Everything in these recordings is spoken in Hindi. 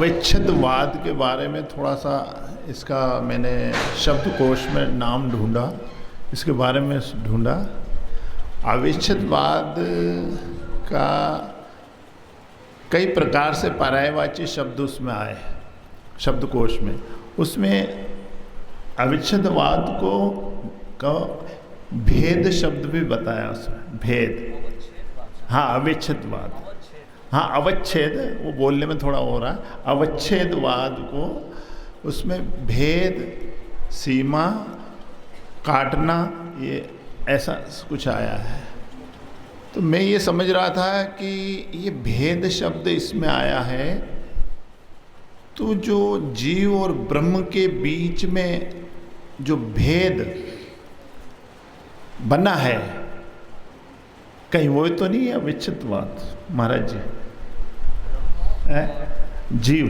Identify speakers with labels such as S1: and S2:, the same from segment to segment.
S1: अविच्छेदवाद के बारे में थोड़ा सा इसका मैंने शब्दकोश में नाम ढूंढा, इसके बारे में ढूंढा। अविच्छेदवाद का कई प्रकार से पर्यायवाची शब्द उसमें आए शब्दकोश में। उसमें अविच्छेदवाद का भेद शब्द भी बताया उसमें, भेद। हाँ, अविच्छेदवाद, हाँ अवच्छेद, वो बोलने में थोड़ा हो रहा है। अवच्छेदवाद को उसमें भेद, सीमा, काटना, ये ऐसा कुछ आया है। तो मैं ये समझ रहा था कि ये भेद शब्द इसमें आया है तो जो जीव और ब्रह्म के बीच में जो भेद बना है, कहीं वो तो नहीं है अविच्छेदवाद महाराज जी? जीव,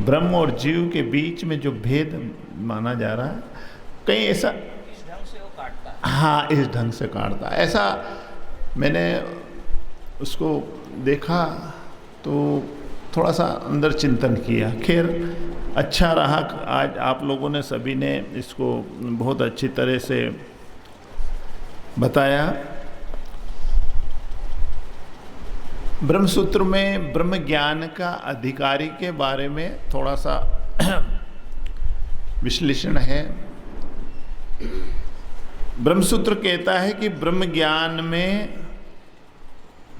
S1: ब्रह्म और जीव के बीच में जो भेद माना जा रहा है, कहीं ऐसा
S2: इस ढंग से वो काटता है।
S1: हाँ, इस ढंग से काटता है, ऐसा मैंने उसको देखा तो थोड़ा सा अंदर चिंतन किया। खैर अच्छा रहा, आज आप लोगों ने सभी ने इसको बहुत अच्छी तरह से बताया। ब्रह्मसूत्र में ब्रह्म ज्ञान का अधिकारी के बारे में थोड़ा सा विश्लेषण है। ब्रह्मसूत्र कहता है कि ब्रह्म ज्ञान में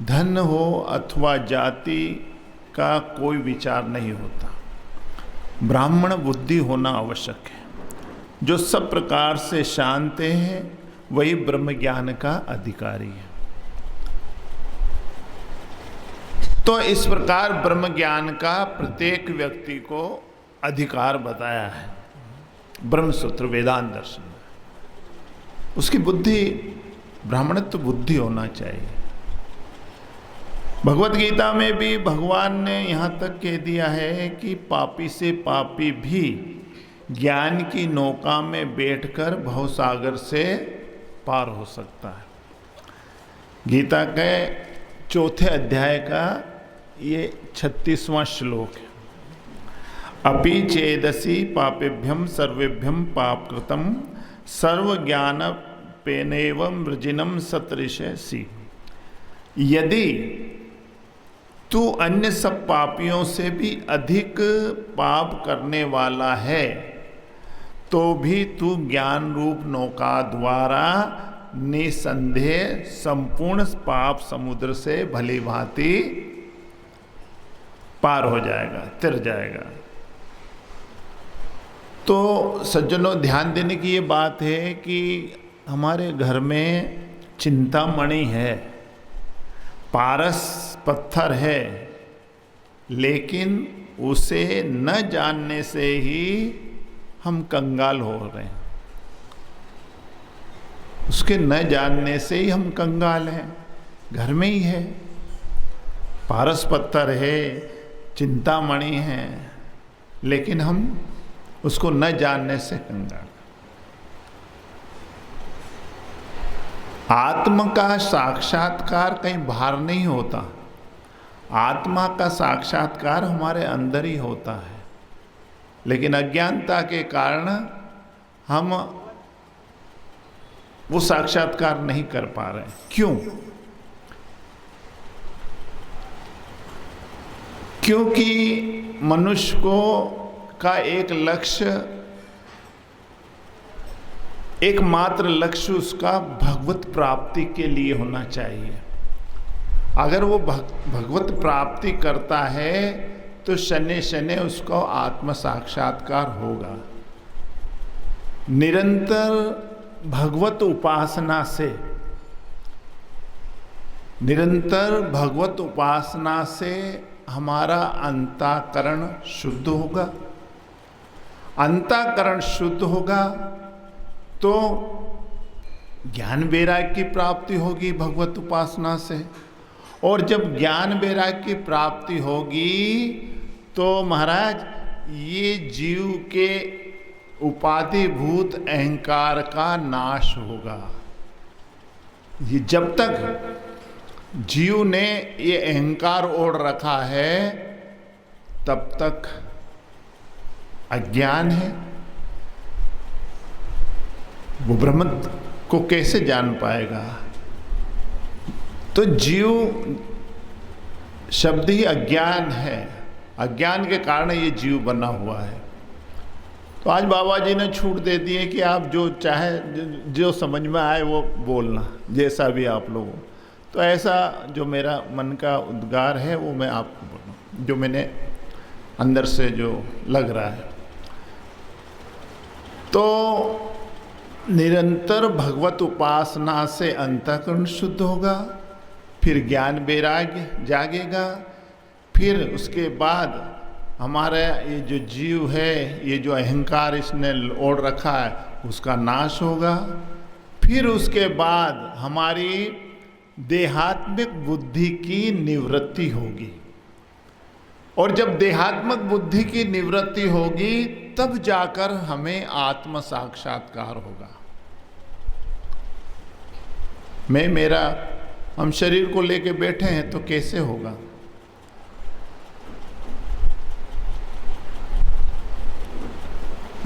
S1: धन हो अथवा जाति का कोई विचार नहीं होता, ब्राह्मण बुद्धि होना आवश्यक है। जो सब प्रकार से शांत है वही ब्रह्म ज्ञान का अधिकारी है। तो इस प्रकार ब्रह्म ज्ञान का प्रत्येक व्यक्ति को अधिकार बताया है ब्रह्मसूत्र वेदांत दर्शन में। उसकी बुद्धि, ब्राह्मणत्व बुद्धि होना चाहिए। भगवत गीता में भी भगवान ने यहाँ तक कह दिया है कि पापी से पापी भी ज्ञान की नौका में बैठकर भवसागर से पार हो सकता है। गीता के चौथे अध्याय का ये 36वां श्लोक है। अपि चेदसि पापेभ्यम सर्वेभ्यम पापकृतम सर्वज्ञानपेनैव मृजिनम सतृषसि। यदि तू अन्य सब पापियों से भी अधिक पाप करने वाला है तो भी तू ज्ञान रूप नौका द्वारा निसंदेह संपूर्ण पाप समुद्र से भली भांति पार हो जाएगा, तिर जाएगा। तो सज्जनों, ध्यान देने की ये बात है कि हमारे घर में चिंतामणि है, पारस पत्थर है, लेकिन उसे न जानने से ही हम कंगाल हो रहे हैं। उसके न जानने से ही हम कंगाल हैं। घर में ही है, पारस पत्थर है, चिंतामणि है, लेकिन हम उसको न जानने से कंगाल। आत्मा का साक्षात्कार कहीं बाहर नहीं होता, आत्मा का साक्षात्कार हमारे अंदर ही होता है। लेकिन अज्ञानता के कारण हम वो साक्षात्कार नहीं कर पा रहे हैं। क्यों? क्योंकि मनुष्य को का एक लक्ष्य, एकमात्र लक्ष्य उसका भगवत प्राप्ति के लिए होना चाहिए। अगर वो भगवत प्राप्ति करता है तो शनै शनै उसको आत्म साक्षात्कार होगा। निरंतर भगवत उपासना से, निरंतर भगवत उपासना से हमारा अंतःकरण शुद्ध होगा। अंतःकरण शुद्ध होगा तो ज्ञान वैराग्य की प्राप्ति होगी भगवत उपासना से। और जब ज्ञान वैराग्य की प्राप्ति होगी तो महाराज ये जीव के उपाधिभूत अहंकार का नाश होगा। ये जब तक जीव ने ये अहंकार ओढ़ रखा है तब तक अज्ञान है, वो ब्रह्म को कैसे जान पाएगा? तो जीव शब्द ही अज्ञान है, अज्ञान के कारण ये जीव बना हुआ है। तो आज बाबा जी ने छूट दे दी है कि आप जो चाहे, जो समझ में आए वो बोलना, जैसा भी आप लोगों। तो ऐसा जो मेरा मन का उद्गार है वो मैं आपको बोलूँ, जो मैंने अंदर से जो लग रहा है। तो निरंतर भगवत उपासना से अंतःकरण शुद्ध होगा, फिर ज्ञान वैराग्य जागेगा, फिर उसके बाद हमारा ये जो जीव है, ये जो अहंकार इसने ओढ़ रखा है, उसका नाश होगा। फिर उसके बाद हमारी देहात्मिक बुद्धि की निवृत्ति होगी, और जब देहात्मक बुद्धि की निवृत्ति होगी तब जाकर हमें आत्म साक्षात्कार होगा। हम शरीर को लेके बैठे हैं तो कैसे होगा?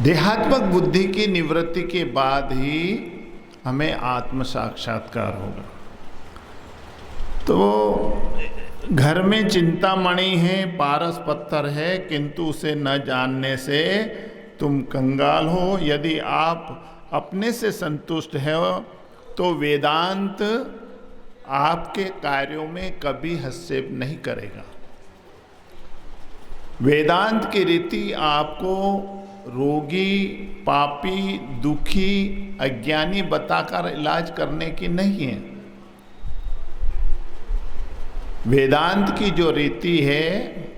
S1: देहात्मक बुद्धि की निवृत्ति के बाद ही हमें आत्म साक्षात्कार होगा। तो घर में चिंतामणि है, पारस पत्थर है, किंतु उसे न जानने से तुम कंगाल हो। यदि आप अपने से संतुष्ट हो तो वेदांत आपके कार्यों में कभी हस्तक्षेप नहीं करेगा। वेदांत की रीति आपको रोगी, पापी, दुखी, अज्ञानी बताकर इलाज करने की नहीं है। वेदांत की जो रीति है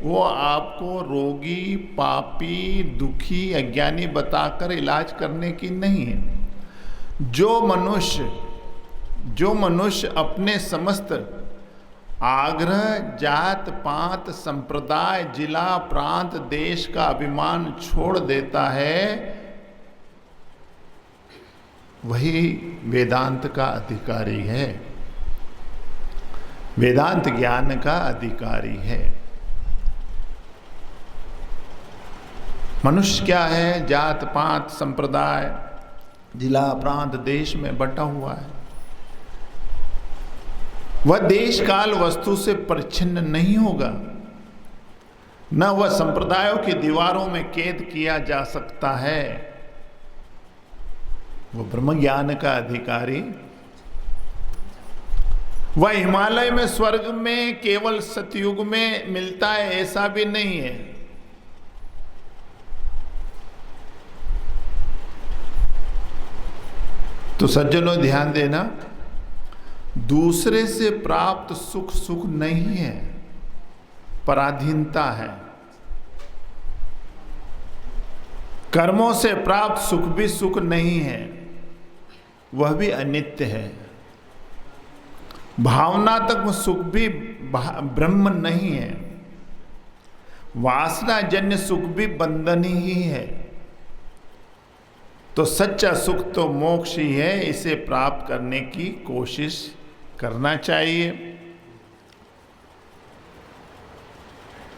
S1: वो आपको रोगी, पापी, दुखी, अज्ञानी बताकर इलाज करने की नहीं है। जो मनुष्य अपने समस्त आग्रह, जात पात, संप्रदाय, जिला, प्रांत, देश का अभिमान छोड़ देता है, वही वेदांत का अधिकारी है, वेदांत ज्ञान का अधिकारी है। मनुष्य क्या है? जात पात, संप्रदाय, जिला, प्रांत, देश में बटा हुआ है। वह देश काल वस्तु से परिच्छिन्न नहीं होगा, न वह संप्रदायों की दीवारों में कैद किया जा सकता है। वो ब्रह्म ज्ञान का अधिकारी, वह हिमालय में, स्वर्ग में केवल सतयुग में मिलता है ऐसा भी नहीं है। तो सज्जनों ध्यान देना, दूसरे से प्राप्त सुख सुख नहीं है, पराधीनता है। कर्मों से प्राप्त सुख भी सुख नहीं है, वह भी अनित्य है। भावनात्मक सुख भी ब्रह्म नहीं है। वासना जन्य सुख भी बंधन ही है। तो सच्चा सुख तो मोक्ष ही है, इसे प्राप्त करने की कोशिश करना चाहिए।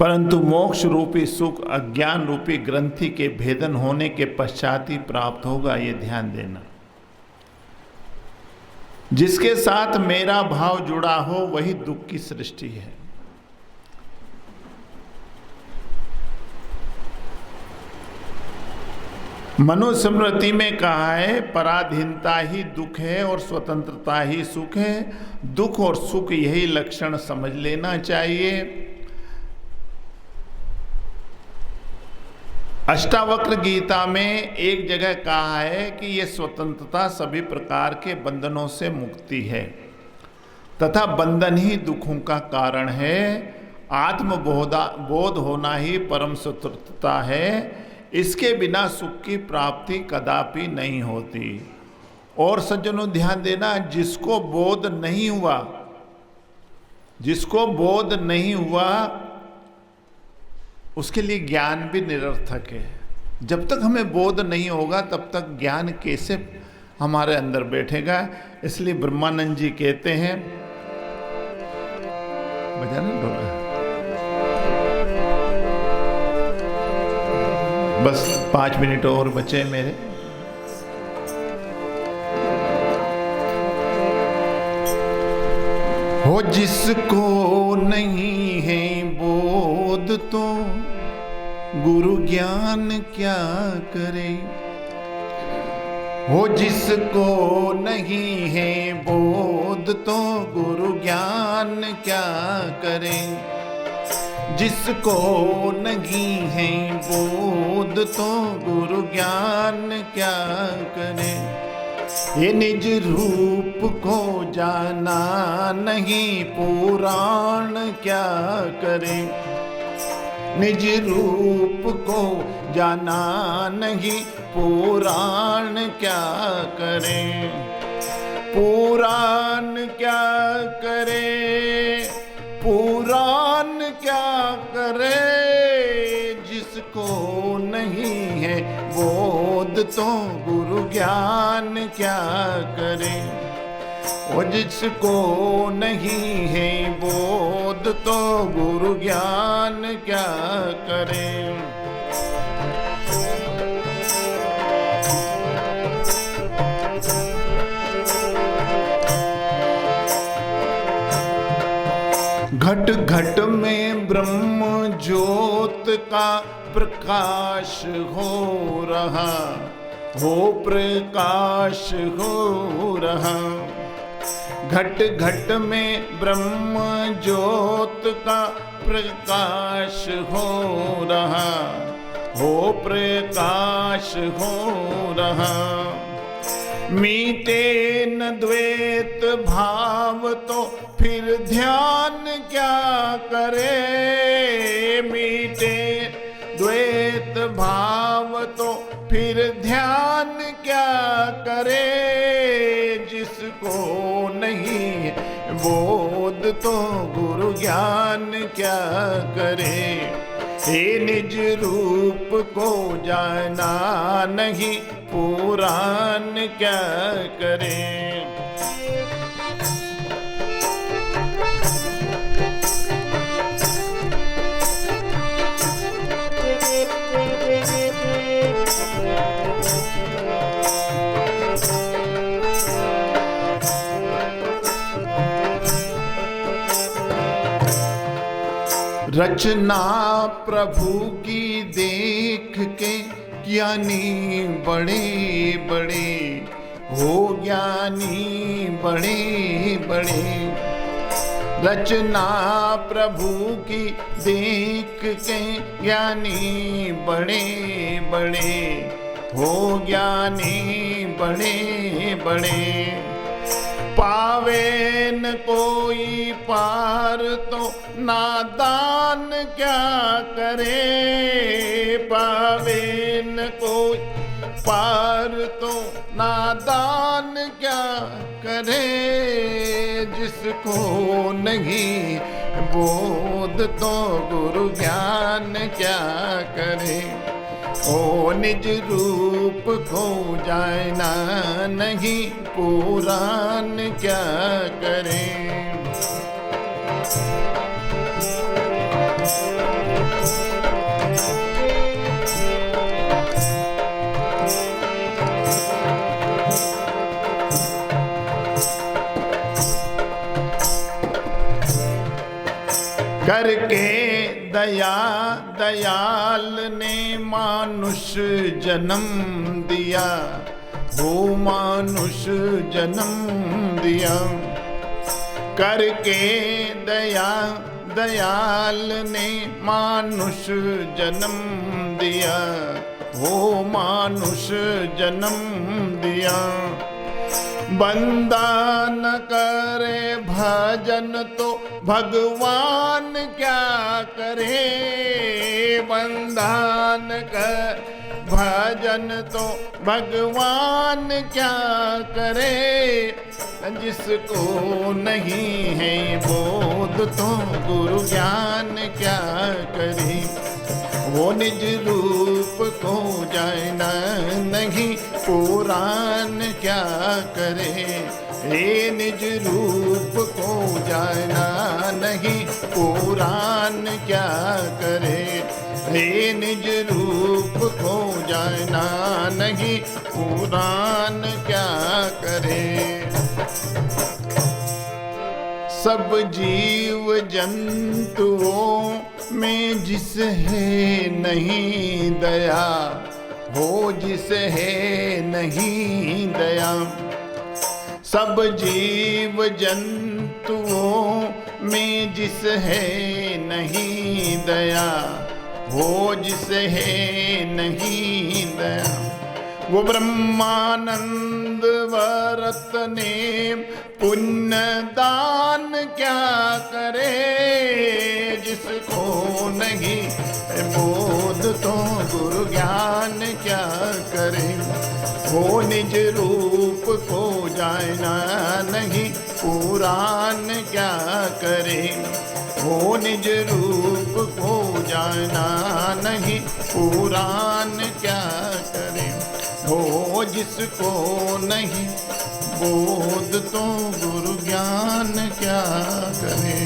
S1: परंतु मोक्ष रूपी सुख अज्ञान रूपी ग्रंथि के भेदन होने के पश्चात ही प्राप्त होगा, ये ध्यान देना। जिसके साथ मेरा भाव जुड़ा हो वही दुख की सृष्टि है। मनुस्मृति में कहा है, पराधीनता ही दुख है और स्वतंत्रता ही सुख है। दुख और सुख यही लक्षण समझ लेना चाहिए। अष्टावक्र गीता में एक जगह कहा है कि यह स्वतंत्रता सभी प्रकार के बंधनों से मुक्ति है तथा बंधन ही दुखों का कारण है। आत्मबोध होना ही परम स्वतंत्रता है। इसके बिना सुख की प्राप्ति कदापि नहीं होती। और सज्जनों ध्यान देना, जिसको बोध नहीं हुआ उसके लिए ज्ञान भी निरर्थक है। जब तक हमें बोध नहीं होगा तब तक ज्ञान कैसे हमारे अंदर बैठेगा। इसलिए ब्रह्मानंद जी कहते हैं, बजाना ढोला, बस 5 मिनट और बचे मेरे। हो जिसको नहीं है बोध तो गुरु ज्ञान क्या करे। हो जिसको नहीं है बोध तो गुरु ज्ञान क्या करे। जिसको नहीं है बोध तो गुरु ज्ञान क्या करे। ये निज रूप को जाना नहीं पुराण क्या करे। निज रूप को जाना नहीं पुराण क्या करे। पुराण क्या करे। पुराण क्या करे। जिसको नहीं है बोध तो गुरु ज्ञान क्या करे। और जिसको नहीं है बोध तो गुरु ज्ञान क्या करे। घट घट में ब्रह्म ज्योत का प्रकाश हो रहा। हो प्रकाश हो रहा। घट घट में ब्रह्म ज्योत का प्रकाश हो रहा। हो प्रकाश हो रहा। मीटे न द्वैत भाव तो फिर ध्यान क्या करे। मीटे द्वैत भाव तो फिर ध्यान क्या करे। जिसको नहीं बोध तो गुरु ज्ञान क्या करे। हे निज रूप को जाना नहीं पुराण क्या करे। रचना प्रभु की देख के ज्ञानी बड़े बड़े हो। ज्ञानी बड़े बड़े। रचना प्रभु की देख के ज्ञानी बड़े बड़े हो। ज्ञानी बड़े बड़े। पावे न कोई पार तो नादान क्या करे। पावे न कोई पार तो नादान क्या करे। जिसको नहीं बोध तो गुरु ज्ञान क्या करे। ओ निज रूप को जाना नहीं पुराण क्या करे। करके दया दयाल ने मानुष जन्म दिया। वो मानुष जन्म दिया। करके दया दयाल ने मानुष जन्म दिया। वो मानुष जन्म दिया। बंदा न करे भजन तो भगवान क्या करे। बंदा न कर भजन तो भगवान क्या करे। जिसको नहीं है बोध तो गुरु ज्ञान क्या करे। वो निज रूप को जाना नहीं पुराण क्या करे। हे निज रूप को जाना नहीं पुराण क्या करे। हे निज रूप को हो जाए ना नहीं पुराण क्या करे। सब जीव जंतुओं में जिस है नहीं दया, हो जिस है नहीं दया। सब जीव जंतुओं में जिस है नहीं दया, हो जिस है नहीं दया। वो ब्रह्मानंद वरत ने पुण्य दान क्या करे, जिसको नहीं बोध तो गुरु ज्ञान क्या करे। वो निज रूप को जाना नहीं पुराण क्या करे। वो निज रूप को जाना नहीं पुराण क्या करे। हो जिसको नहीं बोध तो गुरु ज्ञान क्या करे।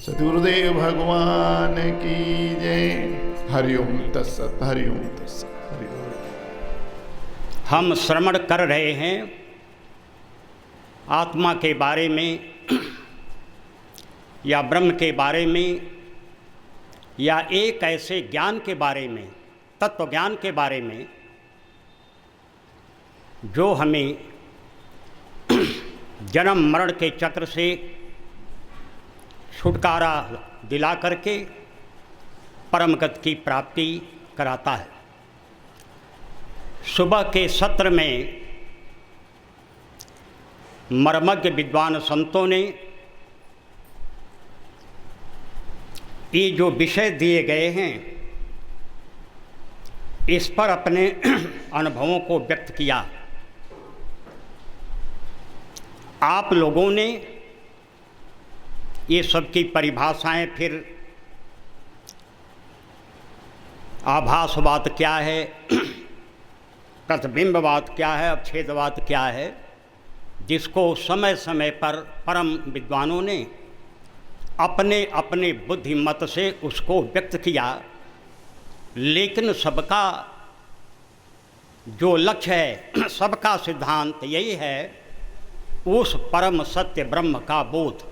S1: सद्गुरुदेव भगवान की जय। हरिओम तत्सत। हरिओम तत्सत।
S3: हम श्रवण कर रहे हैं आत्मा के बारे में या ब्रह्म के बारे में या एक ऐसे ज्ञान के बारे में, तत्व ज्ञान के बारे में जो हमें जन्म मरण के चक्र से छुटकारा दिला करके परम गति की प्राप्ति कराता है। सुबह के सत्र में मर्मज्ञ विद्वान संतों ने ये जो विषय दिए गए हैं इस पर अपने अनुभवों को व्यक्त किया। आप लोगों ने ये सब की परिभाषाएं, फिर आभासवाद क्या है, प्रतिबिंबवाद क्या है, अवच्छेदवाद क्या है, जिसको समय समय पर परम विद्वानों ने अपने अपने बुद्धिमत से उसको व्यक्त किया। लेकिन सबका जो लक्ष्य है, सबका सिद्धांत यही है, उस परम सत्य ब्रह्म का बोध।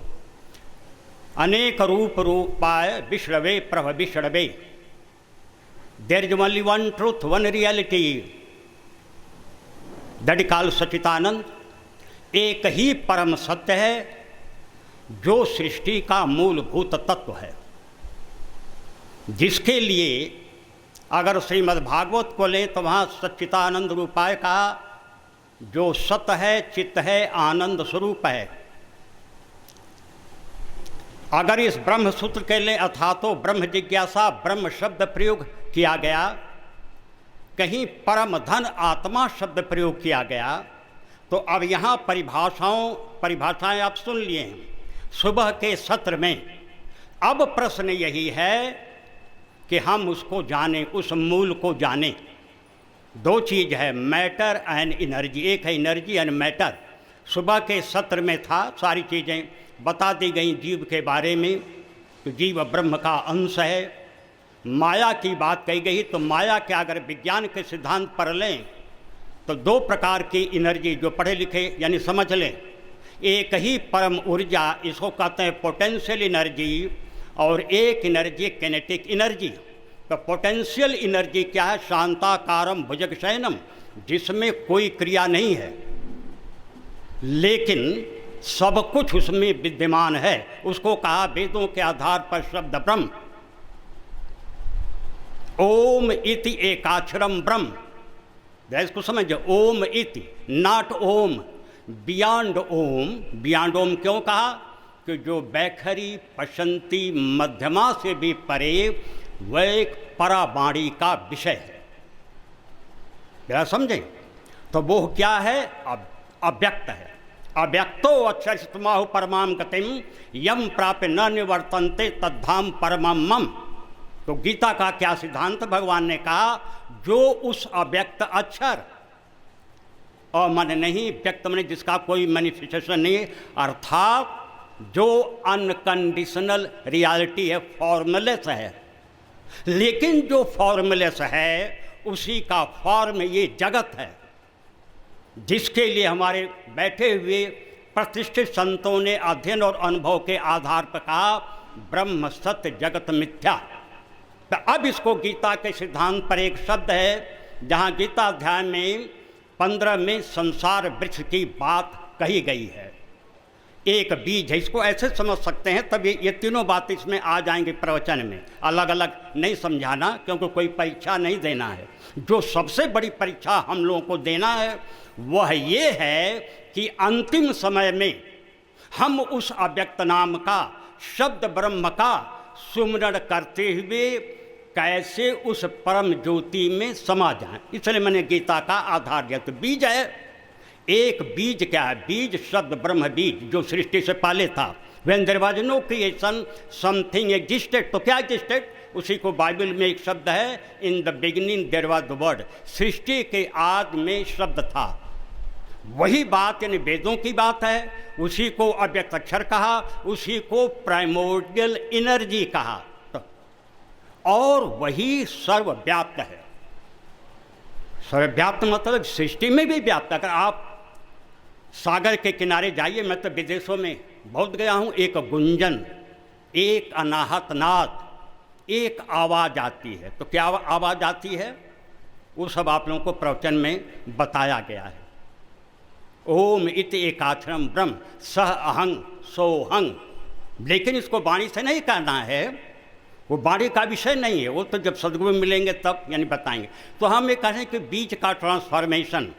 S3: अनेक रूप रूपाय विश्रवे प्रभ विश्रवे, there is only one truth, one reality, that is called Sachchidananda. एक ही परम सत्य है जो सृष्टि का मूलभूत तत्व है, जिसके लिए अगर श्रीमद् भागवत को लें तो वहाँ सच्चिदानंद रूपाय कहा, जो सत है, चित्त है, आनंद स्वरूप है। अगर इस ब्रह्म सूत्र के लिए अथातो ब्रह्म जिज्ञासा ब्रह्म शब्द प्रयोग किया गया, कहीं परम धन आत्मा शब्द प्रयोग किया गया, तो अब यहाँ परिभाषाएं आप सुन लिए हैं सुबह के सत्र में। अब प्रश्न यही है कि हम उसको जानें, उस मूल को जानें। दो चीज़ है, मैटर एंड एनर्जी। एक है एनर्जी एंड मैटर। सुबह के सत्र में था, सारी चीज़ें बता दी गई जीव के बारे में, तो जीव ब्रह्म का अंश है। माया की बात कही गई, तो माया के अगर विज्ञान के सिद्धांत पढ़ लें तो दो प्रकार की एनर्जी, जो पढ़े लिखे यानी समझ लें, एक ही परम ऊर्जा, इसको कहते हैं पोटेंशियल एनर्जी, और एक एनर्जी किनेटिक एनर्जी। तो पोटेंशियल एनर्जी क्या है? शांताकारम भुजगशयनम, जिसमें कोई क्रिया नहीं है लेकिन सब कुछ उसमें विद्यमान है। उसको कहा वेदों के आधार पर शब्द ब्रह्म। ओम इति एकाक्षरम ब्रह्म, इसको समझो। ओम इति, not Om, beyond Om. Beyond Om क्यों कहा? कि जो बैखरी पशंती मध्यमा से भी परे, वह एक परावाणी का विषय है। जरा समझें तो वो क्या है? अव्यक्त है। अव्यक्तो अक्षरस्तमाहु परमाम गतिम यम प्राप्य न निवर्तन्ते तद्धाम परमम मम। तो गीता का क्या सिद्धांत? भगवान ने कहा जो उस अव्यक्त अक्षर, और मन नहीं, व्यक्त मन जिसका कोई मैनिफेस्टेशन नहीं, अर्थात जो अनकंडीशनल रियलिटी है, फॉर्मलेस है, लेकिन जो फॉर्मलेस है उसी का फॉर्म ये जगत है, जिसके लिए हमारे बैठे हुए प्रतिष्ठित संतों ने अध्ययन और अनुभव के आधार पर कहा ब्रह्म सत्य जगत मिथ्या। तो अब इसको गीता के सिद्धांत पर एक शब्द है, जहाँ गीता अध्याय में 15 में संसार वृक्ष की बात कही गई है। एक बीज है, इसको ऐसे समझ सकते हैं, तब ये तीनों बातें इसमें आ जाएंगे प्रवचन में, अलग अलग नहीं समझाना, क्योंकि कोई परीक्षा नहीं देना है। जो सबसे बड़ी परीक्षा हम लोगों को देना है वह ये है कि अंतिम समय में हम उस अव्यक्त नाम का शब्द ब्रह्म का सुमरण करते हुए कैसे उस परम ज्योति में समा जाएं। इसलिए मैंने गीता का आधार दिया। तो बीज है, एक बीज क्या है? बीज शब्द ब्रह्म बीज, जो सृष्टि से पहले था। When there was no creation something existed. तो क्या एग्जिस्टेड? उसी को बाइबल में एक शब्द है, in the beginning there was the word. सृष्टि के आदि में शब्द था। वही बात यानी वेदों की बात है, उसी को अव्यक्त अक्षर कहा, उसी को प्राइमोर्डियल एनर्जी कहा। तो और वही सर्वव्याप्त है। सर्वव्याप्त मतलब सृष्टि में भी व्याप्त। अगर आप सागर के किनारे जाइए, मैं तो विदेशों में बहुत गया हूँ, एक गुंजन, एक अनाहत नाद, एक आवाज़ आती है। तो क्या आवाज़ आती है? वो सब आप लोगों को प्रवचन में बताया गया है। ओम इति एकाक्षरम ब्रह्म सह अहं सोहं। लेकिन इसको वाणी से नहीं कहना है, वो वाणी का विषय नहीं है, वो तो जब सदगुरु मिलेंगे तब यानी बताएंगे। तो हम ये कह रहे हैं कि बीज का ट्रांसफॉर्मेशन,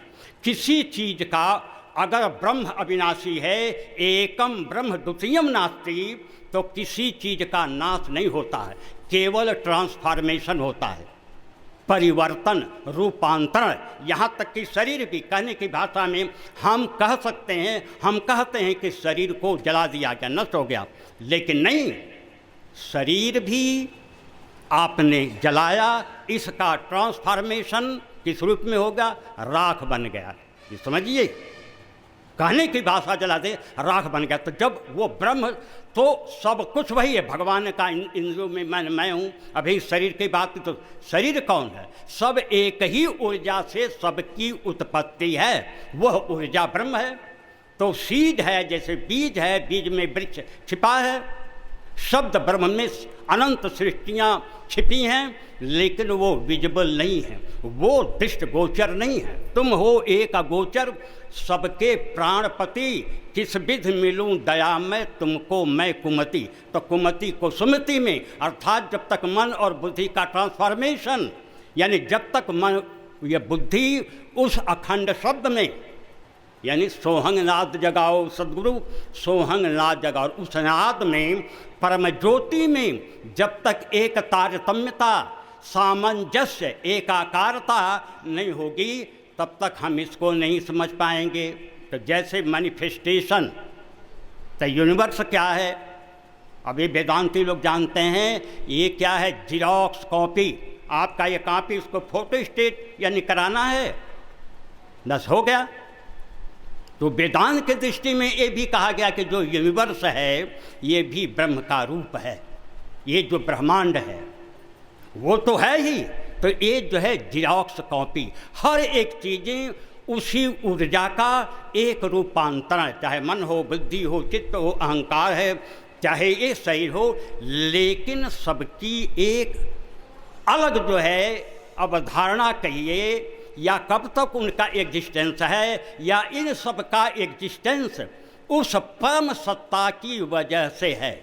S3: किसी चीज़ का अगर ब्रह्म अविनाशी है, एकम ब्रह्म द्वितीयम नास्ति, तो किसी चीज़ का नाश नहीं होता है, केवल ट्रांसफॉर्मेशन होता है, परिवर्तन, रूपांतरण। यहाँ तक कि शरीर भी, कहने की भाषा में हम कह सकते हैं, हम कहते हैं कि शरीर को जला दिया गया, नष्ट हो गया, लेकिन नहीं, शरीर भी आपने जलाया, इसका ट्रांसफॉर्मेशन किस रूप में होगा? राख बन गया। ये समझिए, कहने की भाषा जला दे, राख बन गया। तो जब वो ब्रह्म, तो सब कुछ वही है, भगवान का इंद्रियों में मैं हूँ। अभी शरीर की बात की, तो शरीर कौन है? सब एक ही ऊर्जा से सबकी उत्पत्ति है, वह ऊर्जा ब्रह्म है। तो सीड है, जैसे बीज है, बीज में वृक्ष छिपा है। शब्द ब्रह्म में अनंत सृष्टियाँ छिपी हैं, लेकिन वो विजिबल नहीं है, वो दृष्ट गोचर नहीं है। तुम हो एक अगोचर, सबके प्राणपति, किस विध मिलूं दया में तुमको मैं कुमति। तो कुमति को सुमति में, अर्थात जब तक मन और बुद्धि का ट्रांसफॉर्मेशन, यानी जब तक मन या बुद्धि उस अखंड शब्द में, यानी सोहंग नाद जगाओ सदगुरु, सोहंग नाद जगाओ, उस नाद में, परम ज्योति में जब तक एक तारतम्यता, सामंजस्य, एकाकारता नहीं होगी, तब तक हम इसको नहीं समझ पाएंगे। तो जैसे मैनिफेस्टेशन, तो यूनिवर्स क्या है? अभी वेदांती लोग जानते हैं ये क्या है, जीरोक्स कॉपी। आपका ये कॉपी उसको फोटो स्टेट यानी कराना है, बस हो गया। तो वेदांत की दृष्टि में ये भी कहा गया कि जो यूनिवर्स है ये भी ब्रह्म का रूप है, ये जो ब्रह्मांड है वो तो है ही। तो ये जो है जीरोक्स कॉपी, हर एक चीज़ें उसी ऊर्जा का एक रूपांतरण, चाहे मन हो, बुद्धि हो, चित्त हो, अहंकार है, चाहे ये शरीर हो, लेकिन सबकी एक अलग जो है अवधारणा कहिए, या कब तक उनका एग्जिस्टेंस है, या इन सब का एग्जिस्टेंस उस परम सत्ता की वजह से है।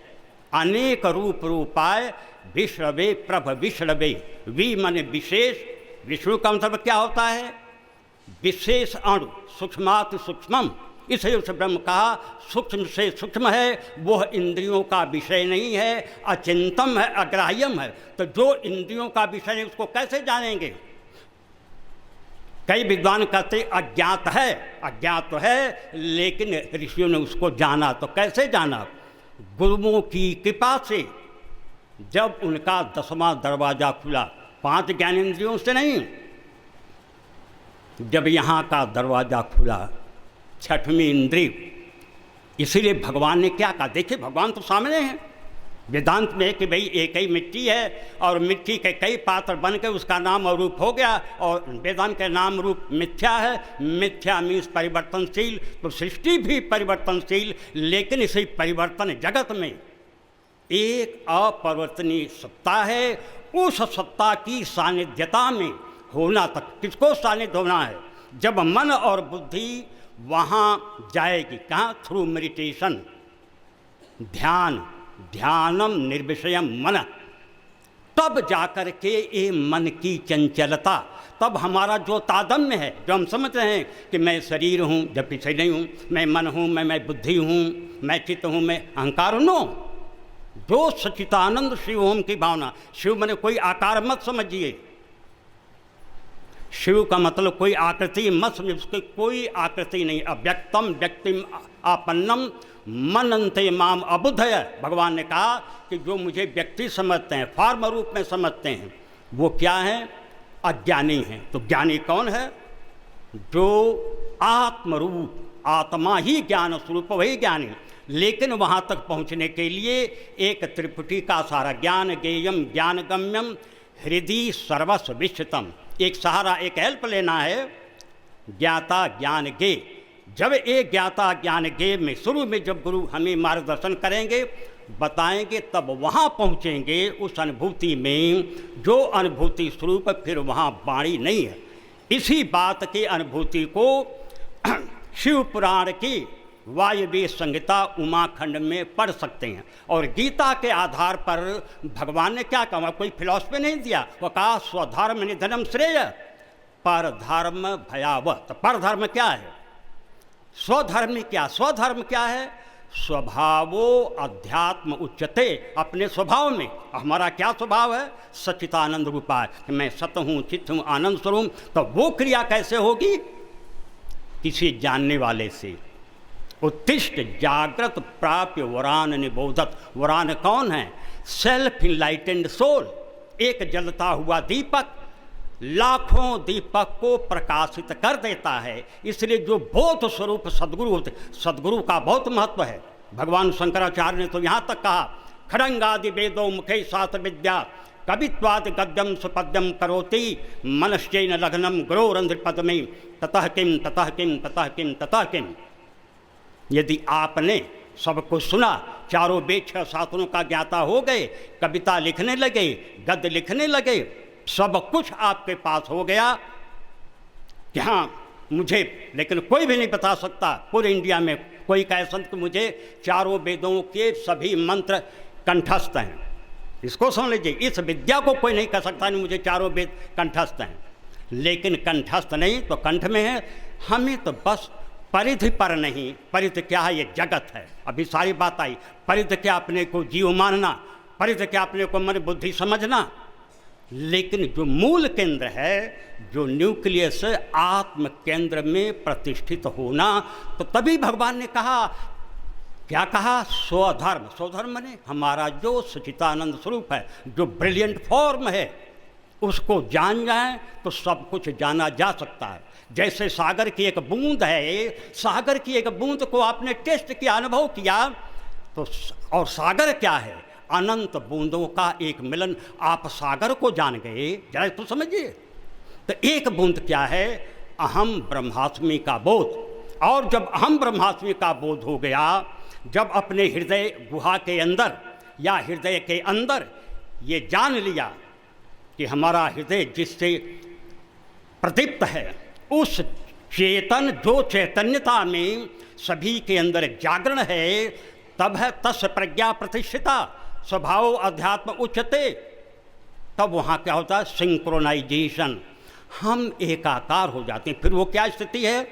S3: अनेक रूप रूपाय विश्रवे प्रभ विश्रवे, वी माने विशेष, विष्णु का मतलब क्या होता है? विशेष अणु, सूक्ष्माति सूक्ष्मम। इसलिए उस ब्रह्म कहा सूक्ष्म से सूक्ष्म है, वह इंद्रियों का विषय नहीं है, अचिंतम है, अग्राह्यम है। तो जो इंद्रियों का विषय है उसको कैसे जानेंगे? कई विद्वान कहते अज्ञात है, अज्ञात तो है, लेकिन ऋषियों ने उसको जाना। तो कैसे जाना? गुरुओं की कृपा से। जब उनका 10वां दरवाज़ा खुला, 5 ज्ञानेंद्रियों से नहीं, जब यहाँ का दरवाज़ा खुला, 6वीं इंद्रिय। इसीलिए भगवान ने क्या कहा? देखिए भगवान तो सामने हैं, वेदांत में कि भाई एक ही मिट्टी है और मिट्टी के कई पात्र बन के उसका नाम और रूप हो गया, और वेदांत के नाम रूप मिथ्या है। मिथ्या मीन्स परिवर्तनशील, तो सृष्टि भी परिवर्तनशील, लेकिन इसी परिवर्तन जगत में एक अपरिवर्तनीय सत्ता है। उस सत्ता की सानिध्यता में होना तक किसको सानिध्य होना है? जब मन और बुद्धि वहाँ जाएगी, कहाँ? थ्रू मेडिटेशन, ध्यान, ध्यानम निर्विषयम मन, तब जाकर के ये मन की चंचलता, तब हमारा जो तादम्य है, जो हम समझ रहे हैं कि मैं शरीर हूँ जबकि सही नहीं हूँ, मैं मन हूँ, मैं बुद्धि हूँ, मैं चित्त हूँ, मैं अहंकार हूँ, नो। जो सच्चिदानंद शिव ओम की भावना, शिव मैंने कोई आकार मत समझिए, शिव का मतलब कोई आकृति मत समझिए, उसकी कोई आकृति नहीं। अव्यक्तम व्यक्तिम आपन्नम मनन्ते माम अबुद्धय, भगवान ने कहा कि जो मुझे व्यक्ति समझते हैं, फॉर्म रूप में समझते हैं, वो क्या है? अज्ञानी हैं। तो ज्ञानी कौन है? जो आत्मरूप, आत्मा ही ज्ञान स्वरूप, वही ज्ञानी। लेकिन वहाँ तक पहुँचने के लिए एक त्रिपुटी का सारा ज्ञान ज्ञेयम ज्ञानगम्यम हृदय सर्वस्व विश्चितम, एक सहारा, एक हेल्प लेना है, ज्ञाता ज्ञान गे। जब एक ज्ञाता ज्ञान गे में शुरू में जब गुरु हमें मार्गदर्शन करेंगे, बताएंगे, तब वहाँ पहुँचेंगे उस अनुभूति में जो अनुभूति स्वरूप फिर वहाँ वाणी नहीं है। इसी बात की अनुभूति को शिव पुराण की वायव्य संहिता उमाखंड में पढ़ सकते हैं। और गीता के आधार पर भगवान ने क्या कहा? कोई फिलॉसफी नहीं दिया, वो कहा स्वधर्म निधनम श्रेय पर धर्म भयावह। तो पर धर्म क्या है? स्वधर्म क्या? स्वधर्म क्या है? स्वभावो अध्यात्म उच्चते, अपने स्वभाव में। हमारा क्या स्वभाव है? सच्चिदानंद रूपा है कि मैं सत हूँ, चित्त हूँ, आनंद स्वरूप। तो वो क्रिया कैसे होगी? किसी जानने वाले से। उत्तिष्ठ जागृत प्राप्य वरान निबोधत। वरान कौन है? सेल्फ इनलाइटेंड सोल, एक जलता हुआ दीपक लाखों दीपक को प्रकाशित कर देता है। इसलिए जो बोध स्वरूप सद्गुरु होते, सद्गुरु का बहुत महत्व है। भगवान शंकराचार्य ने तो यहाँ तक कहा, खड़ंगादि वेदों मुखे शास्त्र विद्या कवित्वाद गद्यम सुपद्यम करोति मनश्चैन लग्नम गुरोरंध्र पद में ततः किम ततः किम ततः किम ततः किम। यदि आपने सब कुछ सुना, चारों वेद छह शास्त्रों का ज्ञाता हो गए, कविता लिखने लगे, गद्य लिखने लगे, सब कुछ आपके पास हो गया कि हाँ मुझे, लेकिन कोई भी नहीं बता सकता पूरे इंडिया में कोई कहे संत कि मुझे चारों वेदों के सभी मंत्र कंठस्थ हैं। इसको समझ लीजिए, इस विद्या को कोई नहीं कह सकता नहीं मुझे चारों वेद कंठस्थ हैं। लेकिन कंठस्थ नहीं तो कंठ में है। हमें तो बस परिधि पर नहीं, परिधि क्या है? ये जगत है। अभी सारी बात आई, परिधि क्या? अपने को जीव मानना, परिधि क्या? अपने को मन बुद्धि समझना। लेकिन जो मूल केंद्र है, जो न्यूक्लियस आत्म केंद्र में प्रतिष्ठित होना, तो तभी भगवान ने कहा, क्या कहा? स्वधर्म। स्वधर्म ने हमारा जो सच्चिदानंद स्वरूप है, जो ब्रिलियंट फॉर्म है, उसको जान जाए तो सब कुछ जाना जा सकता है। जैसे सागर की एक बूंद है, सागर की एक बूंद को आपने टेस्ट किया, अनुभव किया, तो और सागर क्या है? अनंत बूंदों का एक मिलन। आप सागर को जान गए, जरा तो समझिए। तो एक बूंद क्या है? अहम ब्रह्मास्मि का बोध। और जब अहम ब्रह्मास्मि का बोध हो गया, जब अपने हृदय गुहा के अंदर या हृदय के अंदर ये जान लिया कि हमारा हृदय जिससे प्रदीप्त है, उस चेतन, जो चैतन्यता में सभी के अंदर जागरण है, तब है तस् प्रज्ञा प्रतिष्ठिता स्वभाव अध्यात्म उच्चते। तब वहाँ क्या होता है? सिंक्रोनाइजेशन। हम एकाकार हो जाते हैं। फिर वो क्या स्थिति है?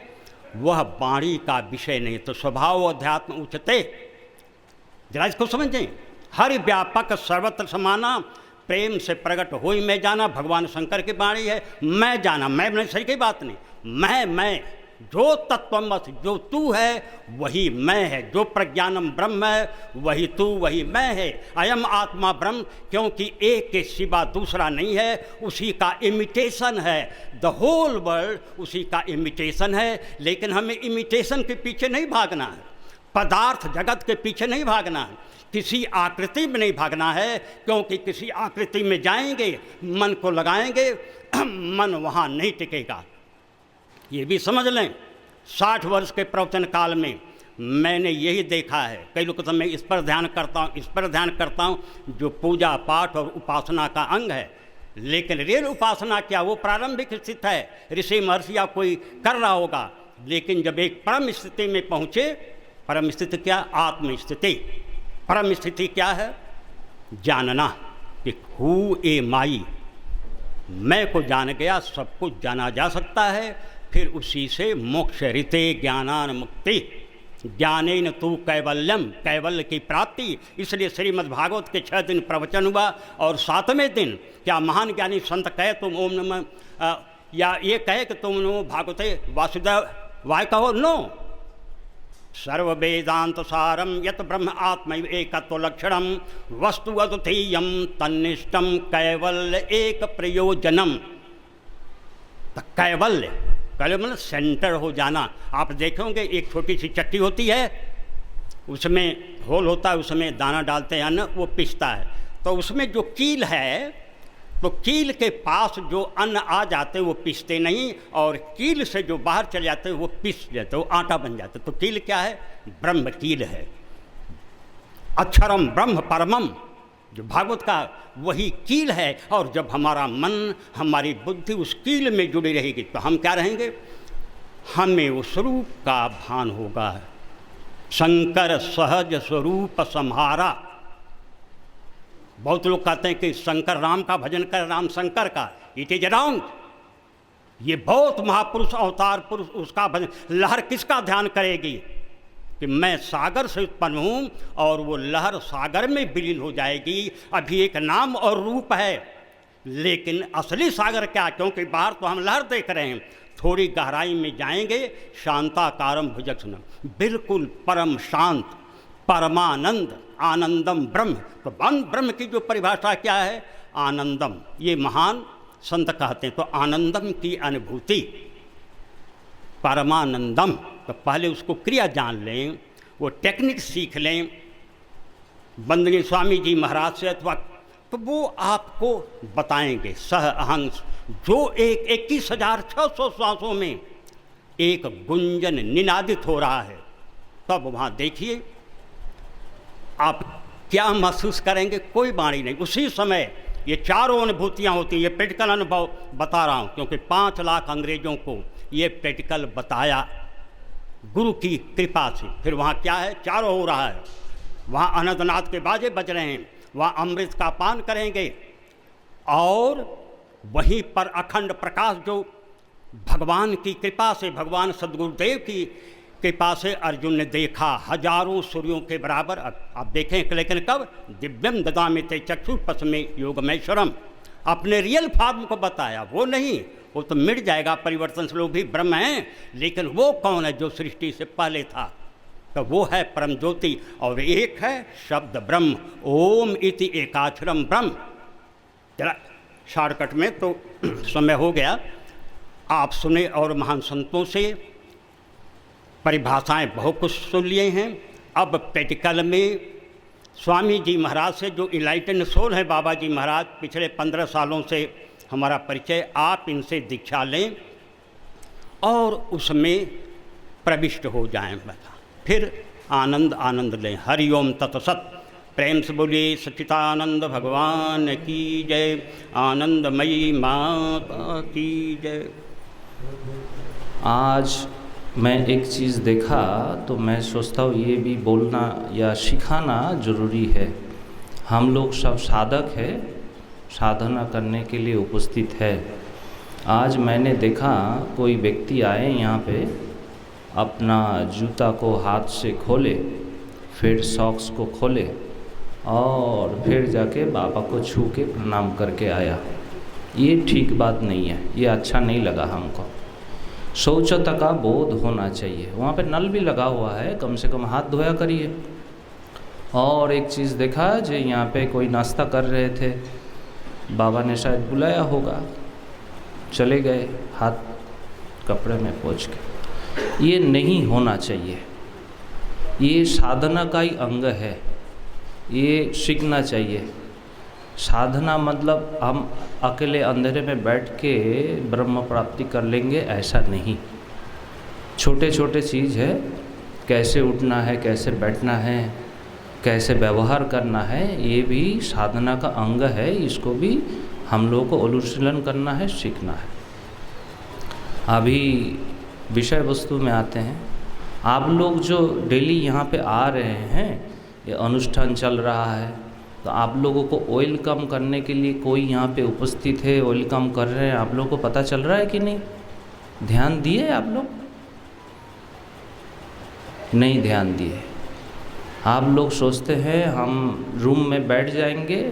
S3: वह वाणी का विषय नहीं, तो स्वभाव अध्यात्म उच्चते। जरा इसको समझें। हर व्यापक सर्वत्र समाना, प्रेम से प्रकट होई मैं जाना, भगवान शंकर की वाणी है। मैं जाना, मैं सही की बात नहीं, मैं जो तत्वमस, जो तू है वही मैं है। जो प्रज्ञानम ब्रह्म है वही तू, वही मैं है। अयम आत्मा ब्रह्म, क्योंकि एक के सिवा दूसरा नहीं है, उसी का इमिटेशन है। द होल वर्ल्ड उसी का इमिटेशन है। लेकिन हमें इमिटेशन के पीछे नहीं भागना है। पदार्थ जगत के पीछे नहीं भागना है, किसी आकृति में नहीं भागना है, क्योंकि किसी आकृति में जाएंगे, मन को लगाएंगे, मन वहाँ नहीं टिकेगा। ये भी समझ लें, 60 वर्ष के प्रवचन काल में मैंने यही देखा है। कई लोग तो मैं इस पर ध्यान करता हूँ, इस पर ध्यान करता हूँ, जो पूजा पाठ और उपासना का अंग है, लेकिन रियल उपासना क्या, वो प्रारंभिक स्थिति है, ऋषि महर्षि या कोई कर रहा होगा। लेकिन जब एक परम स्थिति में पहुँचे, परम स्थिति क्या, आत्म स्थिति। परम स्थिति क्या है, जानना कि हु ए माई, मैं को जान गया, सब कुछ जाना जा सकता है। फिर उसी से मोक्ष ऋते ज्ञानान मुक्ति, ज्ञानेन तू कैवल्यम, कैवल्य की प्राप्ति। इसलिए श्रीमद् भागवत के 6 दिन प्रवचन हुआ और 7वें दिन क्या महान ज्ञानी संत कहे तुम ओम नमः, या ये कहे कि तुम नमो भागवते वासुदेव वाय कहो, नो, सर्व वेदांत सारम यत ब्रह्म आत्म एकत्व लक्षणम वस्तु अद्वितीयम तन्निष्ठम कैवल्य एक प्रयोजनम। कैवल्य, कैवल्य मतलब सेंटर हो जाना। आप देखोगे एक छोटी सी चक्की होती है, उसमें होल होता है, उसमें दाना डालते हैं अन्न, वो पिसता है, तो उसमें जो कील है, तो कील के पास जो अन्न आ जाते वो पिसते नहीं, और कील से जो बाहर चले जाते वो पिस जाते, वो आटा बन जाते। तो कील क्या है, ब्रह्म कील है। अक्षरम ब्रह्म परमम, जो भागवत का वही कील है। और जब हमारा मन, हमारी बुद्धि उस कील में जुड़ी रहेगी तो हम क्या रहेंगे, हमें उस रूप का भान होगा। शंकर सहज स्वरूप सम्हारा। बहुत लोग कहते हैं कि शंकर राम का भजन कर, राम शंकर का, इट इज रॉन्ग। ये बहुत महापुरुष अवतार पुरुष, उसका भजन, लहर किसका ध्यान करेगी कि मैं सागर से उत्पन्न हूँ और वो लहर सागर में विलीन हो जाएगी। अभी एक नाम और रूप है, लेकिन असली सागर क्या, क्योंकि बाहर तो हम लहर देख रहे हैं, थोड़ी गहराई में जाएंगे, शांताकारम भुजगशयनम, बिल्कुल परम शांत, परमानंद, आनंदम ब्रह्म। तो ब्रह्म की जो परिभाषा क्या है, आनंदम, ये महान संत कहते हैं। तो आनंदम की अनुभूति, परमानंदम, तो पहले उसको क्रिया जान लें, वो टेक्निक सीख लें बंदगी स्वामी जी महाराज से, अथवा तो वो आपको बताएंगे। सह अहंग, जो 21,600 श्वासों में एक गुंजन निनादित हो रहा है, तब वहाँ देखिए आप क्या महसूस करेंगे, कोई वाणी नहीं। उसी समय ये चारों अनुभूतियाँ होती हैं। ये प्रैक्टिकल अनुभव बता रहा हूँ, क्योंकि 5 लाख अंग्रेजों को ये प्रैक्टिकल बताया गुरु की कृपा से। फिर वहाँ क्या है, चारों हो रहा है, वहाँ अनंतनाथ के बाजे बज रहे हैं, वहाँ अमृत का पान करेंगे, और वहीं पर अखंड प्रकाश जो भगवान की कृपा से, भगवान सद्गुरुदेव की कृपा से अर्जुन ने देखा, हजारों सूर्यों के बराबर। आप देखें, लेकिन कब, दिव्यम ददामि ते चक्षुर्पश्चिमे योगमेश्वरम, अपने रियल फॉर्म को बताया। वो नहीं, वो तो मिट जाएगा, परिवर्तन से लोग भी ब्रह्म हैं, लेकिन वो कौन है जो सृष्टि से पहले था, तो वो है परम ज्योति। और एक है शब्द ब्रह्म, ओम इति एकाक्षरम ब्रह्म। जरा शॉर्टकट में तो समय हो गया, आप सुने और महान संतों से परिभाषाएं बहुत कुछ सुन लिए हैं। अब प्रैक्टिकल में स्वामी जी महाराज से, जो इनलाइटेंड सोल है बाबा जी महाराज, पिछले 15 सालों से हमारा परिचय, आप इनसे दीक्षा लें और उसमें प्रविष्ट हो जाएं, फिर आनंद आनंद लें। हरिओम तत्सत। प्रेम से बोलिए सच्चिदानंद भगवान की जय, आनंदमयी माता की जय।
S4: आज मैं एक चीज़ देखा तो मैं सोचता हूँ ये भी बोलना या सिखाना ज़रूरी है। हम लोग सब साधक है, साधना करने के लिए उपस्थित है। आज मैंने देखा कोई व्यक्ति आए यहाँ पे, अपना जूता को हाथ से खोले, फिर सॉक्स को खोले और फिर जाके बाबा को छू के प्रणाम करके आया। ये ठीक बात नहीं है, ये अच्छा नहीं लगा हमको। शौचता का बोध होना चाहिए। वहाँ पे नल भी लगा हुआ है, कम से कम हाथ धोया करिए। और एक चीज़ देखा, जो यहाँ पे कोई नाश्ता कर रहे थे, बाबा ने शायद बुलाया होगा, चले गए हाथ कपड़े में पोंछ के। ये नहीं होना चाहिए, ये साधना का ही अंग है, ये सीखना चाहिए। साधना मतलब हम अकेले अंधेरे में बैठ के ब्रह्म प्राप्ति कर लेंगे, ऐसा नहीं। छोटे छोटे चीज़ है, कैसे उठना है, कैसे बैठना है, कैसे व्यवहार करना है, ये भी साधना का अंग है। इसको भी हम लोगों को अनुशीलन करना है, सीखना है। अभी विषय वस्तु में आते हैं। आप लोग जो डेली यहाँ पे आ रहे हैं, ये अनुष्ठान चल रहा है, तो आप लोगों को वेलकम करने के लिए कोई यहाँ पे उपस्थित है, वेलकम कर रहे हैं, आप लोगों को पता चल रहा है कि नहीं? ध्यान दिए आप लोग? नहीं ध्यान दिए। आप लोग सोचते हैं हम रूम में बैठ जाएंगे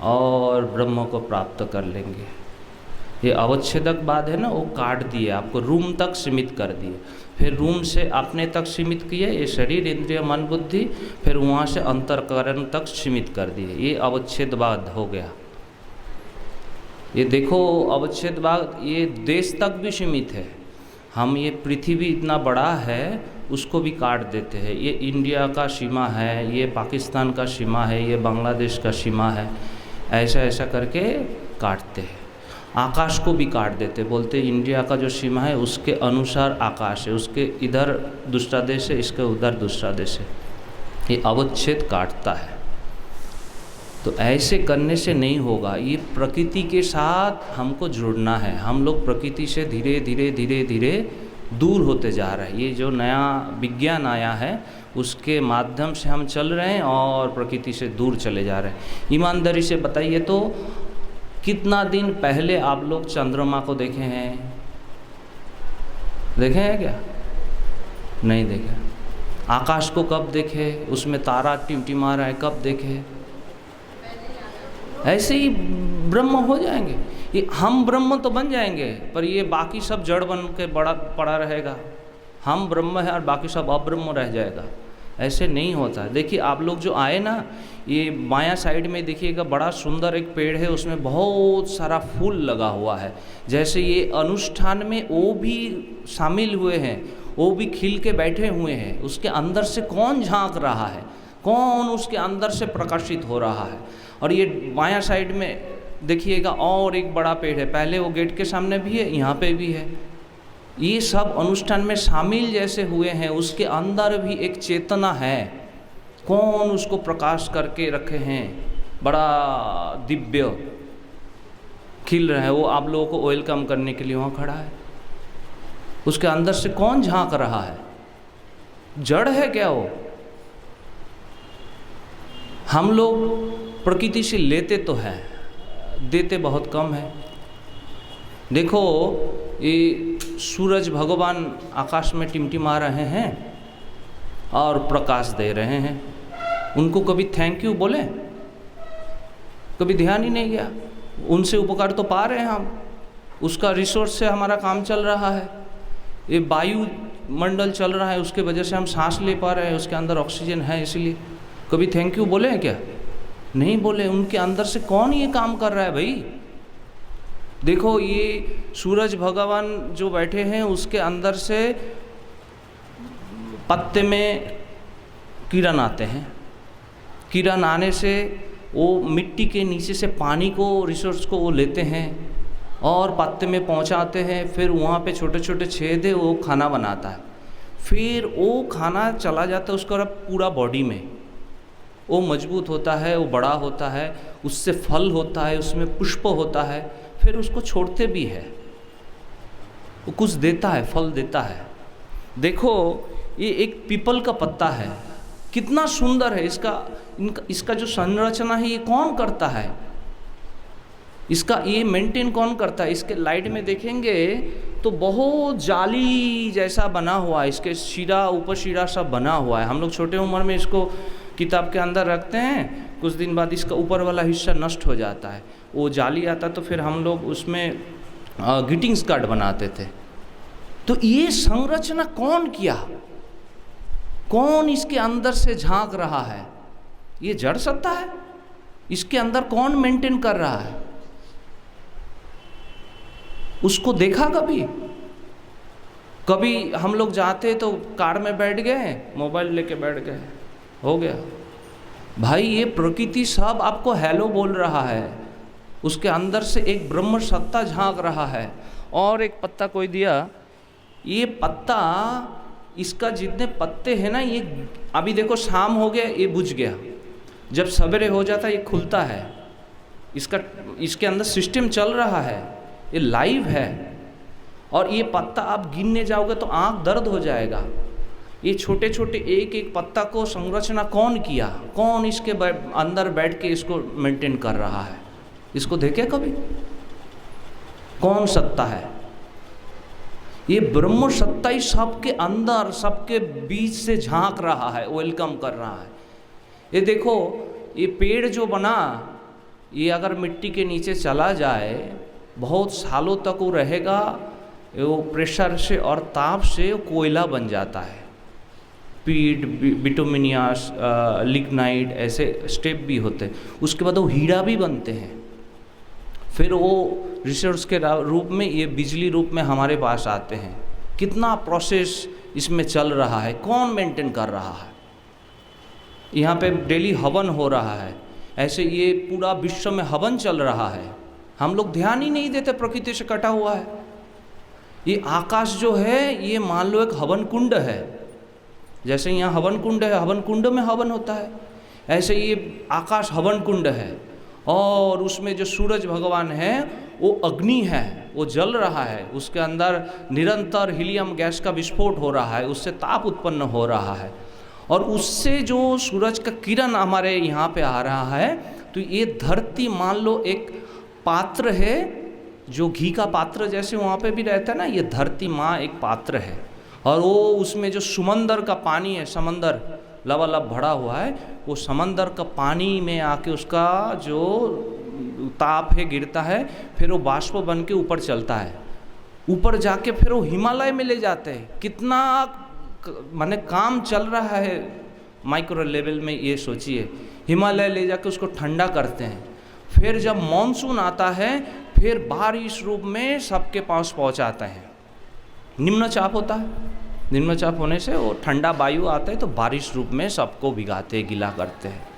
S4: और ब्रह्म को प्राप्त कर लेंगे। ये अवच्छेदकवाद है ना, वो काट दिए, आपको रूम तक सीमित कर दिए, फिर रूम से अपने तक सीमित किए, ये शरीर इंद्रिय मन बुद्धि, फिर वहाँ से अंतःकरण तक सीमित कर दिए। ये अवच्छेदवाद हो गया। ये देखो अवच्छेदवाद ये देश तक भी सीमित है। हम ये पृथ्वी इतना बड़ा है उसको भी काट देते हैं। ये इंडिया का सीमा है, ये पाकिस्तान का सीमा है, ये बांग्लादेश का सीमा है, ऐसा ऐसा करके काटते हैं। आकाश को भी काट देते, बोलते इंडिया का जो सीमा है उसके अनुसार आकाश है, उसके इधर दूसरा देश है, इसके उधर दूसरा देश है। ये अवच्छेद काटता है। तो ऐसे करने से नहीं होगा। ये प्रकृति के साथ हमको जुड़ना है। हम लोग प्रकृति से धीरे धीरे धीरे धीरे दूर होते जा रहे हैं। ये जो नया विज्ञान आया है उसके माध्यम से हम चल रहे हैं और प्रकृति से दूर चले जा रहे हैं। ईमानदारी से बताइए तो कितना दिन पहले आप लोग चंद्रमा को देखे हैं? देखे हैं क्या? नहीं देखे। आकाश को कब देखे? उसमें तारा टिमटिमा रहा है, कब देखे? ऐसे ही ब्रह्म हो जाएंगे। ये हम ब्रह्म तो बन जाएंगे, पर ये बाकी सब जड़ बन के बड़ा पड़ा रहेगा। हम ब्रह्म है और बाकी सब अब्रह्म रह जाएगा। ऐसे नहीं होता। देखिए आप लोग जो आए ना, ये बायां साइड में देखिएगा, बड़ा सुंदर एक पेड़ है, उसमें बहुत सारा फूल लगा हुआ है। जैसे ये अनुष्ठान में वो भी शामिल हुए हैं, वो भी खिल के बैठे हुए हैं। उसके अंदर से कौन झांक रहा है, कौन उसके अंदर से प्रकाशित हो रहा है। और ये बायां साइड में देखिएगा और एक बड़ा पेड़ है, पहले वो गेट के सामने भी है, यहाँ पे भी है। ये सब अनुष्ठान में शामिल जैसे हुए हैं, उसके अंदर भी एक चेतना है। कौन उसको प्रकाश करके रखे हैं, बड़ा दिव्य खिल रहा है। वो आप लोगों को वेलकम करने के लिए वहाँ खड़ा है। उसके अंदर से कौन झांक रहा है? जड़ है क्या वो? हम लोग प्रकृति से लेते तो हैं, देते बहुत कम है। देखो ये सूरज भगवान आकाश में टिमटिमा रहे हैं और प्रकाश दे रहे हैं। उनको कभी थैंक यू बोले? कभी ध्यान ही नहीं गया। उनसे उपकार तो पा रहे हैं हम, उसका रिसोर्स से हमारा काम चल रहा है। ये वायु मंडल चल रहा है, उसके वजह से हम सांस ले पा रहे हैं, उसके अंदर ऑक्सीजन है, इसलिए कभी थैंक यू बोले हैं क्या? नहीं बोले। उनके अंदर से कौन ये काम कर रहा है भाई? देखो ये सूरज भगवान जो बैठे हैं उसके अंदर से पत्ते में किरण आते हैं। किरण आने से वो मिट्टी के नीचे से पानी को, रिसोर्स को वो लेते हैं और पत्ते में पहुंचाते हैं। फिर वहाँ पे छोटे छोटे छेद है, वो खाना बनाता है। फिर वो खाना चला जाता है उसका पूरा बॉडी में, वो मजबूत होता है, वो बड़ा होता है, उससे फल होता है, उसमें पुष्प होता है। फिर उसको छोड़ते भी है, वो कुछ देता है, फल देता है। देखो ये एक पीपल का पत्ता है, कितना सुंदर है। इसका जो संरचना है ये कौन करता है? इसका ये मेंटेन कौन करता है? इसके लाइट में देखेंगे तो बहुत जाली जैसा बना हुआ है, इसके शिरा उपशिरा सब बना हुआ है। हम लोग छोटे उम्र में इसको किताब के अंदर रखते हैं, कुछ दिन बाद इसका ऊपर वाला हिस्सा नष्ट हो जाता है, वो जाली आता, तो फिर हम लोग उसमें ग्रीटिंग्स कार्ड बनाते थे। तो ये संरचना कौन किया? कौन इसके अंदर से झांक रहा है? ये जड़ सत्ता है। इसके अंदर कौन मेंटेन कर रहा है? उसको देखा कभी? कभी हम लोग जाते तो कार में बैठ गए, मोबाइल लेके बैठ गए, हो गया। भाई ये प्रकृति सब आपको हेलो बोल रहा है, उसके अंदर से एक ब्रह्म सत्ता झांक रहा है। और एक पत्ता कोई दिया, ये पत्ता, इसका जितने पत्ते हैं ना, ये अभी देखो शाम हो गया, ये बुझ गया, जब सवेरे हो जाता है ये खुलता है। इसके अंदर सिस्टम चल रहा है, ये लाइव है। और ये पत्ता आप गिनने जाओगे तो आंख दर्द हो जाएगा। ये छोटे छोटे एक एक पत्ता को संरचना कौन किया, कौन इसके अंदर बैठ के इसको मेंटेन कर रहा है, इसको देखे कभी? कौन सत्ता है? ये ब्रह्म सत्ता ही सबके अंदर, सबके बीच से झांक रहा है, वेलकम कर रहा है। ये देखो, ये पेड़ जो बना, ये अगर मिट्टी के नीचे चला जाए बहुत सालों तक वो रहेगा, वो प्रेशर से और ताप से कोयला बन जाता है। पीट, बिटुमिनियस, लिग्नाइट, ऐसे स्टेप भी होते हैं। उसके बाद वो हीरा भी बनते हैं। फिर वो रिसोर्स के रूप में, ये बिजली रूप में हमारे पास आते हैं। कितना प्रोसेस इसमें चल रहा है, कौन मेंटेन कर रहा है? यहाँ पे डेली हवन हो रहा है, ऐसे ये पूरा विश्व में हवन चल रहा है। हम लोग ध्यान ही नहीं देते, प्रकृति से कटा हुआ है। ये आकाश जो है, ये मान लो एक हवन कुंड है। जैसे यहाँ हवन कुंड है, हवन कुंड में हवन होता है, ऐसे ये आकाश हवन कुंड है। और उसमें जो सूरज भगवान है वो अग्नि है, वो जल रहा है, उसके अंदर निरंतर हीलियम गैस का विस्फोट हो रहा है, उससे ताप उत्पन्न हो रहा है। और उससे जो सूरज का किरण हमारे यहाँ पे आ रहा है, तो ये धरती मान लो एक पात्र है, जो घी का पात्र जैसे वहाँ पे भी रहता है ना, ये धरती माँ एक पात्र है। और वो उसमें जो समंदर का पानी है, समंदर लबालब भरा हुआ है, वो समंदर का पानी में आके उसका जो ताप है गिरता है, फिर वो बाष्प बन के ऊपर चलता है। ऊपर जाके फिर वो हिमालय में ले जाते हैं। कितना माने काम चल रहा है माइक्रो लेवल में, ये सोचिए। हिमालय ले जाके उसको ठंडा करते हैं, फिर जब मॉनसून आता है फिर बारिश रूप में सबके पास पहुंचाते हैं। निम्नचाप होता है, निम्नचाप होने से वो ठंडा वायु आता है तो बारिश रूप में सबको भिगाते, गीला करते हैं।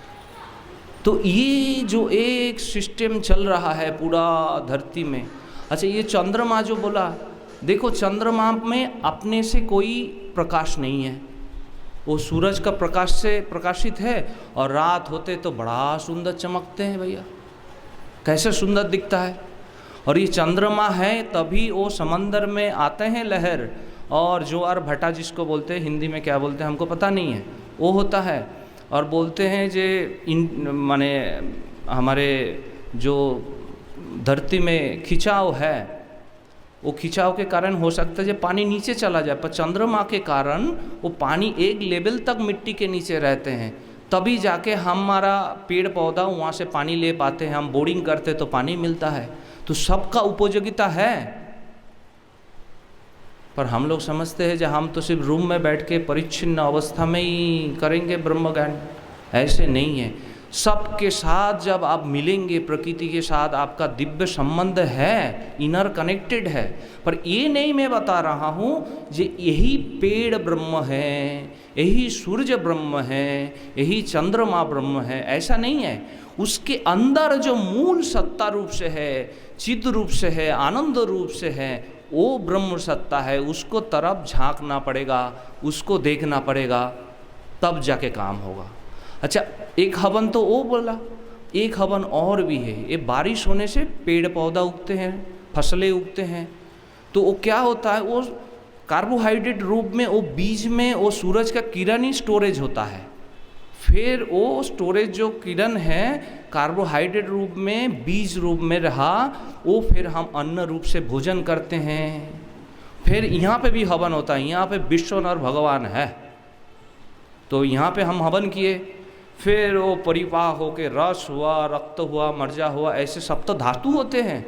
S4: तो ये जो एक सिस्टम चल रहा है पूरा धरती में। अच्छा, ये चंद्रमा जो बोला, देखो चंद्रमा में अपने से कोई प्रकाश नहीं है, वो सूरज का प्रकाश से प्रकाशित है। और रात होते तो बड़ा सुंदर चमकते हैं भैया, कैसे सुंदर दिखता है। और ये चंद्रमा है तभी वो समंदर में आते हैं लहर, और ज्वार भट्टा जिसको बोलते हैं, हिंदी में क्या बोलते हैं हमको पता नहीं है, वो होता है। और बोलते हैं जे माने हमारे जो धरती में खिंचाव है, वो खिंचाव के कारण हो सकता है जब पानी नीचे चला जाए, पर चंद्रमा के कारण वो पानी एक लेवल तक मिट्टी के नीचे रहते हैं, तभी जाके हमारा पेड़ पौधा वहाँ से पानी ले पाते हैं। हम बोरिंग करते तो पानी मिलता है। तो सबका उपयोगिता है, पर हम लोग समझते हैं जो हम तो सिर्फ रूम में बैठ के परिच्छिन्न अवस्था में ही करेंगे ब्रह्म ज्ञान। ऐसे नहीं है, सबके साथ जब आप मिलेंगे, प्रकृति के साथ आपका दिव्य संबंध है, इनर कनेक्टेड है। पर ये नहीं मैं बता रहा हूँ कि यही पेड़ ब्रह्म है, यही सूर्य ब्रह्म है, यही चंद्रमा ब्रह्म है, ऐसा नहीं है। उसके अंदर जो मूल सत्ता रूप से है, चिद रूप से है, आनंद रूप से है, वो ब्रह्म सत्ता है। उसको तरफ झांकना पड़ेगा, उसको देखना पड़ेगा, तब जाके काम होगा। अच्छा, एक हवन तो वो बोला, एक हवन और भी है। ये बारिश होने से पेड़ पौधा उगते हैं, फसलें उगते हैं, तो वो क्या होता है, वो कार्बोहाइड्रेट रूप में वो बीज में वो सूरज का किरण ही स्टोरेज होता है। फिर वो स्टोरेज जो किरण है कार्बोहाइड्रेट रूप में, बीज रूप में रहा, वो फिर हम अन्न रूप से भोजन करते हैं। फिर यहाँ पे भी हवन होता है, यहाँ पे विश्वनर भगवान है, तो यहाँ पे हम हवन किए, फिर वो परिवाह होके रस हुआ, रक्त हुआ, मर्जा हुआ, ऐसे सप्त धातु होते हैं।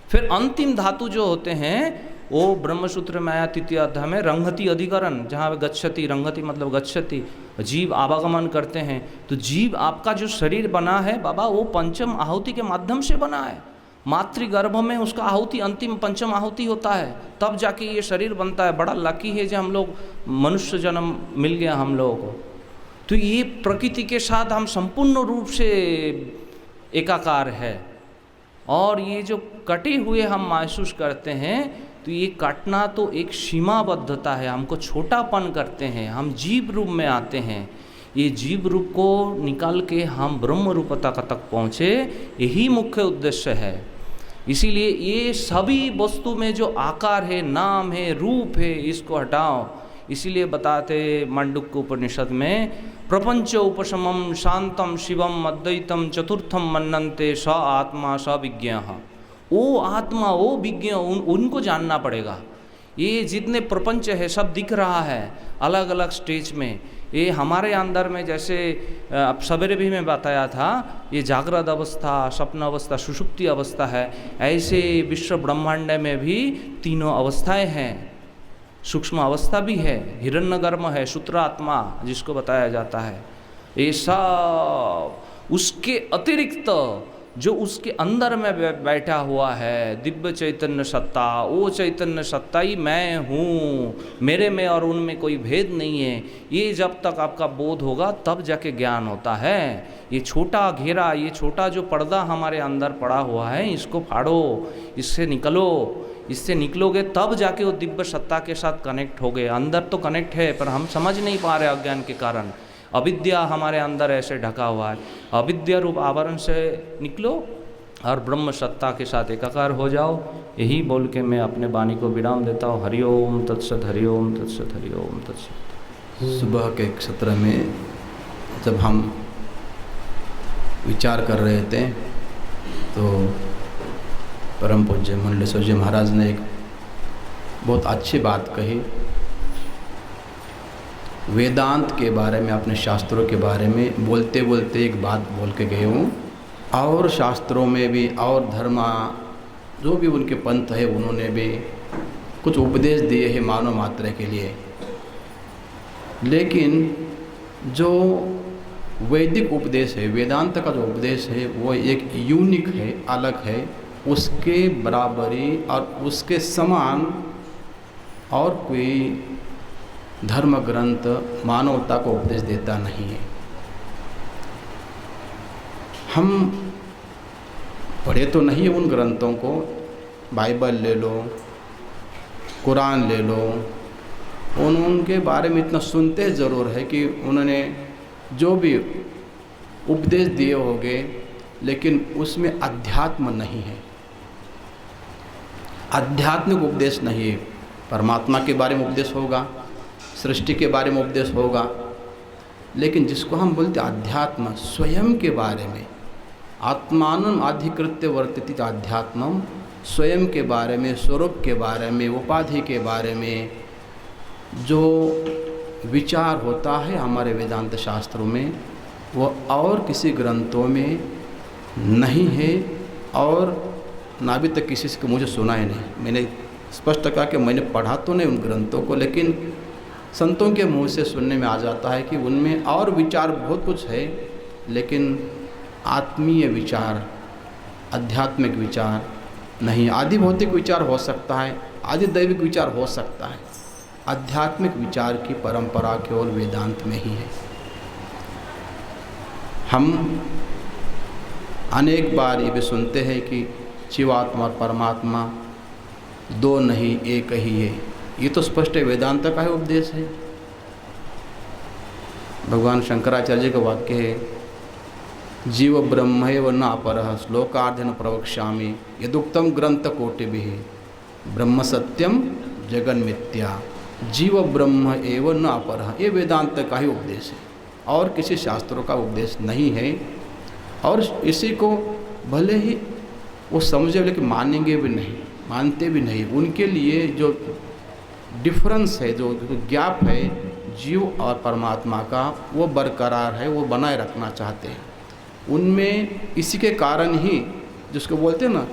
S4: फिर अंतिम धातु जो होते हैं वो ब्रह्मसूत्र में आया तृतीय अध्याय में, रंगति अधिकरण, जहाँ गच्छति, रंगति मतलब गच्छति, जीव आवागमन करते हैं। तो जीव आपका जो शरीर बना है बाबा, वो पंचम आहुति के माध्यम से बना है। मातृगर्भ में उसका आहुति अंतिम पंचम आहुति होता है, तब जाके ये शरीर बनता है। बड़ा लकी है जो हम लोग मनुष्य जन्म मिल गया हम लोगों को। तो ये प्रकृति के साथ हम संपूर्ण रूप से एकाकार है। और ये जो कटे हुए हम महसूस करते हैं, तो ये कटना तो एक सीमाबद्धता है, हमको छोटापन करते हैं, हम जीव रूप में आते हैं। ये जीव रूप को निकाल के हम ब्रह्म रूपता तक पहुँचे, यही मुख्य उद्देश्य है। इसीलिए ये सभी वस्तु में जो आकार है, नाम है, रूप है, इसको हटाओ। इसीलिए बताते मांडुक्य उपनिषद में, प्रपंच उपशमम शांतम शिवम अद्वैतम चतुर्थम मन्नन्ते स आत्मा स विज्ञः। वो आत्मा, वो विज्ञ, उनको जानना पड़ेगा। ये जितने प्रपंच है सब दिख रहा है अलग अलग स्टेज में। ये हमारे अंदर में, जैसे अब सवेरे भी मैं बताया था, ये जागृत अवस्था, स्वप्न अवस्था, सुषुप्ति अवस्था है। ऐसे विश्व ब्रह्मांड में भी तीनों अवस्थाएं हैं। सूक्ष्म अवस्था भी है, हिरण्यगर्भ है, सूत्रात्मा जिसको बताया जाता है। ये सब उसके अतिरिक्त जो उसके अंदर में बैठा हुआ है दिव्य चैतन्य सत्ता, वो चैतन्य सत्ता ही मैं हूँ, मेरे में और उनमें कोई भेद नहीं है। ये जब तक आपका बोध होगा तब जाके ज्ञान होता है। ये छोटा घेरा, ये छोटा जो पर्दा हमारे अंदर पड़ा हुआ है, इसको फाड़ो, इससे निकलो। इससे निकलोगे तब जाके वो दिव्य सत्ता के साथ कनेक्ट हो गए। अंदर तो कनेक्ट है पर हम समझ नहीं पा रहे अज्ञान के कारण। अविद्या हमारे अंदर ऐसे ढका हुआ है। अविद्या रूप आवरण से निकलो और ब्रह्म सत्ता के साथ एकाकार हो जाओ। यही बोल के मैं अपने वाणी को विराम देता हूँ। हरिओम तत्सत, हरिओम तत्सत, हरिओम तत्सत।
S5: सुबह के एक सत्र में जब हम विचार कर रहे थे तो परम पूज्य मंडलेश्वर जी महाराज ने एक बहुत अच्छी बात कही। वेदांत के बारे में, अपने शास्त्रों के बारे में बोलते बोलते एक बात बोल के गए हूँ। और शास्त्रों में भी और धर्म जो भी उनके पंथ है, उन्होंने भी कुछ उपदेश दिए हैं मानव मात्र के लिए। लेकिन जो वैदिक उपदेश है, वेदांत का जो उपदेश है, वो एक यूनिक है, अलग है। उसके बराबरी और उसके समान और कोई धर्म ग्रंथ मानवता को उपदेश देता नहीं है। हम पढ़े तो नहीं है उन ग्रंथों को, बाइबल ले लो, कुरान ले लो, उनके बारे में इतना सुनते ज़रूर है कि उन्होंने जो भी उपदेश दिए होंगे, लेकिन उसमें अध्यात्म नहीं है, आध्यात्मिक उपदेश नहीं है। परमात्मा के बारे में उपदेश होगा, सृष्टि के बारे में उपदेश होगा, लेकिन जिसको हम बोलते अध्यात्म, स्वयं के बारे में, आत्मानम अधिकृत्य वर्तते अध्यात्मम, स्वयं के बारे में, स्वरूप के बारे में, उपाधि के बारे में जो विचार होता है हमारे वेदांत शास्त्रों में, वो और किसी ग्रंथों में नहीं है। और ना भी तक किसी से मुझे सुना ही नहीं। मैंने स्पष्ट कहा कि मैंने पढ़ा तो नहीं उन ग्रंथों को, लेकिन संतों के मुंह से सुनने में आ जाता है कि उनमें और विचार बहुत कुछ है, लेकिन आत्मीय विचार, आध्यात्मिक विचार नहीं। आदि भौतिक विचार हो सकता है, आदि दैविक विचार हो सकता है, आध्यात्मिक विचार की परंपरा केवल वेदांत में ही है। हम अनेक बार ये भी सुनते हैं कि जीवात्मा और परमात्मा दो नहीं एक ही है। ये तो स्पष्ट वेदांत का ही उपदेश है। भगवान शंकराचार्य जी का वाक्य है, जीव ब्रह्मैव न अपरः श्लोकार्धेन प्रवक्ष्यामि यदुक्तम ग्रंथ कोटिभिः ब्रह्म सत्यम जगन मिथ्या जीव ब्रह्म एव न अपरः। ये वेदांत का ही उपदेश है और किसी शास्त्रों का उपदेश नहीं है। और इसी को भले ही वो समझे, लेकिन मानेंगे भी नहीं, मानते भी नहीं। उनके लिए जो डिफरेंस है, जो गैप है जीव और परमात्मा का, वो बरकरार है, वो बनाए रखना चाहते हैं। उनमें इसी के कारण ही जिसको बोलते हैं ना,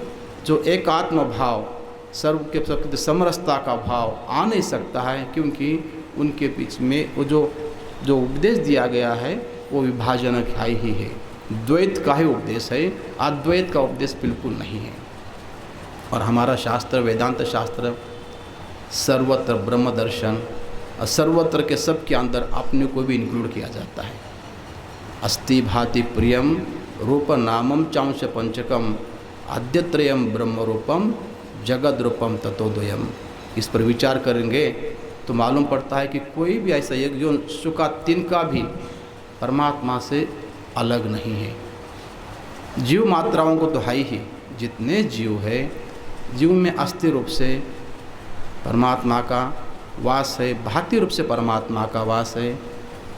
S5: जो एकात्म भाव, सर्व के प्रति समरसता का भाव आ नहीं सकता है, क्योंकि उनके बीच में वो जो उपदेश दिया गया है वो विभाजन का ही है, द्वैत का ही उपदेश है, अद्वैत का उपदेश बिल्कुल नहीं है। और हमारा शास्त्र वेदांत शास्त्र सर्वत्र ब्रह्म दर्शन और सर्वत्र के सब के अंदर अपने को भी इंक्लूड किया जाता है। अस्ति भाति प्रियम रूप नामम चांश पंचकम आद्यत्रयम ब्रह्म रूपम जगद रूपम ततोद्वयम। इस पर विचार करेंगे तो मालूम पड़ता है कि कोई भी ऐसा एक जो सुखा तिनका भी परमात्मा से अलग नहीं है। जीव मात्राओं को तो है ही, जितने जीव है जीव में अस्थि रूप से परमात्मा का वास है, भाति रूप से परमात्मा का वास है,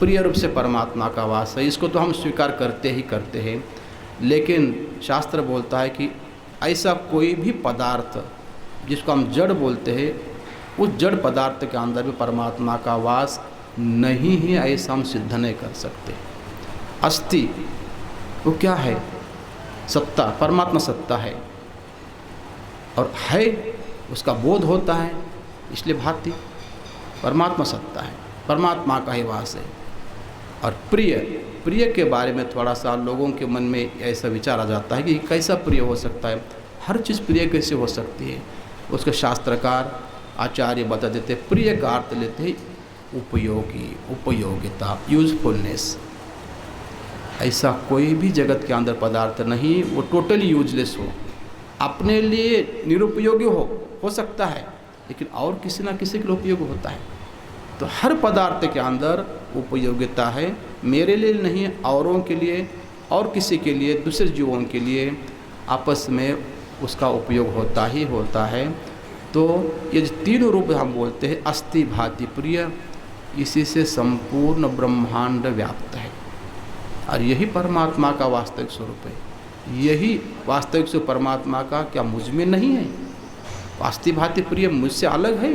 S5: प्रिय रूप से परमात्मा का वास है। इसको तो हम स्वीकार करते ही करते हैं, लेकिन शास्त्र बोलता है कि ऐसा कोई भी पदार्थ जिसको हम जड़ बोलते हैं उस जड़ पदार्थ के अंदर भी परमात्मा का वास नहीं है, ऐसा हम सिद्ध नहीं कर सकते। अस्थि वो क्या है? सत्ता, परमात्मा सत्ता है और है उसका बोध होता है, इसलिए भाति परमात्मा सत्ता है, परमात्मा का ही वास है। और प्रिय के बारे में थोड़ा सा लोगों के मन में ऐसा विचार आ जाता है कि कैसा प्रिय हो सकता है, हर चीज़ प्रिय कैसे हो सकती है। उसके शास्त्रकार आचार्य बता देते प्रिय का अर्थ लेते हैं उपयोगी, उपयोगिता, यूजफुलनेस। ऐसा कोई भी जगत के अंदर पदार्थ नहीं वो टोटली यूजलेस हो, अपने लिए निरुपयोगी हो सकता है, लेकिन और किसी ना किसी के लिए उपयोग होता है। तो हर पदार्थ के अंदर उपयोगिता है, मेरे लिए नहीं, औरों के लिए और किसी के लिए, दूसरे जीवों के लिए आपस में उसका उपयोग होता ही होता है। तो ये जो तीनों रूप हम बोलते हैं अस्ति भाति प्रिय, इसी से संपूर्ण ब्रह्मांड व्याप्त है और यही परमात्मा का वास्तविक स्वरूप है। यही वास्तविक स्वरूप परमात्मा का क्या मुझ में नहीं है? अस्ति भाति प्रिय मुझसे अलग है,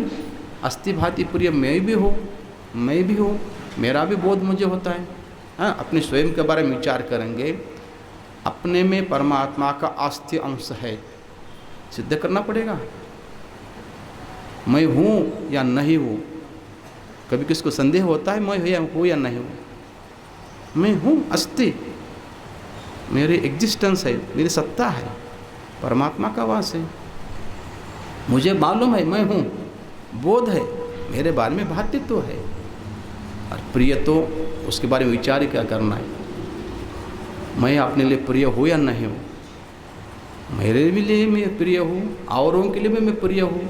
S5: अस्ति भाति प्रिय मैं भी हूँ, मेरा भी बोध मुझे होता है। हाँ, अपने स्वयं के बारे में विचार करेंगे, अपने में परमात्मा का अस्थि अंश है, सिद्ध करना पड़ेगा। मैं हूँ या नहीं हूँ, कभी किसको संदेह होता है मैं हूँ या नहीं हूँ? मैं हूँ, अस्थि, मेरी एग्जिस्टेंस है, मेरी सत्ता है, परमात्मा का वास है, मुझे मालूम है मैं हूँ, बोध है, मेरे बारे में भातित्व है। और प्रिय तो उसके बारे में विचार ही क्या करना है, मैं अपने लिए प्रिय हूँ या नहीं हूँ? मेरे लिए मैं प्रिय हूँ, औरों के लिए भी मैं प्रिय हूँ,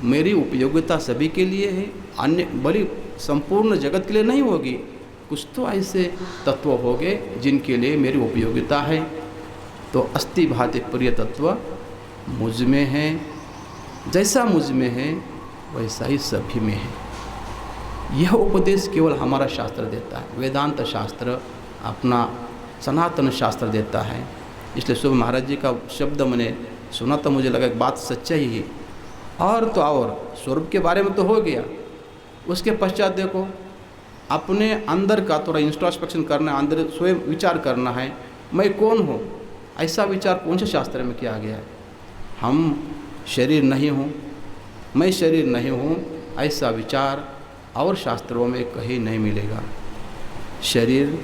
S5: मेरी उपयोगिता सभी के लिए है, अन्य बड़ी संपूर्ण जगत के लिए नहीं होगी, कुछ तो ऐसे तत्व होंगे जिनके लिए मेरी उपयोगिता है। तो अस्ति भाति प्रिय तत्व मुझ में है, जैसा मुझ में है वैसा ही सभी में है। यह उपदेश केवल हमारा शास्त्र देता है, वेदांत शास्त्र अपना सनातन शास्त्र देता है। इसलिए सुबह महाराज जी का शब्द मैंने सुना तो मुझे लगा एक बात सच्चाई ही। और तो और स्वरूप के बारे में तो हो गया, उसके पश्चात देखो अपने अंदर का थोड़ा इंट्रोस्पेक्शन करना है, अंदर स्वयं विचार करना है, मैं कौन हूँ। ऐसा विचार कौन से शास्त्र में किया गया है? हम शरीर नहीं हूँ, मैं शरीर नहीं हूँ, ऐसा विचार और शास्त्रों में कहीं नहीं मिलेगा। शरीर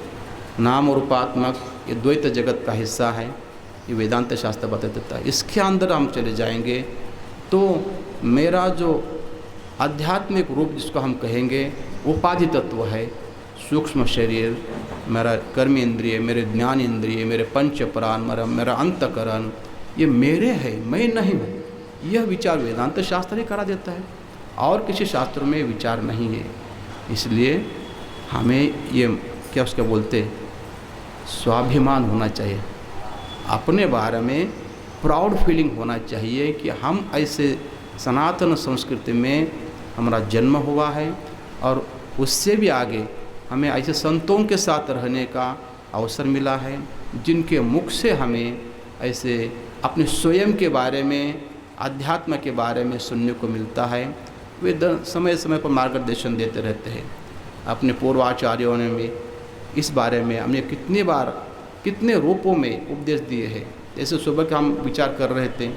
S5: नाम और रूपात्मक ये द्वैत जगत का हिस्सा है, ये वेदांत शास्त्र बता देता है। इसके अंदर हम चले जाएंगे तो मेरा जो आध्यात्मिक रूप जिसको हम कहेंगे उपाधि तत्व है, सूक्ष्म शरीर, मेरा कर्म इंद्रिय, मेरे ज्ञान इंद्रिय, मेरे पंच प्राण, मेरा अंतकरण, ये मेरे है, मैं नहीं हूँ। यह विचार वेदांत शास्त्र ही करा देता है और किसी शास्त्र में विचार नहीं है। इसलिए हमें ये क्या उसके बोलते स्वाभिमान होना चाहिए, अपने बारे में प्राउड फीलिंग होना चाहिए कि हम ऐसे सनातन संस्कृति में हमारा जन्म हुआ है और उससे भी आगे हमें ऐसे संतों के साथ रहने का अवसर मिला है जिनके मुख से हमें ऐसे अपने स्वयं के बारे में, अध्यात्म के बारे में सुनने को मिलता है। वे समय समय पर मार्गदर्शन देते रहते हैं। अपने पूर्वाचार्यों ने भी इस बारे में हमने कितनी बार कितने रूपों में उपदेश दिए हैं। जैसे सुबह का हम विचार कर रहे थे,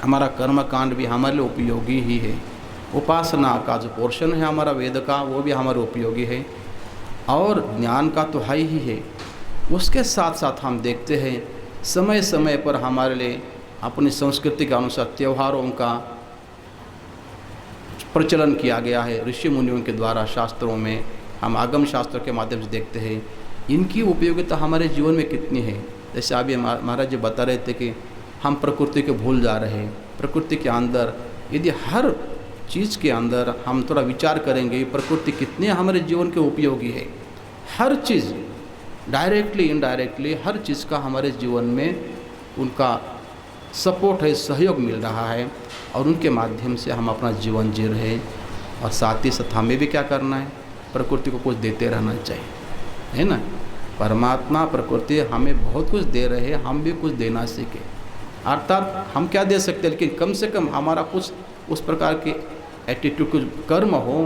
S5: हमारा कर्म कांड भी हमारे लिए उपयोगी ही है, उपासना का जो पोर्शन है हमारा वेद का वो भी हमारे उपयोगी है और ज्ञान का तो है ही है। उसके साथ साथ हम देखते हैं समय समय पर हमारे लिए अपनी संस्कृति के अनुसार त्योहारों का प्रचलन किया गया है ऋषि मुनियों के द्वारा। शास्त्रों में हम आगम शास्त्रों के माध्यम से देखते हैं इनकी उपयोगिता हमारे जीवन में कितनी है। जैसे अभी महाराज जी बता रहे थे कि हम प्रकृति को भूल जा रहे हैं। प्रकृति के अंदर यदि हर चीज़ के अंदर हम थोड़ा विचार करेंगे प्रकृति कितने हमारे जीवन के उपयोगी है। हर चीज़ डायरेक्टली इनडायरेक्टली हर चीज़ का हमारे जीवन में उनका सपोर्ट है, सहयोग मिल रहा है और उनके माध्यम से हम अपना जीवन जी रहे हैं। और साथ ही साथ हमें भी क्या करना है, प्रकृति को कुछ देते रहना चाहिए, है ना। परमात्मा प्रकृति हमें बहुत कुछ दे रहे हैं, हम भी कुछ देना सीखें। अर्थात हम क्या दे सकते हैं, लेकिन कम से कम हमारा कुछ उस प्रकार के एटीट्यूड कुछ कर्म हो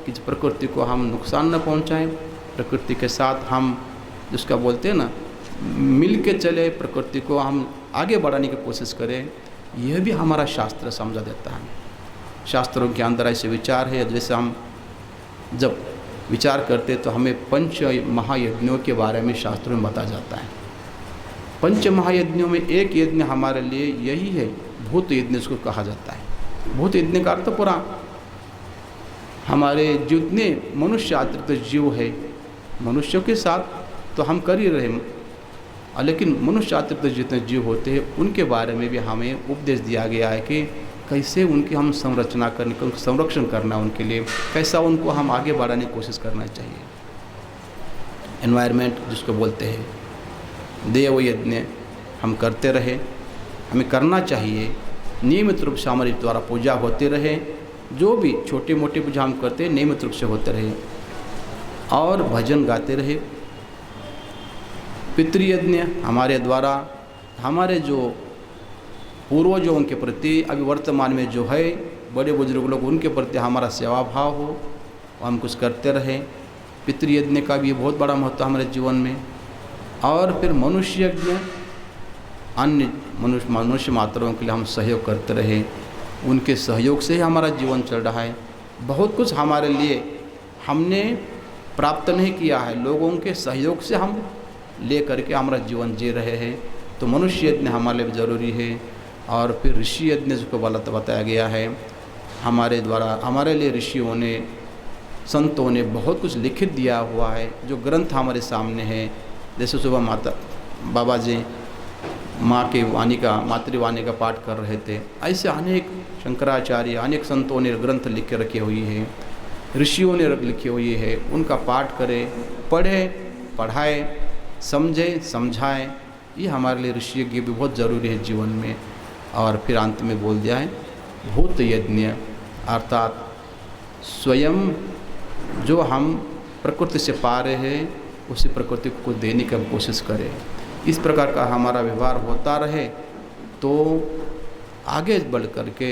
S5: कि प्रकृति को हम नुकसान न पहुंचाएं। प्रकृति के साथ हम जिसका बोलते हैं ना मिल के चले, प्रकृति को हम आगे बढ़ाने की कोशिश करें। यह भी हमारा शास्त्र समझा देता है। शास्त्रों के अंदर ऐसे विचार है, जैसे हम जब विचार करते तो हमें पंच महायज्ञों के बारे में शास्त्रों में बताया जाता है। पंच महायज्ञों में एक यज्ञ हमारे लिए यही है, भूत यज्ञ इसको कहा जाता है। भूत यज्ञ का अर्थ पूरा हमारे जितने मनुष्य आश्रित जीव है, मनुष्यों के साथ तो हम कर ही रहे, लेकिन मनुष्य आश्रित जितने जीव होते हैं उनके बारे में भी हमें उपदेश दिया गया है कि कैसे उनकी हम संरचना करने का संरक्षण करना, उनके लिए कैसा उनको हम आगे बढ़ाने की कोशिश करना चाहिए। एनवायरनमेंट जिसको बोलते हैं, देव यज्ञ हम करते रहे, हमें करना चाहिए। नियमित रूप से हमारे द्वारा पूजा होते रहे, जो भी छोटी मोटी पूजा हम करते हैं नियमित रूप से होते रहे और भजन गाते रहे। पितृयज्ञ हमारे द्वारा हमारे जो पूर्वजों के प्रति अभी वर्तमान में जो है बड़े बुजुर्ग लोग उनके प्रति हमारा सेवा भाव हो, हम कुछ करते रहें। पितृयज्ञ का भी बहुत बड़ा महत्व हमारे जीवन में। और फिर मनुष्य यज्ञ, अन्य मनुष्य मात्राओं के लिए हम सहयोग करते रहें, उनके सहयोग से ही हमारा जीवन चल रहा है। बहुत कुछ हमारे लिए हमने प्राप्त नहीं किया है, लोगों के सहयोग से हम ले करके हमारा जीवन जी रहे हैं। तो मनुष्य यज्ञ हमारे लिए ज़रूरी है। और फिर ऋषि यज्ञ जिसको बताया गया है, हमारे द्वारा हमारे लिए ऋषियों ने संतों ने बहुत कुछ लिखित दिया हुआ है, जो ग्रंथ हमारे सामने है। जैसे सुबह माता बाबा जी माँ के वाणी का मातृवाणी का पाठ कर रहे थे, ऐसे अनेक शंकराचार्य अनेक संतों ने ग्रंथ लिख के रखे हुई है, ऋषियों ने लिखी हुई है। उनका पाठ करें, पढ़े, पढ़ाए, समझे, समझाएं। ये हमारे लिए ऋषि यज्ञ भी बहुत ज़रूरी है जीवन में। और फिर अंत में बोल दिया है भूत यज्ञ, अर्थात स्वयं जो हम प्रकृति से पा रहे हैं उसी प्रकृति को देने की कोशिश करें। इस प्रकार का हमारा व्यवहार होता रहे तो आगे बढ़ कर के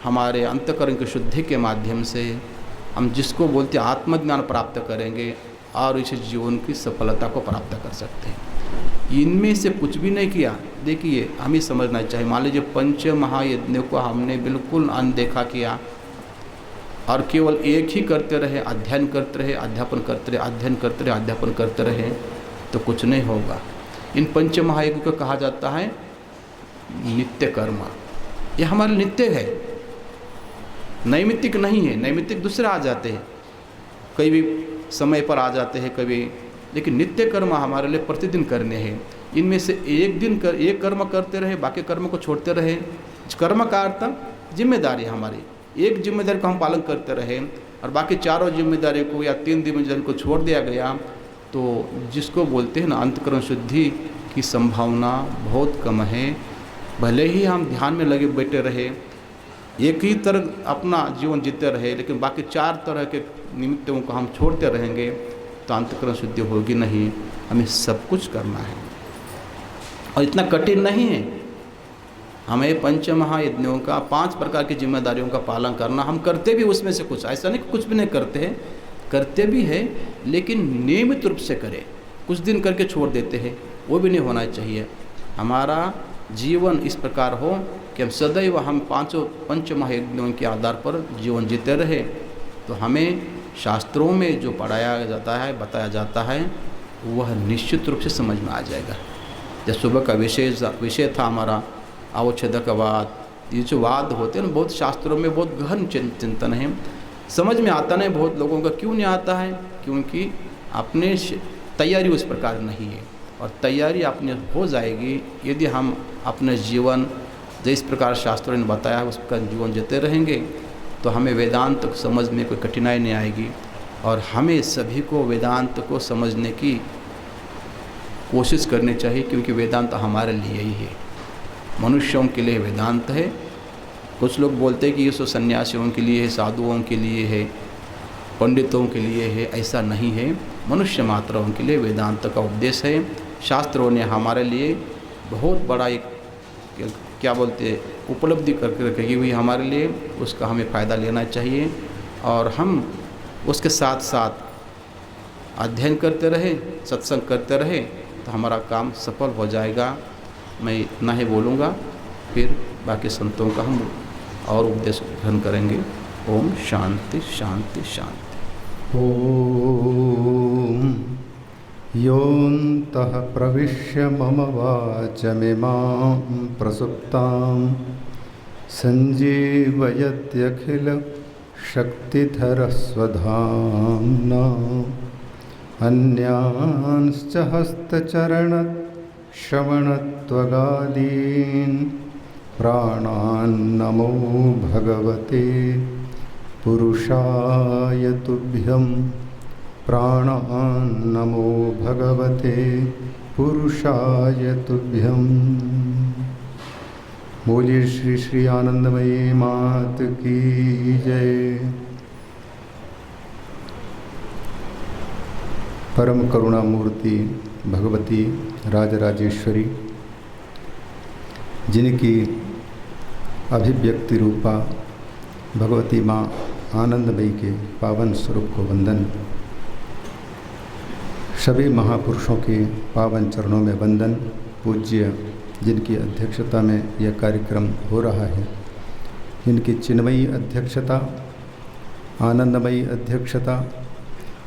S5: हमारे अंतःकरण की शुद्धि के माध्यम से हम जिसको बोलते हैं आत्मज्ञान प्राप्त करेंगे और इस जीवन की सफलता को प्राप्त कर सकते हैं। इनमें से कुछ भी नहीं किया, देखिए हमें समझना चाहिए। मान लीजिए पंच महायज्ञ को हमने बिल्कुल अनदेखा किया और केवल एक ही करते रहे, अध्ययन करते रहे, अध्यापन करते रहे, अध्ययन करते रहे, अध्यापन करते रहे, तो कुछ नहीं होगा। इन पंच महायज्ञ को कहा जाता है नित्य कर्म। ये हमारे नित्य है, नैमित्तिक नहीं है। नैमित्तिक दूसरे आ जाते हैं, कई भी समय पर आ जाते हैं कभी, लेकिन नित्य कर्म हमारे लिए प्रतिदिन करने हैं। इनमें से एक कर्म करते रहे, बाकी कर्म को छोड़ते रहे। कर्म का अर्थ जिम्मेदारी हमारी, एक जिम्मेदारी को हम पालन करते रहे और बाकी चारों जिम्मेदारी को या 3 जिम्मेदारी को छोड़ दिया गया, तो जिसको बोलते हैं ना अंतःकरण शुद्धि की संभावना बहुत कम है। भले ही हम ध्यान में लगे बैठे रहे, एक ही तरह अपना जीवन जीते रहे, लेकिन बाकी 4 तरह के निमित्तों को हम छोड़ते रहेंगे तो अंतःकरण शुद्धि होगी नहीं। हमें सब कुछ करना है और इतना कठिन नहीं है। हमें पंच महायज्ञों का 5 प्रकार की जिम्मेदारियों का पालन करना, हम करते भी उसमें से कुछ, ऐसा नहीं कि कुछ भी नहीं करते हैं, करते भी है, लेकिन नियमित रूप से करें। कुछ दिन करके छोड़ देते हैं, वो भी नहीं होना चाहिए। हमारा जीवन इस प्रकार हो कि हम सदैव हम पंच महायज्ञों के आधार पर जीवन जीते रहे, तो हमें शास्त्रों में जो पढ़ाया जाता है, बताया जाता है, वह निश्चित रूप से समझ में आ जाएगा। जब सुबह का विषय था हमारा अवच्छेदकवाद, ये जो वाद होते हैं ना, बहुत शास्त्रों में बहुत गहन चिंतन है। समझ में आता नहीं बहुत लोगों का। क्यों नहीं आता है? क्योंकि अपने तैयारी उस प्रकार नहीं है। और तैयारी अपने हो जाएगी यदि हम अपने जीवन जिस प्रकार शास्त्रों ने बताया है उस प्रकार जीवन जीते रहेंगे, तो हमें वेदांत को समझने में कोई कठिनाई नहीं आएगी। और हमें सभी को वेदांत को समझने की कोशिश करनी चाहिए, क्योंकि वेदांत हमारे लिए ही है, मनुष्यों के लिए वेदांत है। कुछ लोग बोलते हैं कि ये सो सन्यासियों के लिए है, साधुओं के लिए है, पंडितों के लिए है। ऐसा नहीं है, मनुष्य मात्राओं के लिए वेदांत का उपदेश है। शास्त्रों ने हमारे लिए बहुत बड़ा एक क्या बोलते हैं उपलब्धि करके रखी हुई हमारे लिए, उसका हमें फ़ायदा लेना चाहिए। और हम उसके साथ साथ अध्ययन करते रहे, सत्संग करते रहे, तो हमारा काम सफल हो जाएगा। मैं इतना ही बोलूँगा, फिर बाकी संतों का हम और उपदेश ग्रहण करेंगे। ओम शांति शांति शांति।
S6: ओम योऽन्तः प्रविश्य मम वाचमिमां प्रसुप्तां सञ्जीवयत्यखिल शक्तिधरस्वधाम्ना अन्यांश्च हस्तचरणश्रवणत्वगादीन् प्राणान्नमो भगवते पुरुषाय तुभ्यं। प्राणान्नमो भगवते पुरुषाय तुभ्यं। बोलिए श्री श्री आनंदमयी मात की जय। परम करुणा मूर्ति भगवती राजराजेश्वरी, जिनकी अभिव्यक्ति रूपा भगवती माँ आनंदमयी के पावन स्वरूप को वंदन। सभी महापुरुषों के पावन चरणों में वंदन। पूज्य जिनकी अध्यक्षता में यह कार्यक्रम हो रहा है, जिनकी चिन्मयी अध्यक्षता, आनंदमयी अध्यक्षता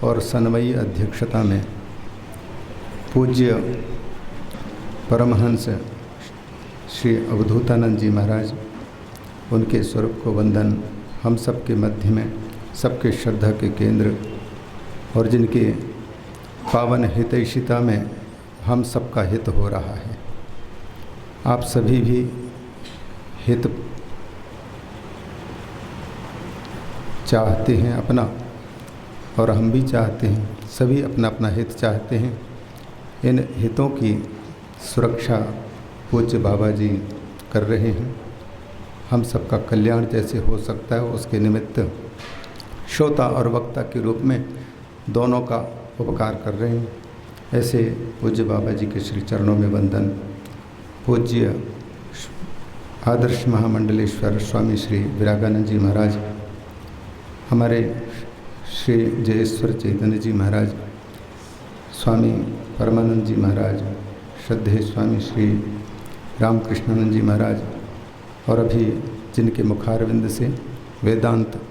S6: और सन्मयी अध्यक्षता में पूज्य परमहंस श्री अवधूतानंद जी महाराज, उनके स्वरूप को वंदन। हम सबके मध्य में, सबके श्रद्धा के केंद्र, और जिनके पावन हितैषिता में हम सबका हित हो रहा है। आप सभी भी हित चाहते हैं अपना, और हम भी चाहते हैं, सभी अपना अपना हित चाहते हैं। इन हितों की सुरक्षा पूज्य बाबा जी कर रहे हैं। हम सबका कल्याण जैसे हो सकता है, उसके निमित्त श्रोता और वक्ता के रूप में दोनों का उपकार कर रहे हैं। ऐसे पूज्य बाबा जी के श्री चरणों में वंदन। पूज्य आदर्श महामंडलेश्वर स्वामी श्री विरागानंद जी महाराज, हमारे श्री जयेश्वर चैतन्य जी महाराज, स्वामी परमानंद जी महाराज, श्रद्धेय स्वामी श्री रामकृष्णानंद जी महाराज, और अभी जिनके मुखारविंद से वेदांत,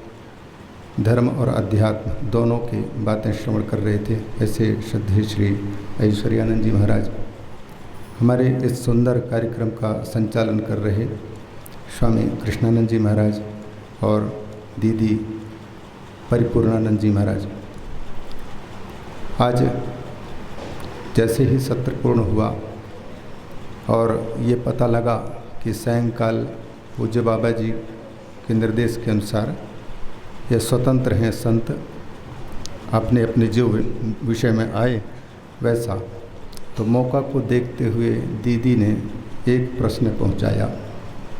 S6: धर्म और अध्यात्म दोनों की बातें श्रवण कर रहे थे, ऐसे श्रद्धेय श्री ऐश्वर्यानंद जी महाराज, हमारे इस सुंदर कार्यक्रम का संचालन कर रहे स्वामी कृष्णानंद जी महाराज और दीदी परिपूर्णानंद जी महाराज। आज जैसे ही सत्र पूर्ण हुआ और ये पता लगा कि सायंकाल पूज्य बाबा जी के निर्देश के अनुसार ये स्वतंत्र हैं संत, अपने अपने जो विषय में आए वैसा, तो मौका को देखते हुए दीदी ने एक प्रश्न पहुंचाया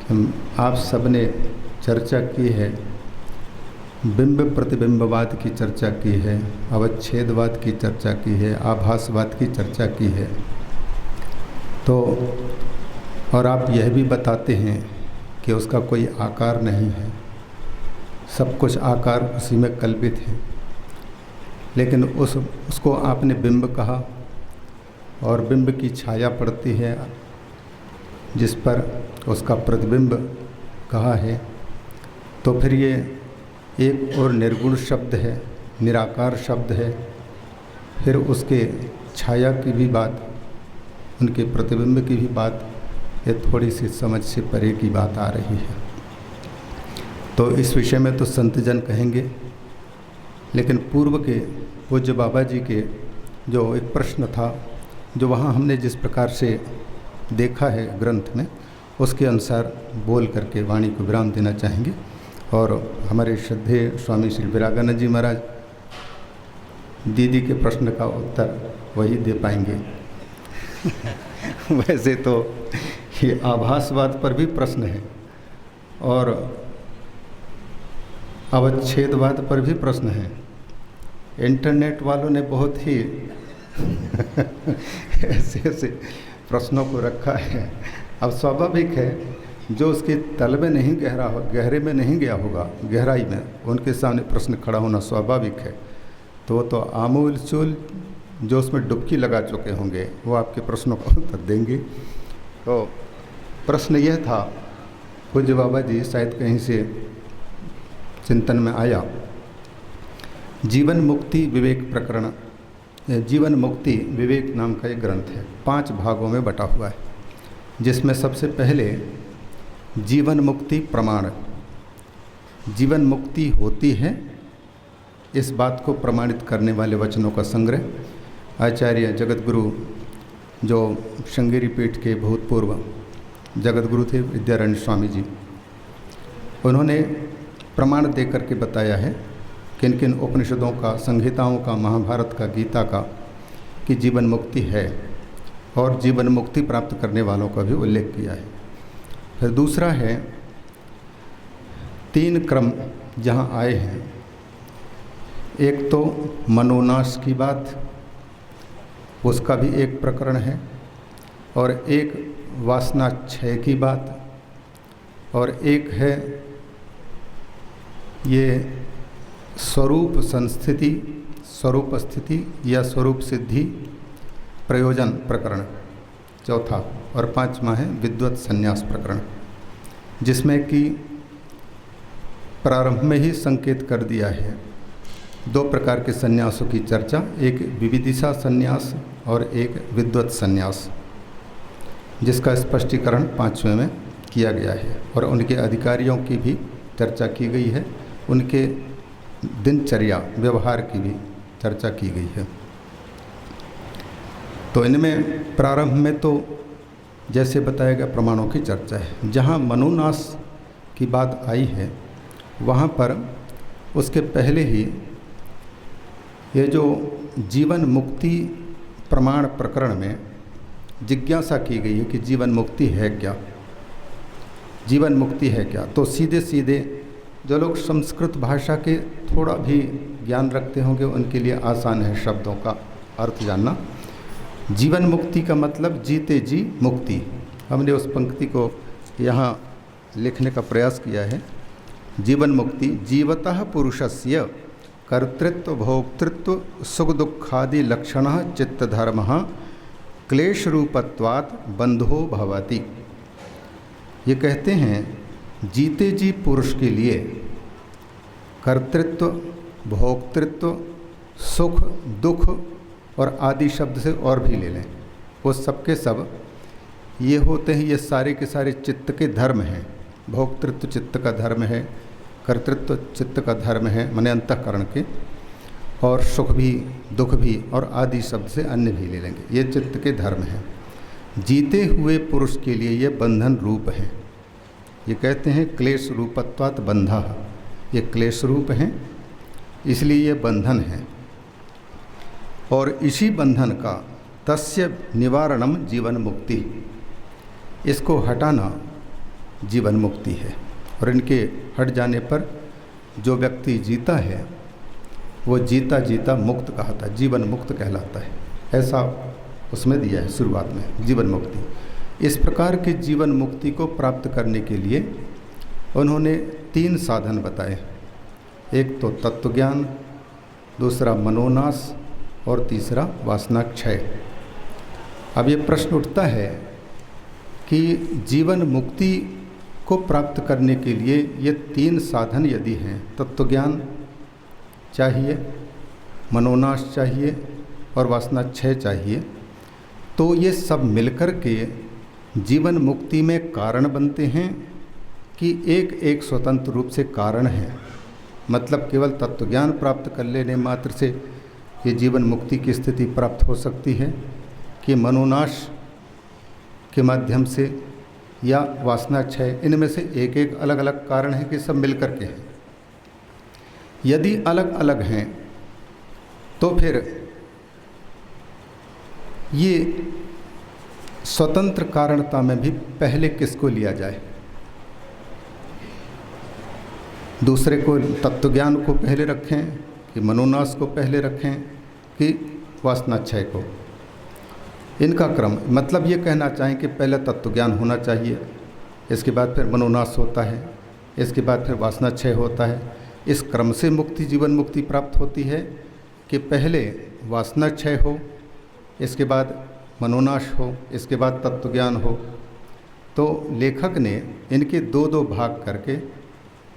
S6: कि आप सबने चर्चा की है, बिंब प्रतिबिंबवाद की चर्चा की है, अवच्छेदवाद की चर्चा की है, आभासवाद की चर्चा की है, तो और आप यह भी बताते हैं कि उसका कोई आकार नहीं है, सब कुछ आकार उसी में कल्पित है, लेकिन उसको आपने बिंब कहा और बिंब की छाया पड़ती है जिस पर उसका प्रतिबिंब कहा है, तो फिर ये एक और निर्गुण शब्द है, निराकार शब्द है, फिर उसके छाया की भी बात, उनके प्रतिबिंब की भी बात ये थोड़ी सी समझ से परे की बात आ रही है। तो इस विषय में तो संत जन कहेंगे, लेकिन पूर्व के पूज्य बाबा जी के जो एक प्रश्न था, जो वहाँ हमने जिस प्रकार से देखा है ग्रंथ में, उसके अनुसार बोल करके वाणी को विराम देना चाहेंगे। और हमारे श्रद्धेय स्वामी श्री विरागानंद जी महाराज दीदी के प्रश्न का उत्तर वही दे पाएंगे। वैसे तो ये आभासवाद पर भी प्रश्न है और अवच्छेदवाद पर भी प्रश्न है। इंटरनेट वालों ने बहुत ही ऐसे ऐसे प्रश्नों को रखा है। अब स्वाभाविक है, जो उसके तल में नहीं गहरे में नहीं गया होगा, गहराई में, उनके सामने प्रश्न खड़ा होना स्वाभाविक है। तो आमूल चूल जो उसमें डुबकी लगा चुके होंगे वो आपके प्रश्नों का उत्तर देंगे। तो प्रश्न यह था, पूज्य बाबा जी शायद कहीं से चिंतन में आया, जीवन मुक्ति विवेक प्रकरण, जीवन मुक्ति विवेक नाम का एक ग्रंथ है, 5 भागों में बटा हुआ है, जिसमें सबसे पहले जीवन मुक्ति प्रमाण, जीवन मुक्ति होती है इस बात को प्रमाणित करने वाले वचनों का संग्रह। आचार्य जगतगुरु जो श्रृंगेरी पीठ के भूतपूर्व जगतगुरु थे विद्यारण्य स्वामी जी, उन्होंने प्रमाण दे करके बताया है किन किन उपनिषदों का, संहिताओं का, महाभारत का, गीता का कि जीवन मुक्ति है, और जीवन मुक्ति प्राप्त करने वालों का भी उल्लेख किया है। फिर दूसरा है 3 क्रम जहाँ आए हैं, एक तो मनोनाश की बात, उसका भी एक प्रकरण है, और एक वासना क्षय की बात, और एक है ये स्वरूप संस्थिति, स्वरूप स्थिति या स्वरूप सिद्धि प्रयोजन प्रकरण चौथा, और 5वां है विद्वत संन्यास प्रकरण, जिसमें कि प्रारंभ में ही संकेत कर दिया है 2 प्रकार के संन्यासों की चर्चा, एक विविदिशा संन्यास और एक विद्वत संन्यास, जिसका स्पष्टीकरण 5वें में किया गया है, और उनके अधिकारियों की भी चर्चा की गई है, उनके दिनचर्या व्यवहार की भी चर्चा की गई है। तो इनमें प्रारंभ में तो जैसे बताया गया प्रमाणों की चर्चा है। जहाँ मनोनाश की बात आई है वहाँ पर उसके पहले ही ये जो जीवन मुक्ति प्रमाण प्रकरण में जिज्ञासा की गई है कि जीवन मुक्ति है क्या, जीवन मुक्ति है क्या। तो सीधे सीधे जो लोग संस्कृत भाषा के थोड़ा भी ज्ञान रखते होंगे उनके लिए आसान है शब्दों का अर्थ जानना। जीवन मुक्ति का मतलब जीते जी मुक्ति। हमने उस पंक्ति को यहाँ लिखने का प्रयास किया है। जीवन मुक्ति जीवतः पुरुषस्य कर्तृत्व भोक्तृत्व सुख दुखादि लक्षण चित्तधर्म क्लेश रूपत्वात् बंधो भवति। ये कहते हैं जीते जी पुरुष के लिए कर्तृत्व भोक्तृत्व सुख दुख और आदि शब्द से और भी ले लें, वो सबके सब ये होते हैं, ये सारे के सारे चित्त के धर्म हैं। भोक्तृत्व चित्त का धर्म है, कर्तृत्व चित्त का धर्म है माने अंतःकरण के, और सुख भी दुख भी और आदि शब्द से अन्य भी ले लेंगे, ये चित्त के धर्म हैं। जीते हुए पुरुष के लिए ये बंधन रूप है। ये कहते हैं क्लेश रूपत्वात् बंधा, ये क्लेश रूप हैं इसलिए ये बंधन है, और इसी बंधन का तस्य निवारणम जीवन मुक्ति, इसको हटाना जीवन मुक्ति है। और इनके हट जाने पर जो व्यक्ति जीता है वो जीता जीता मुक्त कहता है, जीवन मुक्त कहलाता है, ऐसा उसमें दिया है शुरुआत में जीवन मुक्ति। इस प्रकार के जीवन मुक्ति को प्राप्त करने के लिए उन्होंने 3 साधन बताए, एक तो तत्व ज्ञान, दूसरा मनोनाश और तीसरा वासना क्षय। अब ये प्रश्न उठता है कि जीवन मुक्ति को प्राप्त करने के लिए ये 3 साधन यदि हैं, तत्व ज्ञान चाहिए, मनोनाश चाहिए और वासना क्षय चाहिए, तो ये सब मिलकर के जीवन मुक्ति में कारण बनते हैं कि एक एक स्वतंत्र रूप से कारण है। मतलब केवल तत्वज्ञान प्राप्त कर लेने मात्र से ये जीवन मुक्ति की स्थिति प्राप्त हो सकती है कि मनोनाश के माध्यम से या वासना क्षय, इनमें से एक एक अलग अलग कारण है कि सब मिलकर के हैं। यदि अलग अलग हैं तो फिर ये स्वतंत्र कारणता में भी पहले किसको लिया जाए? दूसरे को, तत्वज्ञान को पहले रखें कि मनोनाश को पहले रखें कि वासनाक्षय को? इनका क्रम, मतलब ये कहना चाहें कि पहले तत्वज्ञान होना चाहिए, इसके बाद फिर मनोनाश होता है, इसके बाद फिर वासनाक्षय होता है। इस क्रम से मुक्ति, जीवन मुक्ति प्राप्त होती है कि पहले वासनाक्षय हो, इसके बाद मनोनाश हो, इसके बाद तत्वज्ञान हो। तो लेखक ने इनके दो दो भाग करके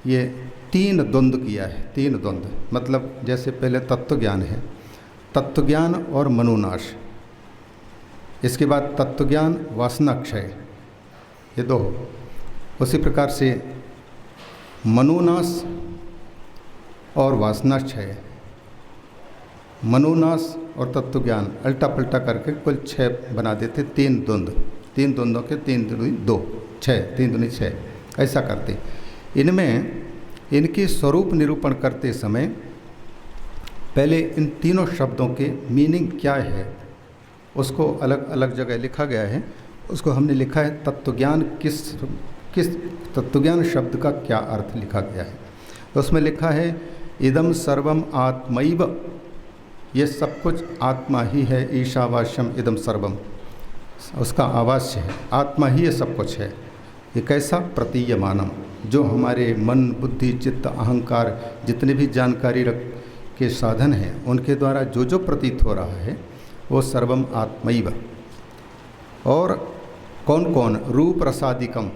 S6: ये तीन द्वंद्व किया है। तीन द्वंद्व मतलब जैसे पहले तत्वज्ञान है, तत्वज्ञान और मनोनाश, इसके बाद तत्वज्ञान वासनाक्षय, ये दो। उसी प्रकार से मनोनाश और वासनाक्षय, मनोनाश और तत्वज्ञान अल्टा पल्टा करके कुल 6 बना देते। तीन द्वंद्व, तीन द्वंद्वों के 3 दूनी 2, 6, 3 दूनी 6, ऐसा करते। इनमें इनके स्वरूप निरूपण करते समय पहले इन तीनों शब्दों के मीनिंग क्या है उसको अलग अलग जगह लिखा गया है। उसको हमने लिखा है तत्वज्ञान, किस तत्वज्ञान शब्द का क्या अर्थ लिखा गया है। तो उसमें लिखा है इदम सर्वम आत्मैव, ये सब कुछ आत्मा ही है। ईशावास्यम इदम सर्वम, उसका आवास्य है, आत्मा ही ये सब कुछ है। ये कैसा? प्रतीयमानम, जो हमारे मन, बुद्धि, चित्त, अहंकार, जितने भी जानकारी के साधन हैं उनके द्वारा जो जो प्रतीत हो रहा है वो सर्वम आत्मैव। और कौन कौन? रूप रसादिकम,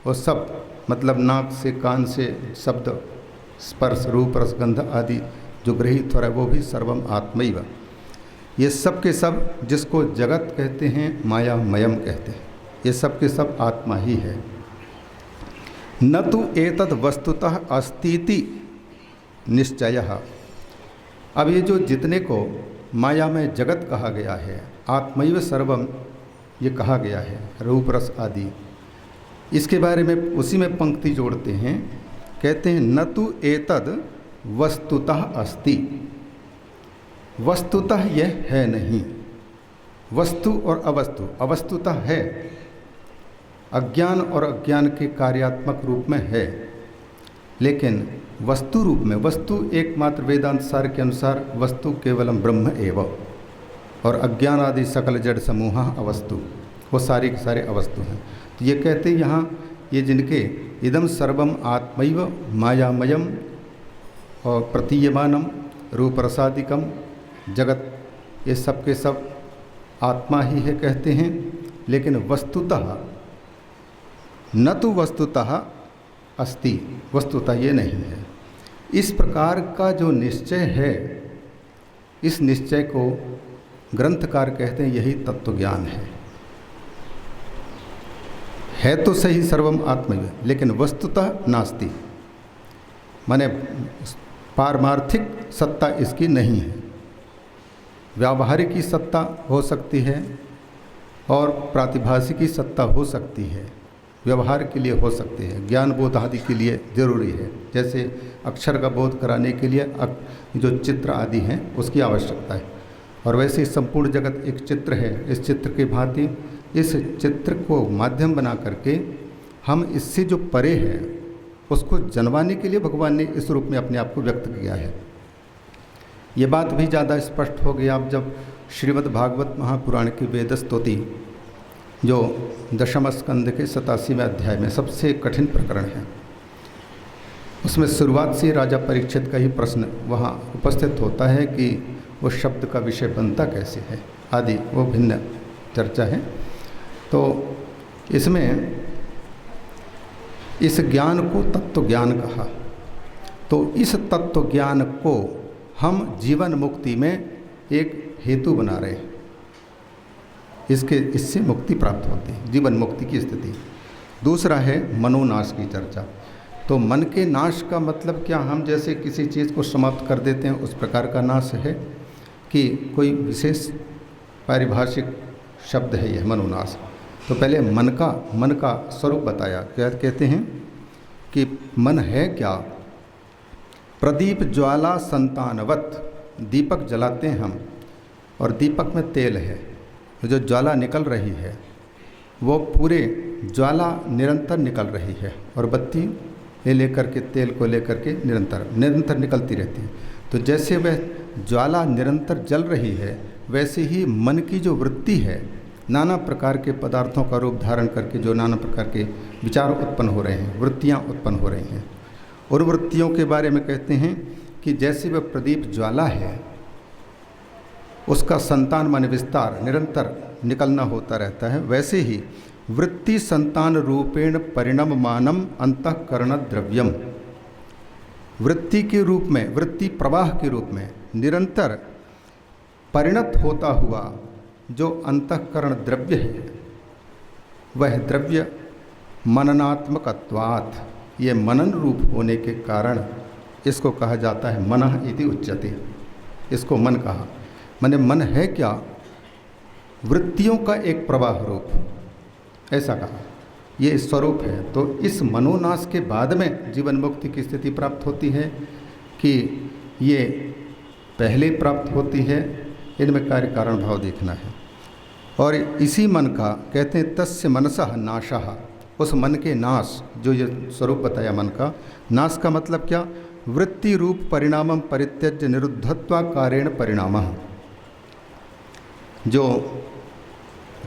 S6: वो सब, मतलब नाक से, कान से शब्द, स्पर्श, रूप, रस, गंध आदि जो गृहीत हो रहा है वो भी सर्वम आत्मैव। ये सब के सब जिसको जगत कहते हैं, माया मयम कहते हैं, ये सब के सब आत्मा ही है। न तो एतद वस्तुतः अस्तीति निश्चयः। अब ये जो जितने को माया में जगत कहा गया है, आत्मैव सर्वम ये कहा गया है, रूप रस आदि, इसके बारे में उसी में पंक्ति जोड़ते हैं, कहते हैं न तो एतद वस्तुतः अस्ति, वस्तुतः यह है नहीं। वस्तु और अवस्तु, अवस्तुतः है, अज्ञान और अज्ञान के कार्यात्मक रूप में है, लेकिन वस्तु रूप में, वस्तु एकमात्र वेदांत सार के अनुसार वस्तु केवलम ब्रह्म एव, और अज्ञान आदि सकल जड़ समूह अवस्तु, वो सारे के सारे अवस्तु हैं। तो ये कहते यहाँ, ये जिनके इदम सर्वम आत्मैव मायामयम और प्रतीयमानम रूप रसादिकम जगत, ये सब के सब आत्मा ही है कहते हैं, लेकिन वस्तुतः न तो वस्तुतः अस्ति, वस्तुतः ये नहीं है। इस प्रकार का जो निश्चय है, इस निश्चय को ग्रंथकार कहते हैं यही तत्वज्ञान है तो सही सर्वम आत्मैव, लेकिन वस्तुतः नास्ति, माने पारमार्थिक सत्ता इसकी नहीं है। व्यावहारिक की सत्ता हो सकती है और प्रातिभासिकी सत्ता हो सकती है, व्यवहार के लिए हो सकती है, ज्ञान बोध आदि के लिए ज़रूरी है। जैसे अक्षर का बोध कराने के लिए जो चित्र आदि हैं उसकी आवश्यकता है, और वैसे संपूर्ण जगत एक चित्र है। इस चित्र की भांति इस चित्र को माध्यम बना करके हम इससे जो परे है उसको जनवाने के लिए भगवान ने इस रूप में अपने आप को व्यक्त किया है। ये बात भी ज़्यादा स्पष्ट हो गई आप जब श्रीमद् भागवत महापुराण की वेद स्तुति, जो दशम स्कंद के 87वें अध्याय में सबसे कठिन प्रकरण है, उसमें शुरुआत से राजा परीक्षित का ही प्रश्न वहाँ उपस्थित होता है कि वो शब्द का विषय बनता कैसे है आदि, वो भिन्न चर्चा है। तो इसमें इस ज्ञान को तत्व ज्ञान कहा। तो इस तत्व ज्ञान को हम जीवन मुक्ति में एक हेतु बना रहे हैं। इससे मुक्ति प्राप्त होती है, जीवन मुक्ति की स्थिति। दूसरा है मनोनाश की चर्चा। तो मन के नाश का मतलब क्या, हम जैसे किसी चीज़ को समाप्त कर देते हैं उस प्रकार का नाश है कि कोई विशेष पारिभाषिक शब्द है यह मनोनाश। तो पहले मन का स्वरूप बताया। क्या कहते हैं कि मन है क्या, प्रदीप ज्वाला संतानवत, दीपक जलाते हैं हम और दीपक में तेल है, जो ज्वाला निकल रही है वो पूरे ज्वाला निरंतर निकल रही है और बत्ती लेकर के तेल को लेकर के निरंतर निकलती रहती है। तो जैसे वह ज्वाला निरंतर जल रही है वैसे ही मन की जो वृत्ति है, नाना प्रकार के पदार्थों का रूप धारण करके जो नाना प्रकार के विचार उत्पन्न हो रहे हैं, वृत्तियाँ उत्पन्न हो रही हैं। और वृत्तियों के बारे में कहते हैं कि जैसे वह प्रदीप ज्वाला है उसका संतान मन विस्तार निरंतर निकलना होता रहता है, वैसे ही वृत्ति संतान रूपेण परिणममानम अंतःकरण द्रव्यम, वृत्ति के रूप में, वृत्ति प्रवाह के रूप में निरंतर परिणत होता हुआ जो अंतःकरण द्रव्य है वह द्रव्य मननात्मकत्वात्, ये मनन रूप होने के कारण इसको कहा जाता है मनः इति उच्यते। इसको मन कहा। माने मन है क्या, वृत्तियों का एक प्रवाह रूप, ऐसा कहा, ये स्वरूप है। तो इस मनोनाश के बाद में जीवन मुक्ति की स्थिति प्राप्त होती है कि ये पहले प्राप्त होती है, इनमें कार्य कारण भाव देखना है। और इसी मन का कहते हैं तस्य मनसः नाशः, उस मन के नाश, जो ये स्वरूप बताया मन का नाश का मतलब क्या, वृत्ति रूप परिणामम परित्यज्य निरुद्धत्वाकारेण परिणामः। जो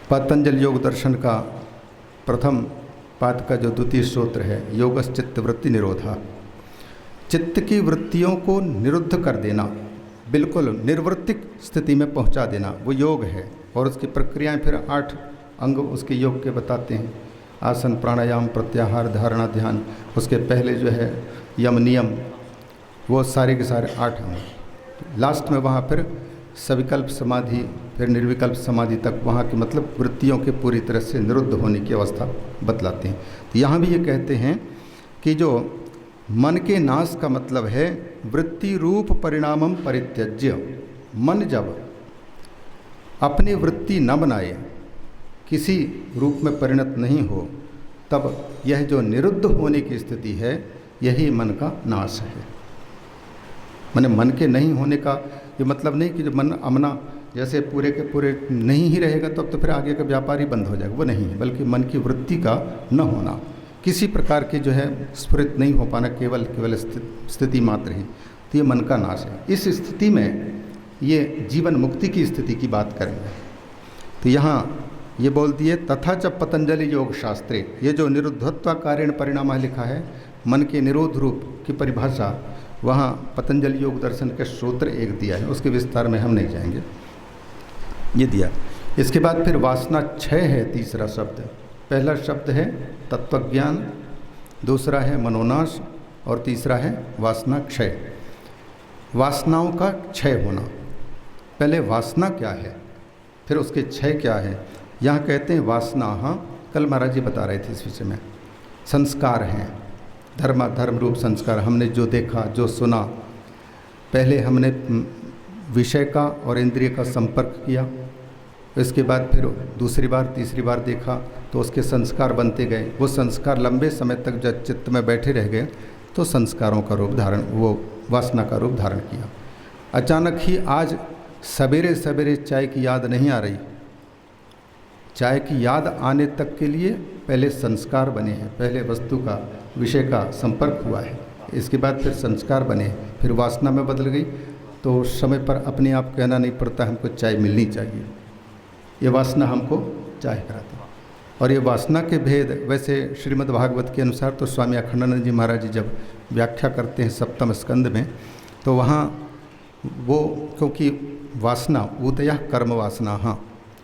S6: पतंजल योग दर्शन का प्रथम पाद का जो द्वितीय सूत्र है, योगश्चित्त वृत्ति निरोधा, चित्त की वृत्तियों को निरुद्ध कर देना, बिल्कुल निर्वृत्तिक स्थिति में पहुंचा देना, वो योग है। और उसकी प्रक्रियाएं फिर 8 अंग उसके योग के बताते हैं, आसन प्राणायाम प्रत्याहार धारणा ध्यान, उसके पहले जो है यम नियम, वो सारे के सारे 8 अंग। लास्ट में वहाँ फिर सविकल्प समाधि, फिर निर्विकल्प समाधि तक वहाँ की मतलब वृत्तियों के पूरी तरह से निरुद्ध होने की अवस्था बतलाते हैं। तो यहाँ भी ये कहते हैं कि जो मन के नाश का मतलब है वृत्ति रूप परिणामम परित्यज्य, मन जब अपनी वृत्ति न बनाए, किसी रूप में परिणत नहीं हो, तब यह जो निरुद्ध होने की स्थिति है यही मन का नाश है। माने मन के नहीं होने का ये मतलब नहीं कि जो मन अमना जैसे पूरे के पूरे नहीं ही रहेगा तब तो फिर आगे का व्यापार ही बंद हो जाएगा, वो नहीं है, बल्कि मन की वृत्ति का न होना, किसी प्रकार की जो है स्फुरित नहीं हो पाना, केवल स्थिति मात्र ही, तो ये मन का नाश है। इस स्थिति में ये जीवन मुक्ति की स्थिति की बात करेंगे। तो यहाँ ये बोल दिए तथा च पतंजलि योग शास्त्रे, ये जो निरुद्धत्वाकारेण परिणाम लिखा है, मन के निरोध रूप की परिभाषा वहाँ पतंजलि योग दर्शन के सूत्र 1 दिया है, उसके विस्तार में हम नहीं जाएंगे, ये दिया। इसके बाद फिर वासना क्षय है तीसरा शब्द। पहला शब्द है तत्वज्ञान, दूसरा है मनोनाश और तीसरा है वासना क्षय। वासनाओं का क्षय होना, पहले वासना क्या है फिर उसके क्षय क्या है। यहाँ कहते हैं वासना, हाँ कल महाराज जी बता रहे थे इस विषय में, संस्कार हैं, धर्म रूप संस्कार। हमने जो देखा जो सुना, पहले हमने विषय का और इंद्रिय का संपर्क किया, इसके बाद फिर दूसरी बार तीसरी बार देखा तो उसके संस्कार बनते गए। वो संस्कार लंबे समय तक जब चित्त में बैठे रह गए तो संस्कारों का रूप धारण, वो वासना का रूप धारण किया। अचानक ही आज सवेरे सवेरे चाय की याद नहीं आ रही, चाय की याद आने तक के लिए पहले संस्कार बने हैं, पहले वस्तु का विषय का संपर्क हुआ है, इसके बाद फिर संस्कार बने, फिर वासना में बदल गई। तो समय पर अपने आप कहना नहीं पड़ता हमको चाय मिलनी चाहिए, ये वासना हमको चाय कराती। और ये वासना के भेद वैसे श्रीमद् भागवत के अनुसार तो स्वामी अखंडानंद जी महाराज जी जब व्याख्या करते हैं 7वें स्कंद में, तो वहाँ वो क्योंकि वासना ऊतयः कर्म वासना, हाँ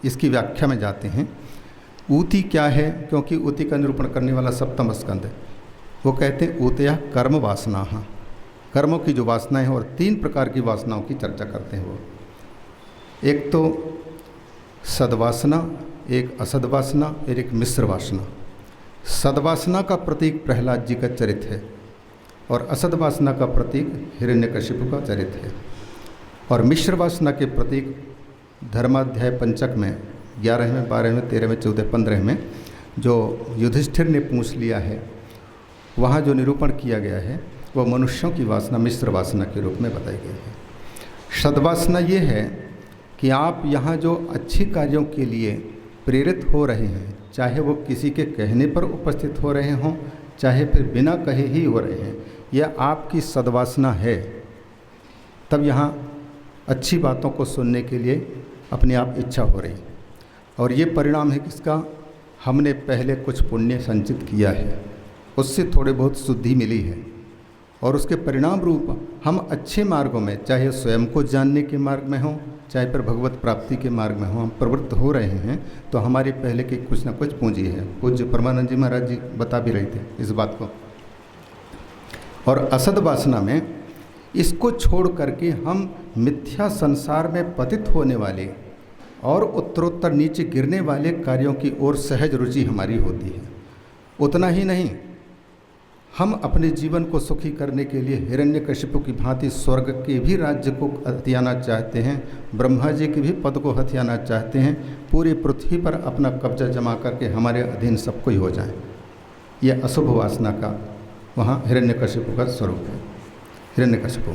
S6: इसकी व्याख्या में जाते हैं। ऊति क्या है, क्योंकि ऊति का निरूपण करने वाला 7वां स्कंद है, वो कहते हैं ऊतयः कर्म वासना, हाँ कर्मों की जो वासनाएं हैं, और 3 प्रकार की वासनाओं की चर्चा करते हैं वो। एक तो सद्वासना, एक असद वासना और एक मिश्र वासना। सद्वासना का प्रतीक प्रहलाद जी का चरित्र है और असद वासना का प्रतीक हिरण्यकशिपु का चरित्र है। और मिश्र वासना के प्रतीक धर्माध्याय पंचक में 11वें, 12वें, 13वें, 14, 15 में जो युधिष्ठिर ने पूछ लिया है, वहाँ जो निरूपण किया गया है वह मनुष्यों की वासना मिश्र वासना के रूप में बताई गई है। सद्वासना ये है कि आप यहाँ जो अच्छी कार्यों के लिए प्रेरित हो रहे हैं, चाहे वो किसी के कहने पर उपस्थित हो रहे हों, चाहे फिर बिना कहे ही हो रहे हैं, यह आपकी सद्वासना है, तब यहाँ अच्छी बातों को सुनने के लिए अपने आप इच्छा हो रही। और ये परिणाम है किसका? हमने पहले कुछ पुण्य संचित किया है, उससे थोड़े बहुत शुद्धि मिली है और उसके परिणाम रूप हम अच्छे मार्गों में, चाहे स्वयं को जानने के मार्ग में हों, चाहे फिर भगवत प्राप्ति के मार्ग में हों, हम प्रवृत्त हो रहे हैं। तो हमारी पहले की कुछ न कुछ पूंजी है। पूज्य परमानंद जी महाराज जी बता भी रहे थे इस बात को। और असद वासना में इसको छोड़ करके हम मिथ्या संसार में पतित होने वाले और उत्तरोत्तर नीचे गिरने वाले कार्यों की ओर सहज रुचि हमारी होती है। उतना ही नहीं, हम अपने जीवन को सुखी करने के लिए हिरण्यकशिपु की भांति स्वर्ग के भी राज्य को हथियाना चाहते हैं, ब्रह्मा जी के भी पद को हथियाना चाहते हैं, पूरी पृथ्वी पर अपना कब्जा जमा करके हमारे अधीन सब कोई हो जाए। यह अशुभ वासना का वहाँ हिरण्यकशिपु का स्वरूप है। हिरण्यकशिपु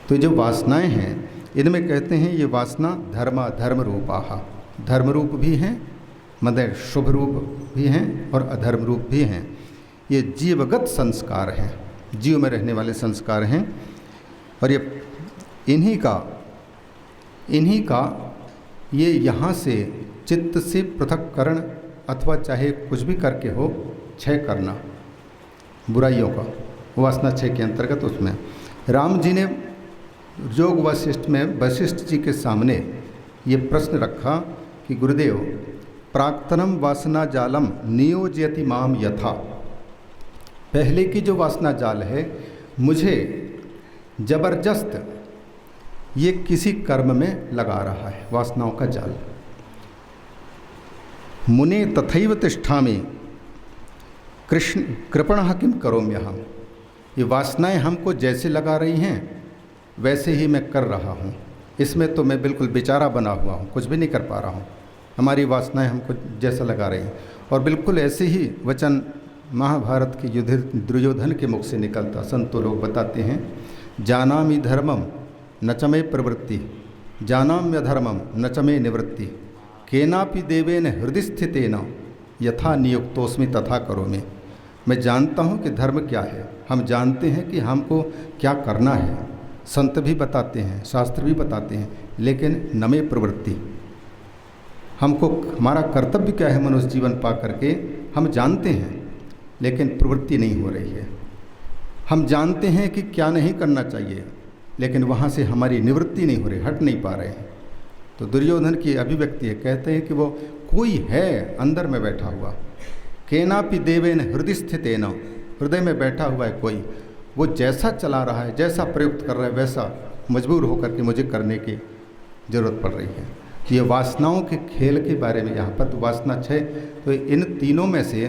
S6: तो जो वासनाएं हैं, इनमें कहते हैं ये वासना धर्म रूपाहा, धर्म रूप भी हैं, मतलब शुभ रूप भी हैं और अधर्म रूप भी हैं। ये जीवगत संस्कार हैं, जीव में रहने वाले संस्कार हैं। और ये इन्हीं का ये यहाँ से चित्त से पृथक्करण अथवा चाहे कुछ भी करके हो, क्षय करना बुराइयों का, वासना क्षय के अंतर्गत। उसमें राम जी ने योग वशिष्ठ में वशिष्ठ जी के सामने ये प्रश्न रखा कि गुरुदेव, प्राक्तनम वासना जालम नियोजयति माम यथा, पहले की जो वासना जाल है मुझे जबरदस्त ये किसी कर्म में लगा रहा है, वासनाओं का जाल। मुने तथैव तिष्ठामि कृष्ण कृपणः किम करोम्यहम्, ये वासनाएं हमको जैसे लगा रही हैं वैसे ही मैं कर रहा हूँ, इसमें तो मैं बिल्कुल बेचारा बना हुआ हूँ, कुछ भी नहीं कर पा रहा हूँ। हमारी वासनाएं हमको जैसा लगा रही हैं। और बिल्कुल ऐसे ही वचन महाभारत के दुर्योधन के मुख से निकलता। संतो लोग बताते हैं, जानामि धर्मम न च मे प्रवृत्ति, जानाम्य धर्मम न च मे निवृत्ति, केनापि देवेन हृदय स्थितेन यथा नियुक्तोस्मि तथा करोमि। मैं जानता हूँ कि धर्म क्या है, हम जानते हैं कि हमको क्या करना है, संत भी बताते हैं, शास्त्र भी बताते हैं, लेकिन न मे प्रवृत्ति, हमको हमारा कर्तव्य क्या है मनुष्य जीवन पा करके हम जानते हैं, लेकिन प्रवृत्ति नहीं हो रही है। हम जानते हैं कि क्या नहीं करना चाहिए, लेकिन वहाँ से हमारी निवृत्ति नहीं हो रही, हट नहीं पा रहे हैं। तो दुर्योधन की अभिव्यक्ति है, कहते हैं कि वो कोई है अंदर में बैठा हुआ, केनापि देवेन हृदय स्थितेन, हृदय में बैठा हुआ है कोई, वो जैसा चला रहा है, जैसा प्रयुक्त कर रहा है, वैसा मजबूर होकर के मुझे करने की ज़रूरत पड़ रही है। ये वासनाओं के खेल के बारे में यहाँ पर तो वासना क्षय, तो इन तीनों में से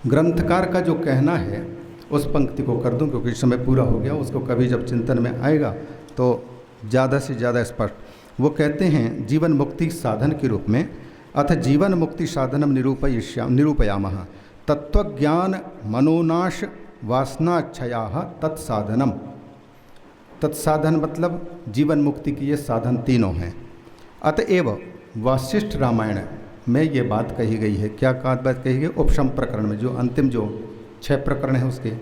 S6: ग्रंथकार का जो कहना है उस पंक्ति को कर दूं, क्योंकि समय पूरा हो गया, उसको कभी जब चिंतन में आएगा तो ज़्यादा से ज़्यादा स्पष्ट। वो कहते हैं जीवन मुक्ति साधन के रूप में, अथ जीवन मुक्ति साधनम निरूपयामः तत्वज्ञान मनोनाश वासनाक्षया तत्साधनम। तत्साधन मतलब जीवन मुक्ति के ये साधन तीनों हैं। अतएव वासिष्ठ रामायण में ये बात कही गई है। क्या बात कही गई? उपशम प्रकरण में, जो अंतिम जो 6 प्रकरण हैं उसके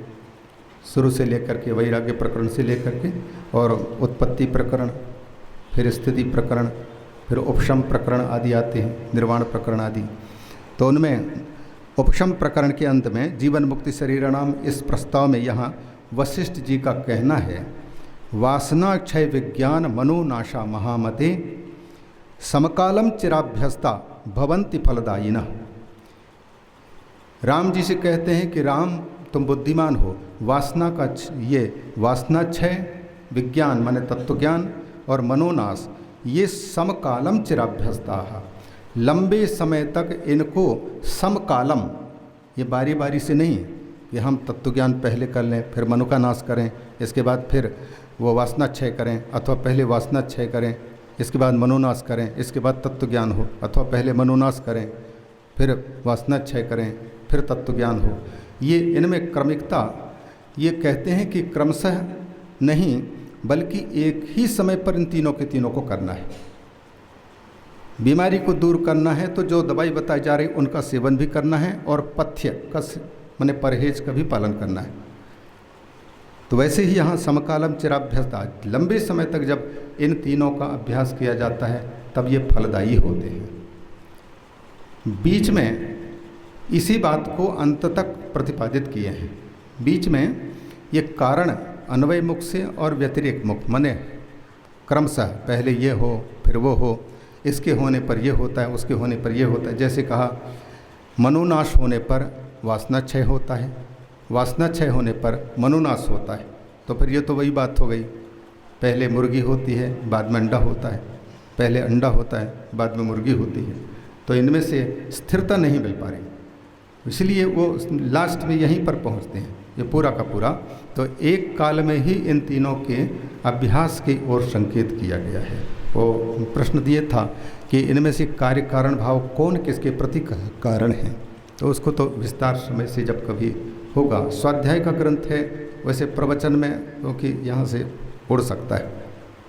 S6: शुरू से लेकर के, वैराग्य प्रकरण से लेकर के, और उत्पत्ति प्रकरण, फिर स्थिति प्रकरण, फिर उपशम प्रकरण आदि आते हैं, निर्वाण प्रकरण आदि। तो उनमें उपशम प्रकरण के अंत में जीवन मुक्ति शरीराणाम, इस प्रस्ताव में यहाँ वशिष्ठ जी का कहना है, वासना क्षय विज्ञान मनोनाशा महामते समकालम चिराभ्यस्ता भवंति फलदायिनः। राम जी से कहते हैं कि राम तुम बुद्धिमान हो, वासना का ये वासना क्षय विज्ञान माने तत्वज्ञान और मनोनाश, ये समकालम चिराभ्यस्ता, लंबे समय तक इनको समकालम, ये बारी बारी से नहीं कि हम तत्व ज्ञान पहले कर लें फिर मनु का नाश करें, इसके बाद फिर वो वासना क्षय करें, अथवा पहले वासना क्षय करें इसके बाद मनोनाश करें, इसके बाद तत्व ज्ञान हो, अथवा पहले मनोनाश करें फिर वासना क्षय करें फिर तत्व ज्ञान हो। ये इनमें क्रमिकता, ये कहते हैं कि क्रमशः नहीं बल्कि एक ही समय पर इन तीनों के तीनों को करना है। बीमारी को दूर करना है तो जो दवाई बताई जा रही उनका सेवन भी करना है और पथ्य का माने परहेज का भी पालन करना है। तो वैसे ही यहाँ समकालम चिराभ्यस्त, लंबे समय तक जब इन तीनों का अभ्यास किया जाता है तब ये फलदायी होते हैं। बीच में इसी बात को अंत तक प्रतिपादित किए हैं। बीच में ये कारण अन्वय मुख से और व्यतिरेक मुख माने क्रमशः पहले ये हो फिर वो हो, इसके होने पर ये होता है उसके होने पर ये होता है। जैसे कहा मनोनाश होने पर वासना क्षय होता है, वासना क्षय होने पर मनोनाश होता है। तो फिर ये तो वही बात हो गई, पहले मुर्गी होती है बाद में अंडा होता है, पहले अंडा होता है बाद में मुर्गी होती है। तो इनमें से स्थिरता नहीं मिल पा रही, इसलिए वो लास्ट में यहीं पर पहुंचते हैं ये पूरा का पूरा। तो एक काल में ही इन तीनों के अभ्यास की ओर संकेत किया गया है। वो प्रश्न दिए था कि इनमें से कार्य कारण भाव कौन किसके प्रति कारण है, तो उसको तो विस्तार समय से जब कभी होगा। स्वाध्याय का ग्रंथ है, वैसे प्रवचन में क्योंकि यहाँ से उड़ सकता है,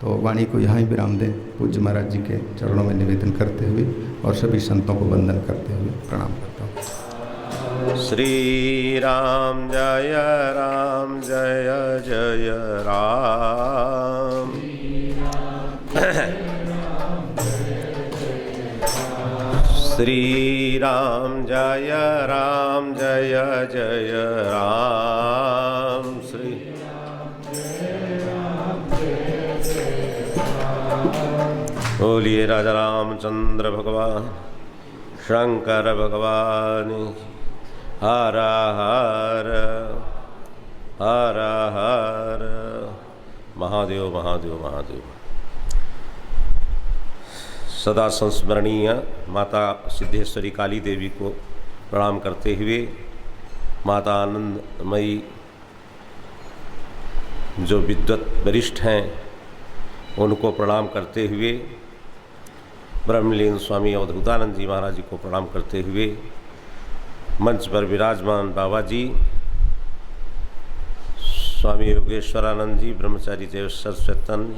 S6: तो वाणी को यहाँ ही विराम दें। पूज्य महाराज जी के चरणों में निवेदन करते हुए और सभी संतों को वंदन करते हुए प्रणाम करता हूँ।
S7: श्री राम जय जय राम। श्री राम जय जय राम। श्री बोलिए राजा रामचंद्र भगवान शंकर भगवान हर हर हर हर महादेव महादेव महादेव। सदा संस्मरणीय माता सिद्धेश्वरी काली देवी को प्रणाम करते हुए, माता आनंदमयी जो विद्वत वरिष्ठ हैं उनको प्रणाम करते हुए, ब्रह्मलीन स्वामी अवधूतानंद जी महाराज जी को प्रणाम करते हुए, मंच पर विराजमान बाबा जी स्वामी योगेश्वरानंद जी, ब्रह्मचारी देव सरस्वतन,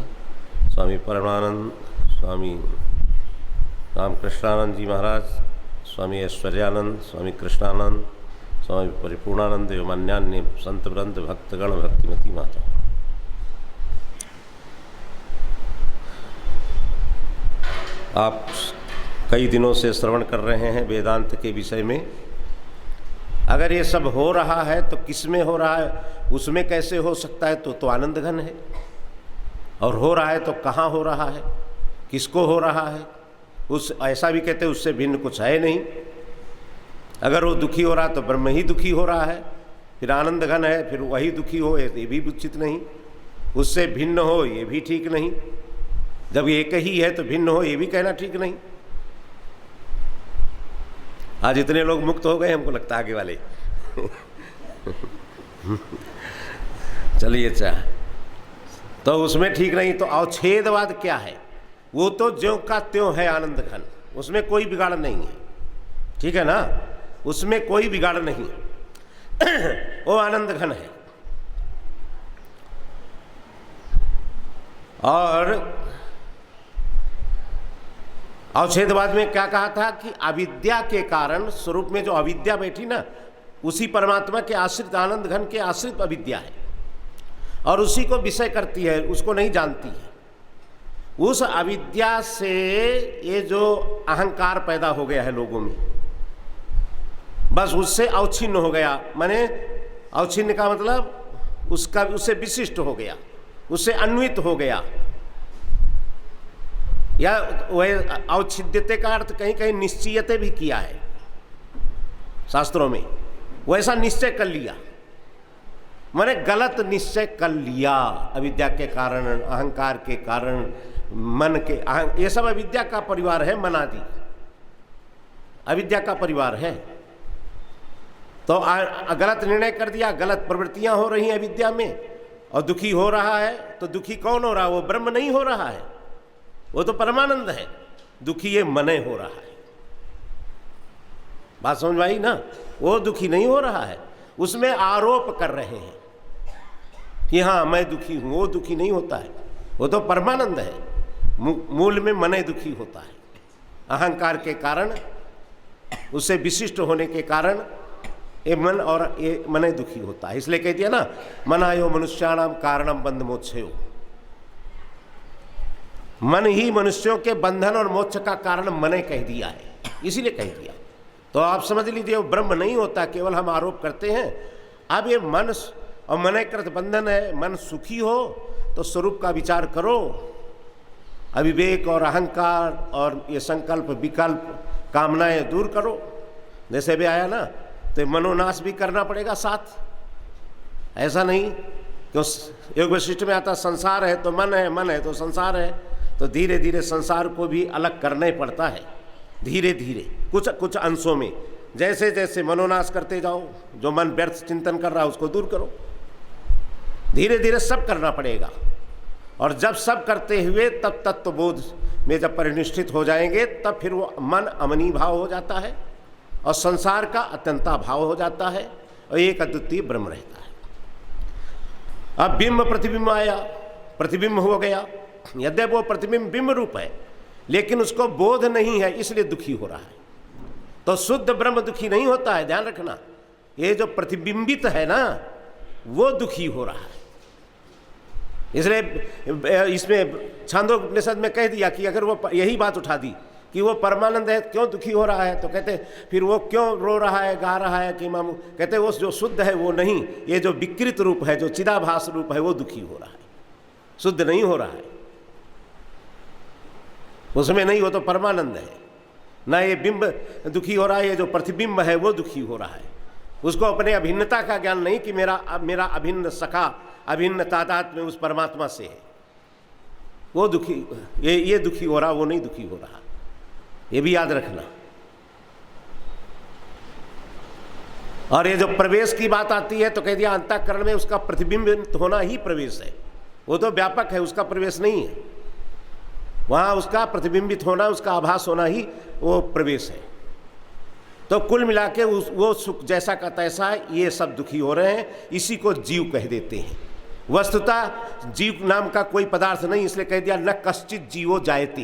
S7: स्वामी परमानंद, स्वामी रामकृष्णानंद जी महाराज, स्वामी ऐश्वर्यानंद, स्वामी कृष्णानंद, स्वामी परिपूर्णानंद एवं अन्यान्य संत वृंद, भक्तगण, भक्तिमती माता, आप कई दिनों से श्रवण कर रहे हैं वेदांत के विषय में। अगर ये सब हो रहा है तो किस में हो रहा है, उसमें कैसे हो सकता है, तो आनंद घन है। और हो रहा है तो कहाँ हो रहा है, किसको हो रहा है, उस ऐसा भी कहते हैं उससे भिन्न कुछ है नहीं। अगर वो दुखी हो रहा है तो ब्रह्म ही दुखी हो रहा है, फिर आनंद घन है, फिर वही दुखी हो ये भी उचित नहीं, उससे भिन्न हो ये भी ठीक नहीं। जब एक ही है तो भिन्न हो ये भी कहना ठीक नहीं। आज इतने लोग मुक्त हो गए, हमको लगता है आगे वाले चलिए चाह तो उसमें ठीक नहीं। तो अवच्छेदवाद क्या है, वो तो ज्यों का त्यों है आनंद घन, उसमें कोई बिगाड़ नहीं है, ठीक है ना, उसमें कोई बिगाड़ नहीं है वो आनंद घन है। और अवच्छेदवाद में क्या कहा था कि अविद्या के कारण स्वरूप में जो अविद्या बैठी ना, उसी परमात्मा के आश्रित आनंद घन के आश्रित अविद्या है और उसी को विषय करती है, उसको नहीं जानती है। उस अविद्या से ये जो अहंकार पैदा हो गया है लोगों में, बस उससे अवच्छिन्न हो गया। माने अवच्छिन्न का मतलब उसका उससे विशिष्ट हो गया, उससे अन्वित हो गया, या वह अवच्छिद्यते का अर्थ कहीं कहीं निश्चयते भी किया है शास्त्रों में, वैसा निश्चय कर लिया, मैंने गलत निश्चय कर लिया अविद्या के कारण, अहंकार के कारण, मन के ये सब अविद्या का परिवार है, मन आदि। अविद्या का परिवार है। तो गलत निर्णय कर दिया, गलत प्रवृत्तियां हो रही हैं अविद्या में, और दुखी हो रहा है। तो दुखी कौन हो रहा है? वो ब्रह्म नहीं हो रहा है, वो तो परमानंद है। दुखी ये मन हो रहा है। बात समझ में आई ना? वो दुखी नहीं हो रहा है, उसमें आरोप कर रहे हैं कि हाँ मैं दुखी हूं। वो दुखी नहीं होता है, वो तो परमानंद है। मूल में मन दुखी होता है, अहंकार के कारण, उससे विशिष्ट होने के कारण ये मन और ये मन दुखी होता है। इसलिए कह दिया ना, मनायो मनुष्याणाम कारणम बंध मोक्षयो। मन ही मनुष्यों के बंधन और मोक्ष का कारण मने कह दिया है, इसीलिए कह दिया। तो आप समझ लीजिए वो ब्रह्म नहीं होता, केवल हम आरोप करते हैं। अब ये मन और मनकृत बंधन है। मन सुखी हो तो स्वरूप का विचार करो, अविवेक और अहंकार और ये संकल्प विकल्प कामनाएं दूर करो। जैसे भी आया ना, तो मनोनाश भी करना पड़ेगा साथ। ऐसा नहीं कि उस योग वशिष्ठ में आता संसार है तो मन है, मन है तो संसार है। तो धीरे धीरे संसार को भी अलग करना ही पड़ता है, धीरे धीरे कुछ कुछ अंशों में। जैसे जैसे मनोनाश करते जाओ, जो मन व्यर्थ चिंतन कर रहा है उसको दूर करो। धीरे धीरे सब करना पड़ेगा। और जब सब करते हुए तब तत्वबोध में जब परिनिष्ठित हो जाएंगे, तब फिर वो मन अमनी भाव हो जाता है और संसार का अत्यंता भाव हो जाता है और एक अद्वितीय ब्रह्म रहता है। अब बिंब प्रतिबिंब आया, प्रतिबिंब हो गया। यद्यपि वो प्रतिबिंब बिंब रूप है, लेकिन उसको बोध नहीं है, इसलिए दुखी हो रहा है। तो शुद्ध ब्रह्म दुखी नहीं होता है, ध्यान रखना। ये जो प्रतिबिंबित है ना, वो दुखी हो रहा है। इसलिए इसमें छांदोपनिषद में कह दिया कि अगर वो यही बात उठा दी कि वो परमानंद है, क्यों दुखी हो रहा है, तो कहते फिर वो क्यों रो रहा है, गा रहा है कि मामू, कहते वो जो शुद्ध है वो नहीं, ये जो विकृत रूप है, जो चिदाभास रूप है, वो दुखी हो रहा है, शुद्ध नहीं हो रहा है। उसमें नहीं, वो तो परमानंद है ना। ये बिंब दुखी हो रहा है, ये जो प्रतिबिंब है वो दुखी हो रहा है। उसको अपने अभिन्नता का ज्ञान नहीं कि मेरा अभिन्न सखा, अभिन्न तादाद में उस परमात्मा से है, वो दुखी, ये दुखी हो रहा, वो नहीं दुखी हो रहा। ये भी याद रखना। और ये जो प्रवेश की बात आती है, तो कह दिया अंतःकरण में उसका प्रतिबिंबित होना ही प्रवेश है। वो तो व्यापक है, उसका प्रवेश नहीं है। वहाँ उसका प्रतिबिंबित होना, उसका आभास होना ही वो प्रवेश है। तो कुल मिला के वो सुख जैसा का तैसा, ये सब दुखी हो रहे हैं। इसी को जीव कह देते हैं। वस्तुतः जीव नाम का कोई पदार्थ नहीं, इसलिए कह दिया न कश्चित जीवो जायते,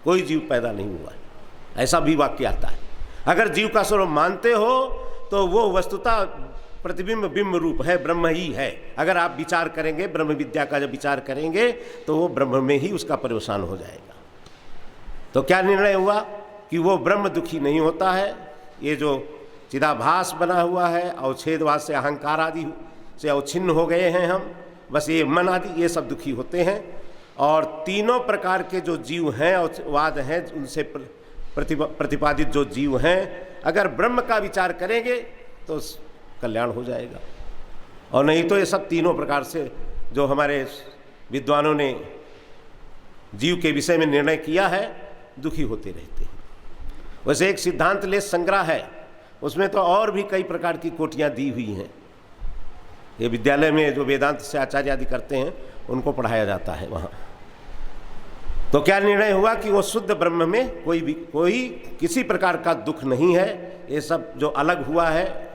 S7: कोई जीव पैदा नहीं हुआ है। ऐसा भी वाक्य आता है। अगर जीव का स्वरूप मानते हो तो वो वस्तुतः प्रतिबिंब बिंब रूप है, ब्रह्म ही है। अगर आप विचार करेंगे, ब्रह्म विद्या का जब विचार करेंगे, तो वो ब्रह्म में ही उसका परिवसान हो जाएगा। तो क्या निर्णय हुआ कि वो ब्रह्म दुखी नहीं होता है। ये जो चिदाभास बना हुआ है, अवच्छेदवाद से, अहंकार आदि से अवच्छिन्न हो गए हैं हम, बस ये मन आदि, ये सब दुखी होते हैं। और तीनों प्रकार के जो जीव हैं, अवच्छेदवाद हैं, उनसे प्रतिपादित जो जीव हैं, अगर ब्रह्म का विचार करेंगे तो कल्याण हो जाएगा। और नहीं तो ये सब तीनों प्रकार से जो हमारे विद्वानों ने जीव के विषय में निर्णय किया है, दुखी होते रहते हैं। वैसे एक सिद्धांत लेश संग्रह है, उसमें तो और भी कई प्रकार की कोटियां दी हुई हैं। ये विद्यालय में जो वेदांत से आचार्य आदि करते हैं, उनको पढ़ाया जाता है वहाँ। तो क्या निर्णय हुआ कि वो शुद्ध ब्रह्म में कोई किसी प्रकार का दुख नहीं है। ये सब जो अलग हुआ है,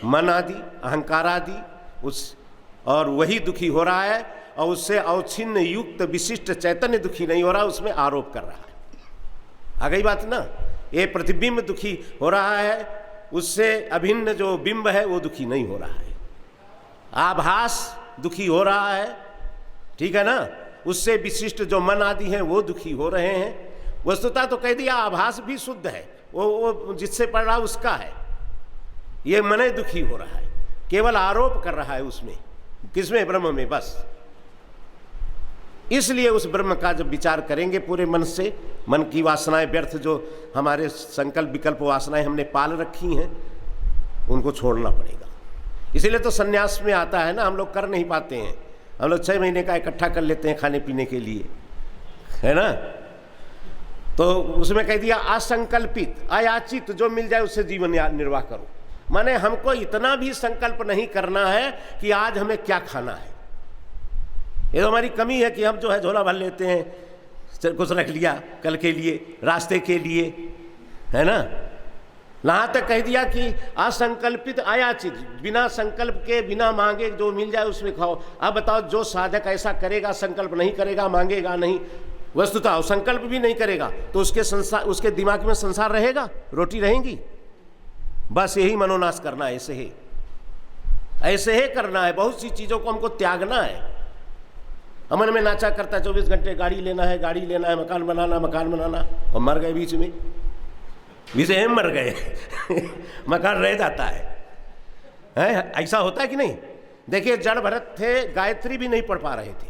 S7: मन आदि, अहंकार आदि, उस और वही दुखी हो रहा है। और उससे अवच्छिन्न युक्त विशिष्ट चैतन्य दुखी नहीं हो रहा, उसमें आरोप कर रहा है। आ गई बात ना। ये प्रतिबिंब दुखी हो रहा है, उससे अभिन्न जो बिंब है वो दुखी नहीं हो रहा है। आभास दुखी हो रहा है, ठीक है ना। उससे विशिष्ट जो मन आदि हैं वो दुखी हो रहे हैं। वस्तुतः तो कह दिया आभास भी शुद्ध है, वो जिससे पड़ रहा उसका है। ये मन दुखी हो रहा है, केवल आरोप कर रहा है उसमें, किसमें? ब्रह्म में, बस। इसलिए उस ब्रह्म का जब विचार करेंगे पूरे मन से, मन की वासनाएं व्यर्थ, जो हमारे संकल्प विकल्प वासनाएं हमने पाल रखी हैं, उनको छोड़ना पड़ेगा। इसीलिए तो सन्यास में आता है ना, हम लोग कर नहीं पाते हैं। हम लोग 6 महीने का इकट्ठा कर लेते हैं खाने पीने के लिए, है ना। तो उसमें कह दिया असंकल्पित अयाचित जो मिल जाए उससे जीवन निर्वाह करो। माने हमको इतना भी संकल्प नहीं करना है कि आज हमें क्या खाना है। ये तो हमारी कमी है कि हम जो है झोला भर लेते हैं, कुछ रख लिया कल के लिए, रास्ते के लिए, है ना। यहाँ तक कह दिया कि असंकल्पित अयाचित, बिना संकल्प के बिना मांगे जो मिल जाए उसमें खाओ। अब बताओ जो साधक ऐसा करेगा, संकल्प नहीं करेगा, मांगेगा नहीं, वस्तुतः संकल्प भी नहीं करेगा तो उसके दिमाग में संसार रहेगा, रोटी रहेंगी। बस यही मनोनाश करना है, ऐसे ही करना है। बहुत सी चीज़ों को हमको त्यागना है। अमन में नाचा करता 24 घंटे गाड़ी लेना है, गाड़ी लेना है, मकान बनाना, और मर गए बीच में मर गए मकान रह जाता है। ऐसा होता है कि नहीं? देखिए जड़ भरत थे, गायत्री भी नहीं पढ़ पा रहे थे,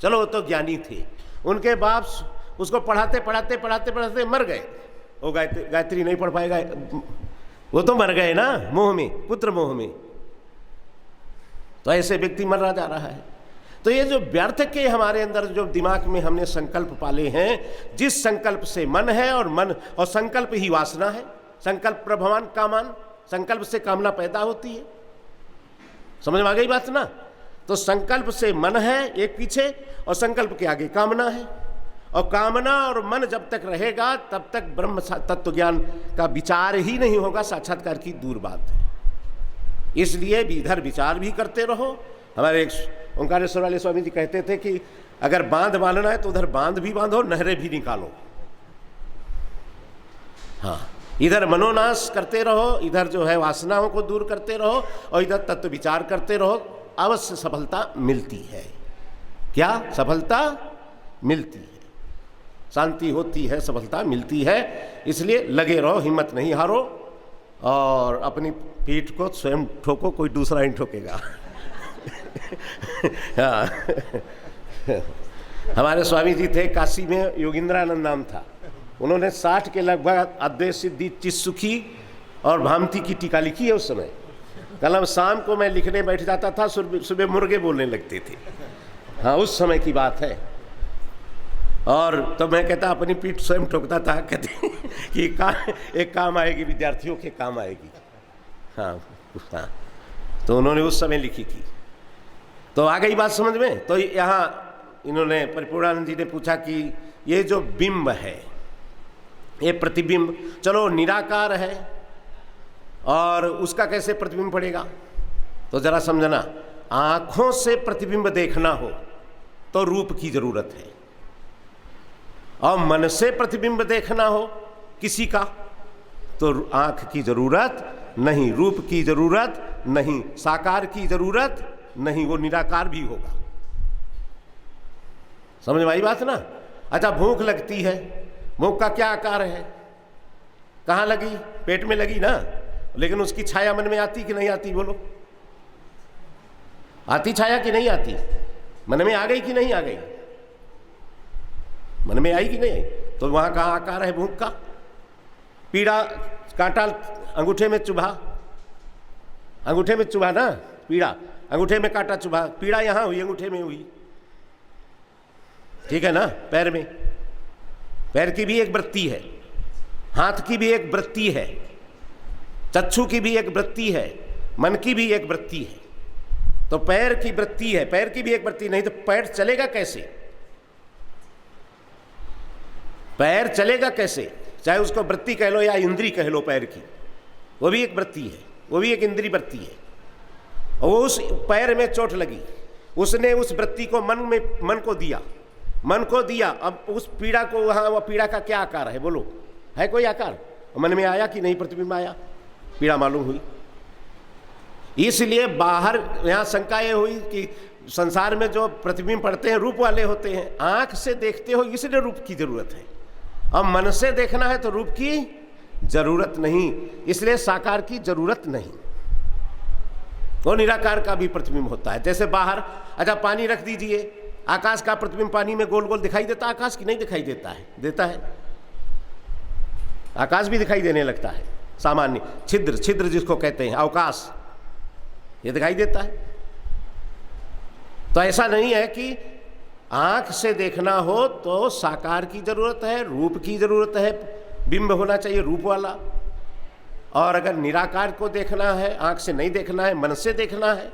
S7: चलो वो तो ज्ञानी थे, उनके बाप उसको पढ़ाते मर गए। वो गायत्री नहीं पढ़ पाएगा, वो तो मर गए ना मोह में, पुत्र मोह में। तो ऐसे व्यक्ति मर जा रहा है। तो ये जो व्यर्थ के हमारे अंदर जो दिमाग में हमने संकल्प पाले हैं, जिस संकल्प से मन है, और संकल्प ही वासना है। संकल्प प्रभवान कामान, संकल्प से कामना पैदा होती है। समझ में आ गई बात ना? तो संकल्प से मन है एक पीछे, और संकल्प के आगे कामना है। और कामना और मन जब तक रहेगा तब तक ब्रह्म तत्व ज्ञान का विचार ही नहीं होगा, साक्षात्कार की दूर बात है। इसलिए इधर विचार भी करते रहो। हमारे एक ओंकारेश्वर वाले स्वामी जी कहते थे कि अगर बांध बांधना है तो उधर बांध भी बांधो, नहरें भी निकालो। हाँ, इधर मनोनाश करते रहो, इधर जो है वासनाओं को दूर करते रहो, और इधर तत्व विचार करते रहो, अवश्य सफलता मिलती है। क्या सफलता मिलती है? शांति होती है, सफलता मिलती है। इसलिए लगे रहो, हिम्मत नहीं हारो, और अपनी पीठ को स्वयं ठोको, कोई दूसरा नहीं ठोकेगा। हाँ। हमारे स्वामी जी थे काशी में, योगींद्रानंद नाम था। उन्होंने 60 के लगभग अद्वैत सिद्धि, चित्सुखी और भामती की टीका लिखी है उस समय। कल शाम को मैं लिखने बैठ जाता था, सुबह मुर्गे बोलने लगते थे। हाँ, उस समय की बात है। और तो मैं कहता अपनी पीठ स्वयं ठोकता था, कहते कि एक काम आएगी, विद्यार्थियों के काम आएगी। हाँ, तो उन्होंने उस समय लिखी थी। तो आ गई बात समझ में? तो यहाँ इन्होंने परिपूर्णानंद जी ने पूछा कि ये जो बिंब है, ये प्रतिबिंब चलो निराकार है, और उसका कैसे प्रतिबिंब पड़ेगा? तो जरा समझना, आँखों से प्रतिबिंब देखना हो तो रूप की जरूरत है, और मन से प्रतिबिंब देखना हो किसी का तो आँख की जरूरत नहीं, रूप की जरूरत नहीं, साकार की जरूरत नहीं, वो निराकार भी होगा। समझ में आई बात ना? अच्छा, भूख लगती है, भूख का क्या आकार है? कहाँ लगी? पेट में लगी ना, लेकिन उसकी छाया मन में आती कि नहीं आती? बोलो, आती छाया कि नहीं आती? मन में आ गई कि नहीं आ गई? मन में आई कि नहीं आई? तो वहाँ कहाँ आकार है भूख का? पीड़ा, कांटा अंगूठे में चुभा, अंगूठे में चुभा ना, पीड़ा, अंगूठे में कांटा चुभा, पीड़ा यहाँ हुई, अंगूठे में हुई, ठीक है ना? पैर में, पैर की भी एक वृत्ति है, हाथ की भी एक वृत्ति है, चक्षु की भी एक वृत्ति है, मन की भी एक वृत्ति है। तो पैर की वृत्ति है, पैर की भी एक वृत्ति, नहीं तो पैर चलेगा कैसे? पैर चलेगा कैसे? चाहे उसको वृत्ति कह लो या इंद्री कह लो, पैर की वो भी एक वृत्ति है, वो भी एक इंद्री वृत्ति है। और वो उस पैर में चोट लगी, उसने उस वृत्ति को मन को दिया, मन को दिया। अब उस पीड़ा को, वहाँ वो पीड़ा का क्या आकार है? बोलो, है कोई आकार? मन में आया कि नहीं? प्रतिबिंब आया, पीड़ा मालूम हुई। इसलिए बाहर यहाँ शंका ये हुई कि संसार में जो प्रतिबिंब पड़ते हैं रूप वाले होते हैं। आंख से देखते हो इसलिए रूप की जरूरत है, अब मन से देखना है तो रूप की जरूरत नहीं, इसलिए साकार की जरूरत नहीं। वो निराकार का भी प्रतिबिंब होता है। जैसे बाहर, अच्छा पानी रख दीजिए, आकाश का प्रतिबिंब पानी में गोल गोल दिखाई देता है, आकाश की नहीं दिखाई देता है? देता है, आकाश भी दिखाई देने लगता है। सामान्य छिद्र, छिद्र जिसको कहते हैं अवकाश, ये दिखाई देता है। तो ऐसा नहीं है कि आँख से देखना हो तो साकार की ज़रूरत है, रूप की ज़रूरत है, बिंब होना चाहिए रूप वाला। और अगर निराकार को देखना है, आँख से नहीं देखना है, मन से देखना है,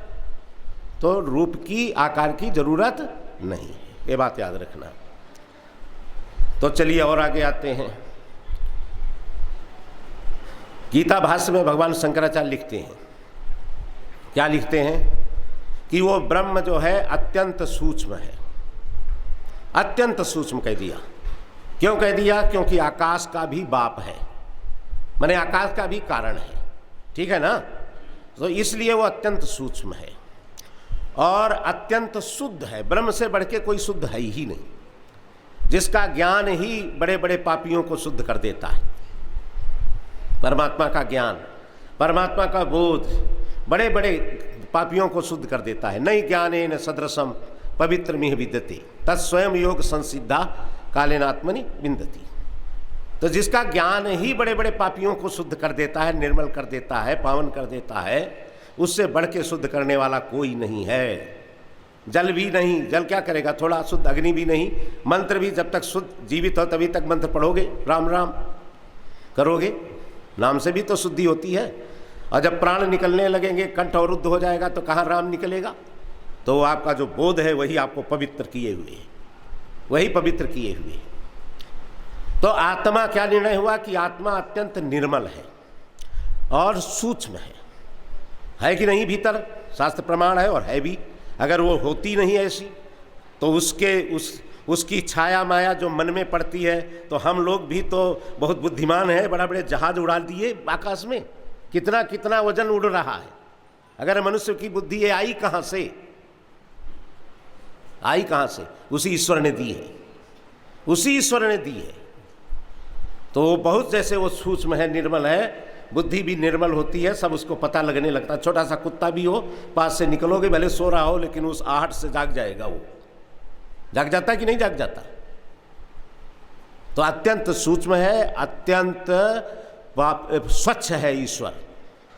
S7: तो रूप की आकार की ज़रूरत नहीं, ये बात याद रखना। तो चलिए और आगे आते हैं। गीता भाष्य में भगवान शंकराचार्य लिखते हैं, क्या लिखते हैं कि वो ब्रह्म जो है अत्यंत सूक्ष्म है। अत्यंत सूक्ष्म कह दिया, क्यों कह दिया? क्योंकि आकाश का भी बाप है, माने आकाश का भी कारण है, ठीक है ना? तो इसलिए वो अत्यंत सूक्ष्म है और अत्यंत शुद्ध है। ब्रह्म से बढ़ के कोई शुद्ध है ही नहीं, जिसका ज्ञान ही बड़े बड़े पापियों को शुद्ध कर देता है। परमात्मा का ज्ञान, परमात्मा का बोध बड़े बड़े पापियों को शुद्ध कर देता है। नहीं ज्ञानेन सदृशम पवित्रमिह विद्यते तत्स्वयं योग संसिद्धा कालेन आत्मनि विन्दति। तो जिसका ज्ञान ही बड़े बड़े पापियों को शुद्ध कर देता है, निर्मल कर देता है, पावन कर देता है, उससे बढ़ के शुद्ध करने वाला कोई नहीं है। जल भी नहीं, जल क्या करेगा थोड़ा शुद्ध, अग्नि भी नहीं, मंत्र भी जब तक शुद्ध जीवित हो तभी तक मंत्र पढ़ोगे, राम राम करोगे, नाम से भी तो शुद्धि होती है। और जब प्राण निकलने लगेंगे, कंठ अवरुद्ध हो जाएगा, तो कहाँ राम निकलेगा? तो आपका जो बोध है वही आपको पवित्र किए हुए है, वही पवित्र किए हुए है। तो आत्मा क्या निर्णय हुआ कि आत्मा अत्यंत निर्मल है और सूक्ष्म है कि नहीं? भीतर शास्त्र प्रमाण है और है भी। अगर वो होती नहीं ऐसी तो उसकी छाया माया जो मन में पड़ती है, तो हम लोग भी तो बहुत बुद्धिमान हैं, बड़ा बड़े जहाज उड़ा दिए आकाश में, कितना कितना वजन उड़ रहा है। अगर मनुष्य की बुद्धि ये आई कहाँ से? आई कहाँ से? उसी ईश्वर ने दी है, उसी ईश्वर ने दी है। तो बहुत जैसे वो सूक्ष्म है, निर्मल है, बुद्धि भी निर्मल होती है, सब उसको पता लगने लगता है। छोटा सा कुत्ता भी हो, पास से निकलोगे, भले सो रहा हो, लेकिन उस आहट से जाग जाएगा। वो जाग जाता है कि नहीं जाग जाता? तो अत्यंत सूक्ष्म है, अत्यंत स्वच्छ है ईश्वर,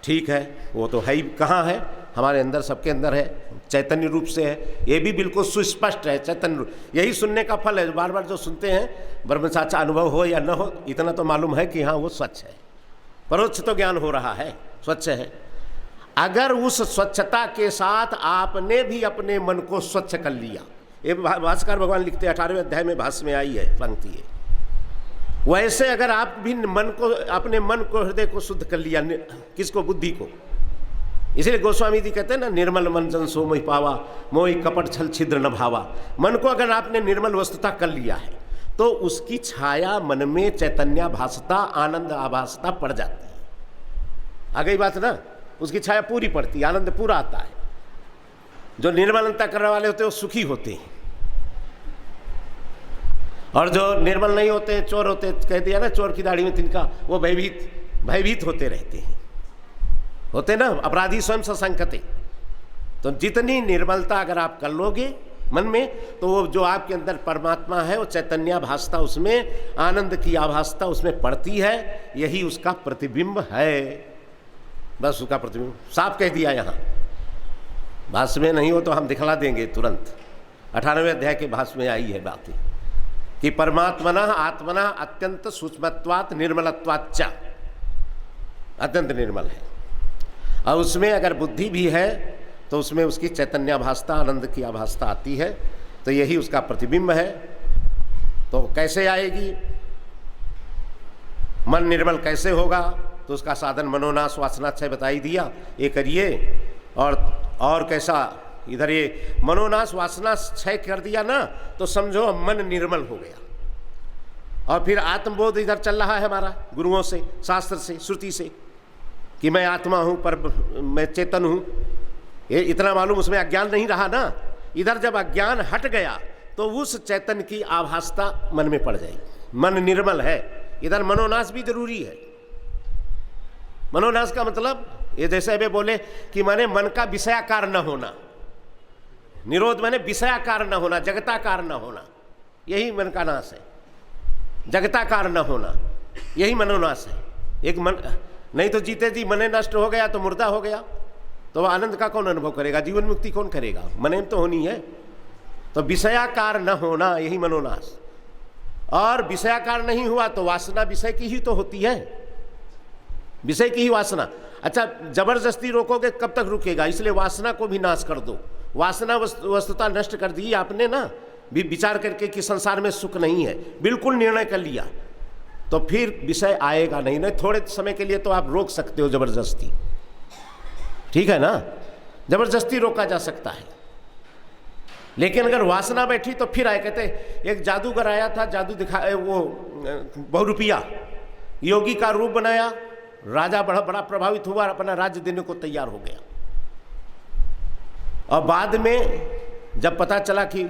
S7: ठीक है। वो तो है ही, कहाँ है? हमारे अंदर, सबके अंदर है, चैतन्य रूप से है। ये भी बिल्कुल सुस्पष्ट है, चैतन्य रूप। यही सुनने का फल है। बार बार जो सुनते हैं, ब्रह्म साचा अनुभव हो या न हो, इतना तो मालूम है कि हाँ वो स्वच्छ है, परोक्ष तो ज्ञान हो रहा है, स्वच्छ है। अगर उस स्वच्छता के साथ आपने भी अपने मन को स्वच्छ कर लिया, ये भास्कर भगवान लिखते हैं 18वें अध्याय में, भाष्य में आई है पंक्ति है, वैसे अगर आप भी मन को, अपने मन को, हृदय को शुद्ध कर लिया, किसको? बुद्धि को। इसलिए गोस्वामी जी कहते हैं ना, निर्मल मन जन सो मोहि पावा, मोहि कपट छल छिद्र न भावा। मन को अगर आपने निर्मल वस्तुता कर लिया है, तो उसकी छाया मन में चैतन्य भासता, आनंद आभासता पड़ जाती है। आ गई बात ना? उसकी छाया पूरी पड़ती है, आनंद पूरा आता है। जो निर्मलता करने वाले होते हैं वो सुखी होते हैं, और जो निर्मल नहीं होते हैं, चोर होते, कह दिया ना चोर की दाढ़ी में तिनका, वो भयभीत होते रहते हैं, होते ना, अपराधी स्वयं सशंकते। तो जितनी निर्मलता अगर आप कर लोगे मन में, तो वो जो आपके अंदर परमात्मा है, वो चैतन्य भासता, उसमें आनंद की आभासता उसमें पड़ती है, यही उसका प्रतिबिंब है। बस उसका प्रतिबिंब साफ कह दिया। यहाँ भाष्य में नहीं हो तो हम दिखला देंगे तुरंत। 18वें अध्याय के भाष्य में आई है बात कि परमात्मना आत्मना अत्यंत सूक्ष्मत्वात् निर्मलत्वाच्च, अत्यंत निर्मल है। और उसमें अगर बुद्धि भी है तो उसमें उसकी चैतन्य आभासता, आनंद की आभासता आती है, तो यही उसका प्रतिबिंब है। तो कैसे आएगी? मन निर्मल कैसे होगा? तो उसका साधन मनोनाश वासनाक्षय बताई दिया, ये करिए। और कैसा? इधर ये मनोनाश वासनाक्षय कर दिया ना, तो समझो मन निर्मल हो गया। और फिर आत्मबोध इधर चल रहा है हमारा, गुरुओं से, शास्त्र से, श्रुति से, कि मैं आत्मा हूँ, पर मैं चेतन हूँ। ये इतना मालूम, उसमें अज्ञान नहीं रहा ना। इधर जब अज्ञान हट गया तो उस चैतन्य की आभासता मन में पड़ जाएगी। मन निर्मल है। इधर मनोनाश भी जरूरी है। मनोनाश का मतलब ये जैसे वे बोले कि माने मन का विषयाकार न होना, निरोध माने विषयाकार न होना, जगताकार न होना, यही मन का नाश है। जगताकार न होना, यही मनोनाश है। एक मन नहीं तो जीते जी मने नष्ट हो गया तो मुर्दा हो गया, तो आनंद का कौन अनुभव करेगा? जीवन मुक्ति कौन करेगा? मने तो होनी है। तो विषयाकार न होना यही मनोनाश। और विषयाकार नहीं हुआ तो वासना विषय की ही तो होती है, विषय की ही वासना। अच्छा, जबरदस्ती रोकोगे कब तक रुकेगा, इसलिए वासना को भी नाश कर दो। वासना वस्तुता नष्ट कर दी आपने ना, भी विचार करके कि संसार में सुख नहीं है, बिल्कुल निर्णय कर लिया, तो फिर विषय आएगा नहीं। नहीं, थोड़े समय के लिए तो आप रोक सकते हो जबरदस्ती, ठीक है ना, जबरदस्ती रोका जा सकता है। लेकिन अगर वासना बैठी तो फिर आए। कहते एक जादूगर आया था, जादू दिखाए, वो बहुरूपिया योगी का रूप बनाया, राजा बड़ा बड़ा प्रभावित हुआ, अपना राज्य देने को तैयार हो गया। और बाद में जब पता चला कि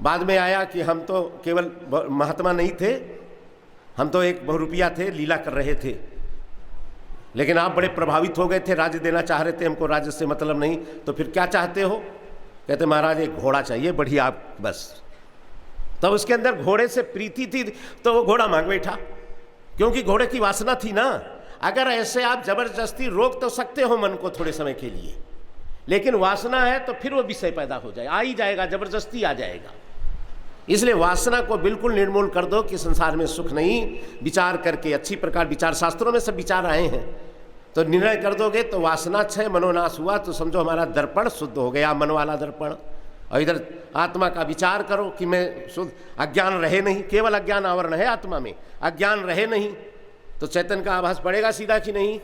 S7: बाद में आया कि हम तो केवल महात्मा नहीं थे, हम तो एक बहुरूपिया थे, लीला कर रहे थे, लेकिन आप बड़े प्रभावित हो गए थे, राज्य देना चाह रहे थे, हमको राज्य से मतलब नहीं, तो फिर क्या चाहते हो? कहते महाराज एक घोड़ा चाहिए बढ़िया, आप बस। तब उसके अंदर घोड़े से प्रीति थी तो वो घोड़ा मांग बैठा, क्योंकि घोड़े की वासना थी ना। अगर ऐसे आप जबरदस्ती रोक तो सकते हो मन को थोड़े समय के लिए, लेकिन वासना है तो फिर वो विषय पैदा हो जाए, आ ही जाएगा, जबरदस्ती आ जाएगा। इसलिए वासना को बिल्कुल निर्मूल कर दो कि संसार में सुख नहीं। विचार करके अच्छी प्रकार, विचार शास्त्रों में सब विचार आए हैं, तो निर्णय कर दोगे तो वासना क्षय, मनोनाश हुआ, तो समझो हमारा दर्पण शुद्ध हो गया, मन वाला दर्पण। और इधर आत्मा का विचार करो कि मैं शुद्ध, अज्ञान रहे नहीं, केवल अज्ञान आवरण है आत्मा में, अज्ञान रहे नहीं तो चैतन्य का आभास पड़ेगा सीधा कि नहीं?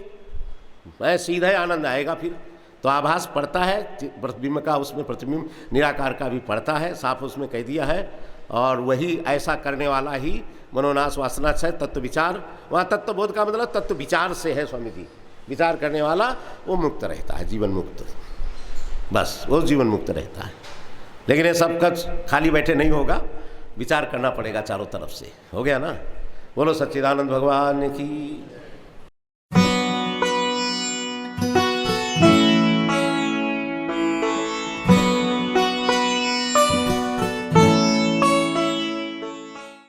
S7: सीधा ही आनंद आएगा फिर। तो आभास पड़ता है प्रतिबिंब का, उसमें प्रतिबिंब निराकार का भी पड़ता है, साफ उसमें कह दिया है। और वही ऐसा करने वाला ही मनोनाश वासना क्षय तत्व विचार, वहाँ तत्व बोध का मतलब तत्व विचार से है स्वामी जी। विचार करने वाला वो मुक्त रहता है, जीवन मुक्त, बस वो जीवन मुक्त रहता है। लेकिन ये सब कुछ खाली बैठे नहीं होगा, विचार करना पड़ेगा चारों तरफ से। हो गया ना? बोलो सच्चिदानंद भगवान की।